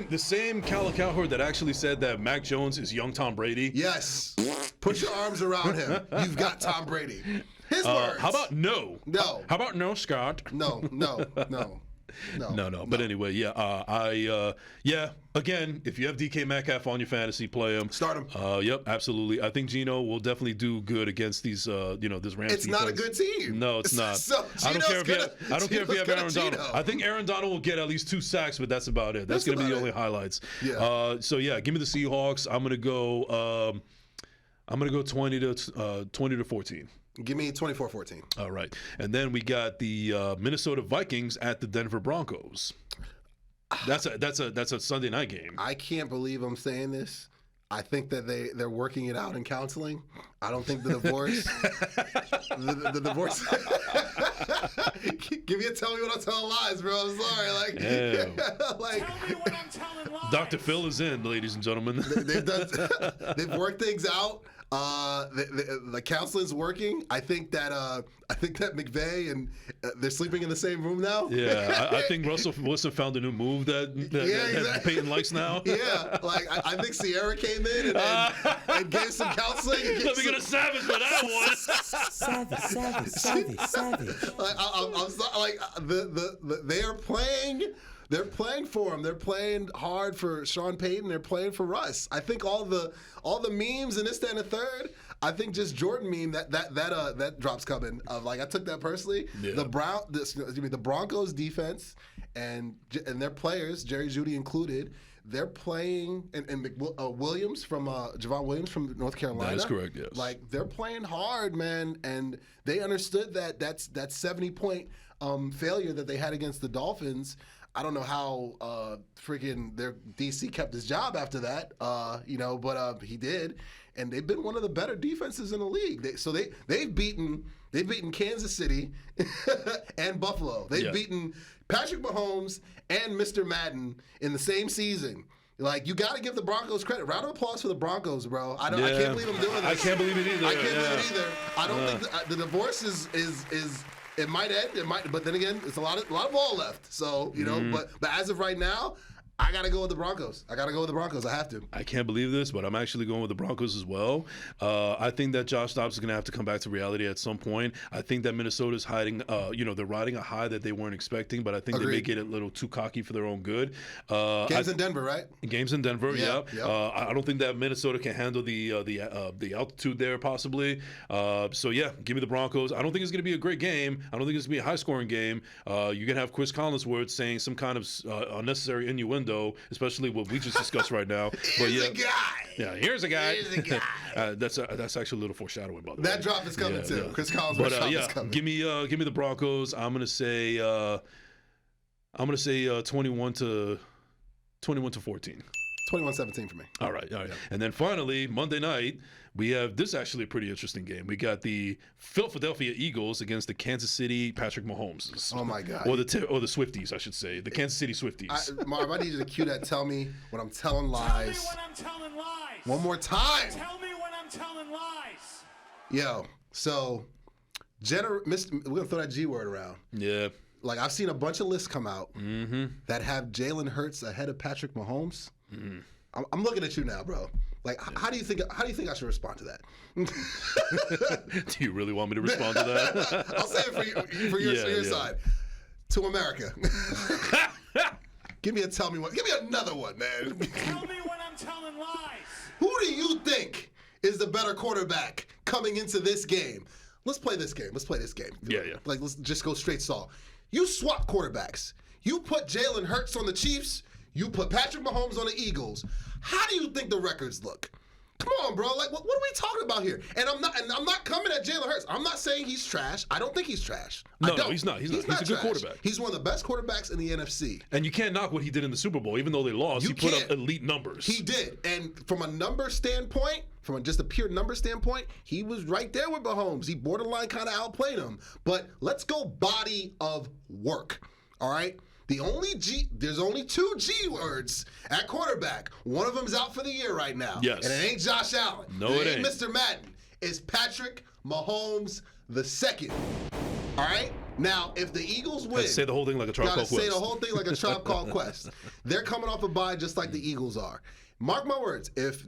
The same Cal Cowherd that actually said that Mac Jones is young Tom Brady. Yes. Put your arms around him. You've got Tom Brady. His words. How about no? No. How about no, Scott? No. But anyway, again, if you have DK Metcalf on your fantasy, play him. Start him. Yep, absolutely. I think Geno will definitely do good against these, this Rams. It's not a good team. No, it's not. I don't care if you have Aaron Donald. I think Aaron Donald will get at least 2 sacks, but that's about it. That's going to be the only highlights. Yeah. Give me the Seahawks. I'm going to go 20 to 14. Give me 24-14. All right. And then we got the Minnesota Vikings at the Denver Broncos. That's a Sunday night game. I can't believe I'm saying this. I think that they're working it out in counseling. I don't think the divorce the divorce tell me when I'm telling lies, bro. I'm sorry. Tell me when I'm telling lies. Dr. Phil is in, ladies and gentlemen. They've worked things out. The counseling's working. I think that McVay and they're sleeping in the same room now. Yeah, I think Russell Wilson found a new move that Peyton likes now. Yeah, I think Sierra came in and gave some counseling. Let me get a savage for that one. Savage. I'm sorry, they are playing. They're playing for him. They're playing hard for Sean Payton. They're playing for Russ. I think all the memes and this, that, and the third. I think just Jordan meme that drop's coming. I took that personally. Yeah. The Broncos defense and their players, Jerry Jeudy included. They're playing and Williams from Javon Williams from North Carolina. That is correct. Yes. They're playing hard, man, and they understood that 70-point failure that they had against the Dolphins. I don't know how freaking their DC kept his job after that, but he did, and they've been one of the better defenses in the league. They've beaten Kansas City and Buffalo. They've beaten Patrick Mahomes and Mr. Madden in the same season. Like, you got to give the Broncos credit. Round of applause for the Broncos, bro. I can't believe I'm doing this. I can't believe it either. I can't believe it either. I don't think the divorce is it might end. It might, but then again, it's a lot of ball left. So but as of right now, I gotta go with the Broncos. I have to. I can't believe this, but I'm actually going with the Broncos as well. I think that Josh Dobbs is going to have to come back to reality at some point. I think that Minnesota's hiding, they're riding a high that they weren't expecting, but I think they may get a little too cocky for their own good. Games in Denver, right? Games in Denver, yeah. Yep. I don't think that Minnesota can handle the altitude there, possibly. So yeah, give me the Broncos. I don't think it's going to be a great game. I don't think it's going to be a high-scoring game. You're going to have Chris Collinsworth saying some kind of unnecessary innuendo, especially what we just discussed right now. Here's a guy. Yeah, here's a guy. Here's a guy. That's actually a little foreshowing, by the way. That drop is coming too. Chris Collinsworth drop is coming. Give me the Broncos. I'm gonna say 21 to 14. 21-17 for me. All right. And then finally, Monday night, we have this actually a pretty interesting game. We got the Philadelphia Eagles against the Kansas City Patrick Mahomes. Oh my God. Or the Swifties, I should say. The Kansas City Swifties. Marv, I need you to cue that. Tell me when I'm telling lies. Tell me when I'm telling lies. One more time. Tell me when I'm telling lies. Yo, so we're gonna throw that G word around. Yeah. Like, I've seen a bunch of lists come out that have Jalen Hurts ahead of Patrick Mahomes. Mm-hmm. I'm looking at you now, bro. Like, how do you think I should respond to that? Do you really want me to respond to that? I'll say it for your side. To America. Give me another one, man. Tell me when I'm telling lies. Who do you think is the better quarterback coming into this game? Let's play this game. Yeah. Like, let's just go straight Saul. You swap quarterbacks. You put Jalen Hurts on the Chiefs. You put Patrick Mahomes on the Eagles. How do you think the records look? Come on, bro. Like, what are we talking about here? And I'm not coming at Jalen Hurts. I'm not saying he's trash. I don't think he's trash. No, he's not. He's a good quarterback. He's one of the best quarterbacks in the NFC. And you can't knock what he did in the Super Bowl, even though they lost. He put up elite numbers. He did. And from a number standpoint, from just a pure number standpoint, he was right there with Mahomes. He borderline kind of outplayed him. But let's go body of work. All right? There's only two G words at quarterback. One of them's out for the year right now. Yes. And it ain't Josh Allen. No, it ain't. Mr. Madden. It's Patrick Mahomes II. All right? Now, if the Eagles win, say the whole thing like a Tribe Called Quest. Say the whole thing like a Tribe Called Quest. They're coming off a bye just like the Eagles are. Mark my words. If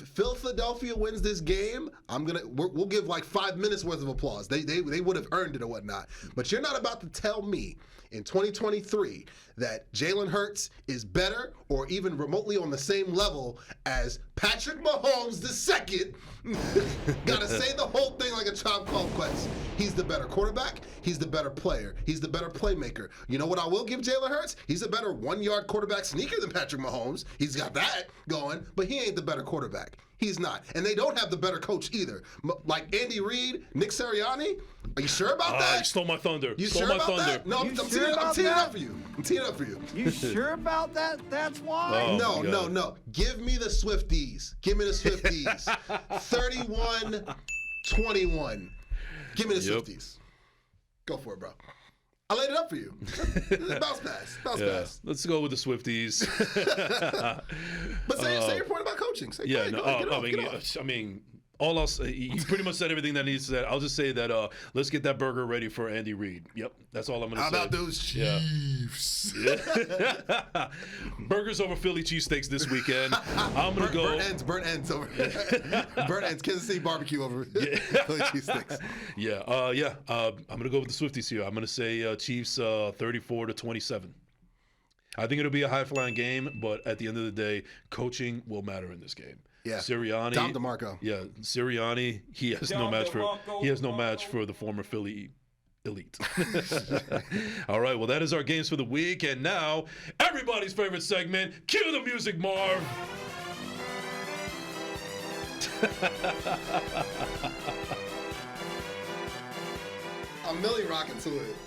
Philadelphia wins this game, we'll give like 5 minutes worth of applause. They would have earned it or whatnot. But you're not about to tell me in 2023 that Jalen Hurts is better or even remotely on the same level as Patrick Mahomes II. Gotta say the whole thing like a Tribe Called Quest. He's the better quarterback. He's the better player. He's the better playmaker. You know what I will give Jalen Hurts? He's a better 1-yard quarterback sneaker than Patrick Mahomes. He's got that going, but he ain't the better quarterback. He's not. And they don't have the better coach either. Like Andy Reid, Nick Sirianni. Are you sure about that? You stole my thunder. You stole sure my about thunder. that? No, I'm teeing it up for you. I'm teeing it up for you. You sure about that? That's why? Oh, No. Give me the Swifties. 31-21. Give me the Swifties. Go for it, bro. I laid it up for you. Bounce pass. Let's go with the Swifties. But say your point about coaching. Get off. I mean, all else, you pretty much said everything that needs to say. I'll just say that let's get that burger ready for Andy Reid. Yep, that's all I'm going to say. How about those Chiefs? Yeah. Burgers over Philly cheesesteaks this weekend. I'm going to go. Burnt ends over. Burnt ends. Kansas City barbecue over Philly cheesesteaks. Yeah. I'm going to go with the Swifties here. I'm going to say Chiefs 34-27. I think it'll be a high-flying game, but at the end of the day, coaching will matter in this game. Yeah. Sirianni. Dom DeMarco. Yeah, Sirianni. He has no match for the former Philly elite. All right. Well, that is our games for the week, and now everybody's favorite segment. Cue the music, Marv. I'm Millie rocking to it.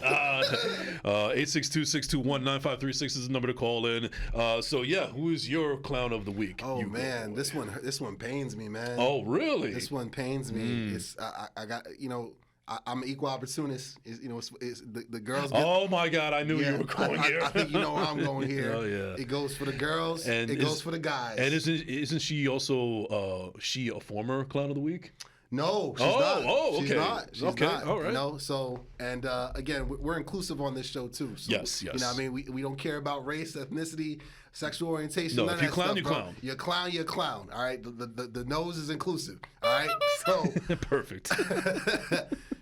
862-621-9536 is the number to call in. Who is your clown of the week? Oh man, this one pains me, man. Oh really? This one pains me. It's I I'm an equal opportunist. It's the girls. Oh my God, I knew you were going here. I think you know where I'm going here. Oh yeah. It goes for the girls. And it goes for the guys. And isn't she also she a former Clown of the Week? No, she's not. Oh, okay. She's not. She's okay, not. all right. So and again, we're inclusive on this show too. So, yes. You know what I mean? We don't care about race, ethnicity, sexual orientation. No, none if of you that clown, stuff, you bro. clown. You're a clown, you're a clown. All right. The nose is inclusive. All right. So Perfect.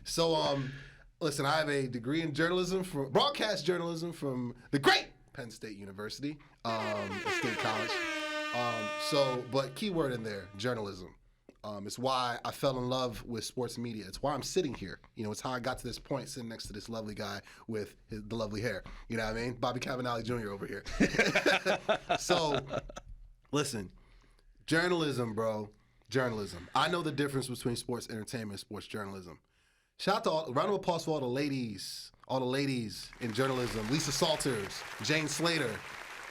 so listen, I have a degree in journalism broadcast journalism from the great Penn State University, State College. But keyword in there, journalism. It's why I fell in love with sports media. It's why I'm sitting here. It's how I got to this point, sitting next to this lovely guy with the lovely hair. You know what I mean? Bobby Cavanagh Jr. over here. So, listen, journalism, bro. Journalism. I know the difference between sports entertainment and sports journalism. Shout out to round of applause for all the ladies in journalism. Lisa Salters, Jane Slater.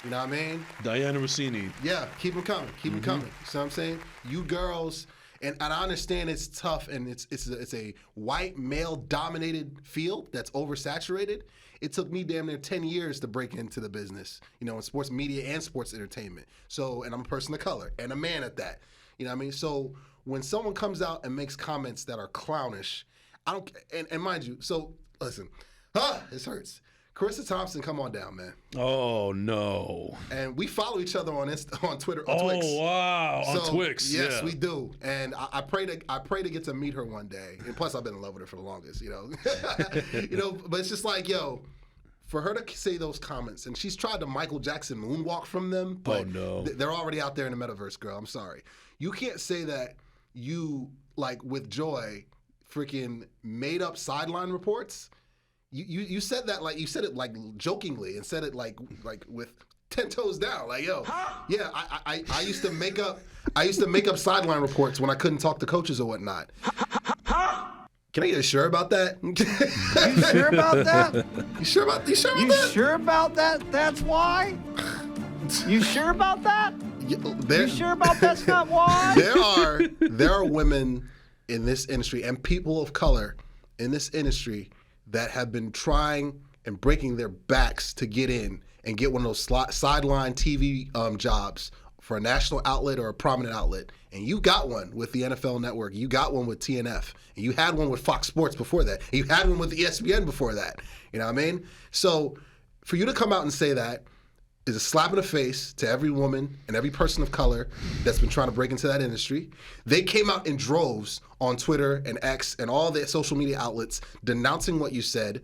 You know what I mean? Diana Rossini. Yeah, keep them coming. Keep them coming. You see what I'm saying? You girls, and I understand it's tough and it's a white male-dominated field that's oversaturated. It took me damn near 10 years to break into the business, in sports media and sports entertainment. So, and I'm a person of color and a man at that. You know what I mean? So when someone comes out and makes comments that are clownish, I don't, and mind you, so listen, this hurts. Carissa Thompson, come on down, man. Oh no! And we follow each other on Twitter. On Oh Twix. On Twix. Yes, yeah. we do. And I pray to get to meet her one day. And plus, I've been in love with her for the longest. But it's just like, for her to say those comments, and she's tried to Michael Jackson moonwalk from them. But they're already out there in the metaverse, girl. I'm sorry. You can't say that you with joy, freaking made up sideline reports. You said that you said it jokingly and said it like with 10 toes down. Yeah, I used to make up sideline reports when I couldn't talk to coaches or whatnot. Can I get sure about that? You sure about that? You sure about that? You sure about that? That's why? You sure about that? You sure about that's not why? There are women in this industry and people of color in this industry that have been trying and breaking their backs to get in and get one of those sideline TV jobs for a national outlet or a prominent outlet. And you got one with the NFL Network. You got one with TNF. And you had one with Fox Sports before that. And you had one with ESPN before that. You know what I mean? So for you to come out and say that is a slap in the face to every woman and every person of color that's been trying to break into that industry. They came out in droves on Twitter and X and all the social media outlets denouncing what you said,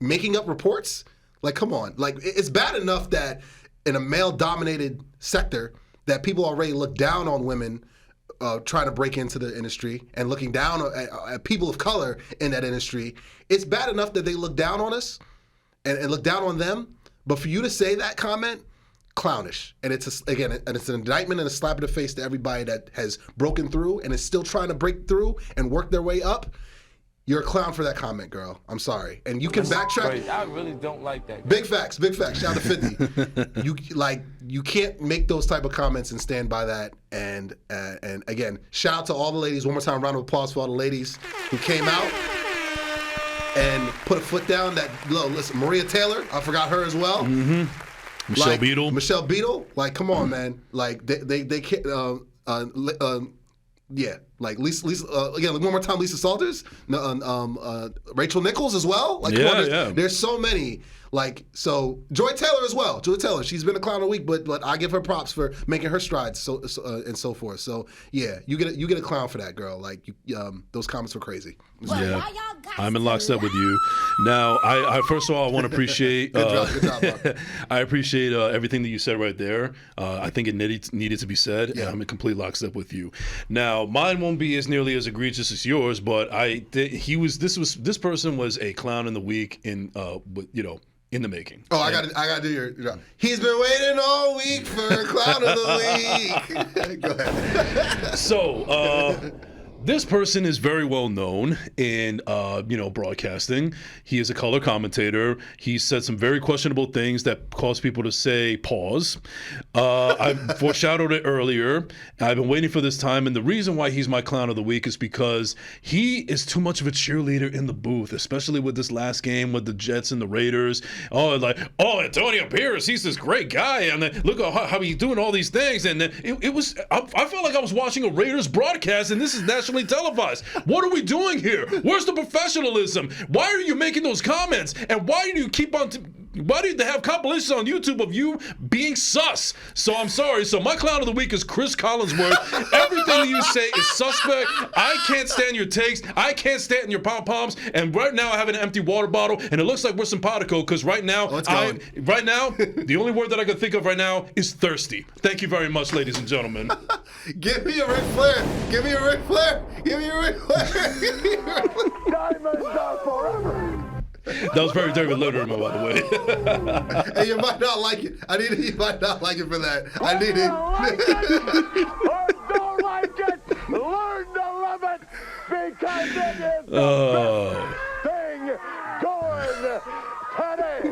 making up reports. Come on. It's bad enough that in a male-dominated sector that people already look down on women trying to break into the industry and looking down at people of color in that industry. It's bad enough that they look down on us and look down on them. But for you to say that comment, clownish. And it's an indictment and a slap in the face to everybody that has broken through and is still trying to break through and work their way up. You're a clown for that comment, girl. I'm sorry. And you can backtrack. I really don't like that. Big facts. Shout out to 50. You can't make those type of comments and stand by that. And again, shout out to all the ladies. One more time, round of applause for all the ladies who came out and put a foot down. Listen, Maria Taylor, I forgot her as well. Mm-hmm. Michelle Beadle. Come on, man. They can't. Yeah, Lisa. Again, one more time, Lisa Salters. Rachel Nichols as well. There's so many. So Joy Taylor as well. Joy Taylor, she's been a clown of the week, but I give her props for making her strides and so forth. So yeah, you get a clown for that, girl. Those comments were crazy. Yeah, I'm in lockstep with you. Now, I first of all, I want to appreciate. Good job, Mark. I appreciate everything that you said right there. I think it needed to be said, and I'm in complete lockstep with you. Now, mine won't be as nearly as egregious as yours, but this person was a clown in the week in the making. Oh, I got to do your job. He's been waiting all week for Clown of the Week. Go ahead. So, This person is very well known in, broadcasting. He is a color commentator. He said some very questionable things that cause people to say pause. I foreshadowed it earlier. I've been waiting for this time, and the reason why he's my clown of the week is because he is too much of a cheerleader in the booth, especially with this last game with the Jets and the Raiders. Antonio Pierce, he's this great guy, and look at how he's doing all these things. And I felt like I was watching a Raiders broadcast, and this is nationally televised. What are we doing here? Where's the professionalism? Why are you making those comments? And why do you keep on? Why do they have compilations on YouTube of you being sus? So I'm sorry. So my clown of the week is Chris Collinsworth. Everything that you say is suspect. I can't stand your takes. I can't stand your pom-poms. And right now I have an empty water bottle, and it looks like we're simpatico because right now, the only word that I can think of right now is thirsty. Thank you very much, ladies and gentlemen. Give me a Ric Flair. Give me a Ric Flair. Give me a Ric Flair. Diamonds are forever. That was very David Letterman, by the way. Hey, you might not like it. You might not like it for that. I need it. Don't like it. Learn to love it because it is the best thing going today.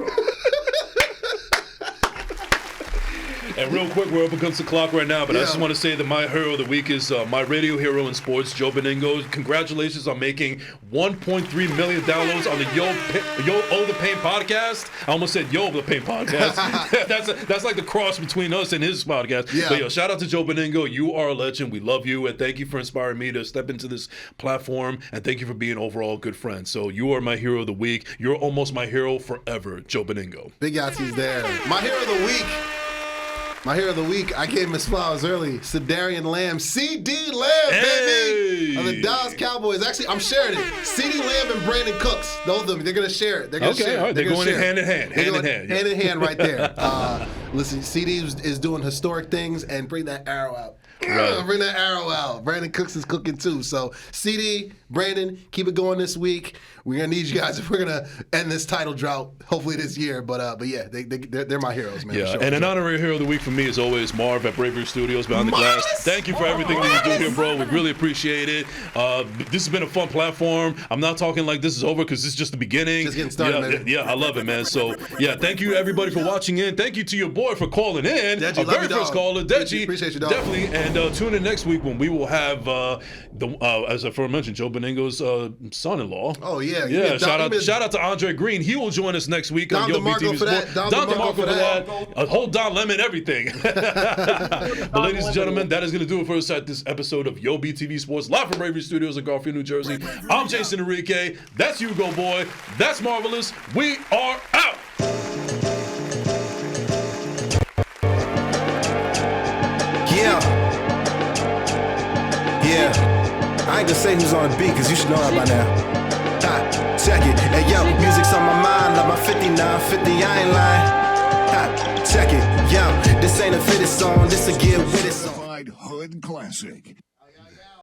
And real quick, we're up against the clock right now, but I just want to say that my hero of the week is my radio hero in sports, Joe Beningo. Congratulations on making 1.3 million downloads on the Yo the Pain podcast. I almost said Yo the Pain podcast. that's like the cross between us and his podcast. Yeah. But shout out to Joe Beningo. You are a legend. We love you, and thank you for inspiring me to step into this platform, and thank you for being overall a good friend. So you are my hero of the week. You're almost my hero forever, Joe Beningo. Big Yazzie's there. My hero of the week. I gave him his flowers early. Cedarian Lamb. CD Lamb, baby! Of the Dallas Cowboys. Actually, I'm sharing it. CD Lamb and Brandon Cooks. Those of them. They're going to share it. They're going to share it. All right. They're going hand in hand. Hand in hand right there. Listen, CD is doing historic things, and bring that arrow out. Right. Bring that arrow out. Brandon Cooks is cooking too. So, CD, Brandon, keep it going this week. We're gonna need you guys if we're gonna end this title drought, hopefully this year. But yeah, they're my heroes, man. Yeah, sure, and an honorary hero of the week for me is always Marv at Bravery Studios behind the glass. Thank you for everything that you do here, bro. We really appreciate it. This has been a fun platform. I'm not talking like this is over because this is just the beginning. Just getting started, man. Yeah, I love it, man. So yeah, thank you everybody for watching in. Thank you to your boy for calling in. Deji, our very first caller, Deji. Appreciate you, dog. Definitely, and tune in next week when we will have as I first mentioned, Joe Beningo's son-in-law. Oh yeah, yeah. Shout out to Andre Green. He will join us next week on Yo BTV Sports. Don DeMarco for that. A whole Don Lemon, everything. But ladies and gentlemen, that is going to do it for us at this episode of Yo BTV Sports, live from Bravery Studios in Garfield, New Jersey. I'm Jason Enrique. That's Hugo Boy. That's Marvelous. We are out. Yeah. I ain't gonna say who's on the beat, because you should know that by now. Check it. Hey yo, music's on my mind, like my 5950, I ain't lying. Check it. Yo, this ain't a fitted song, this a get with it song. Hood classic.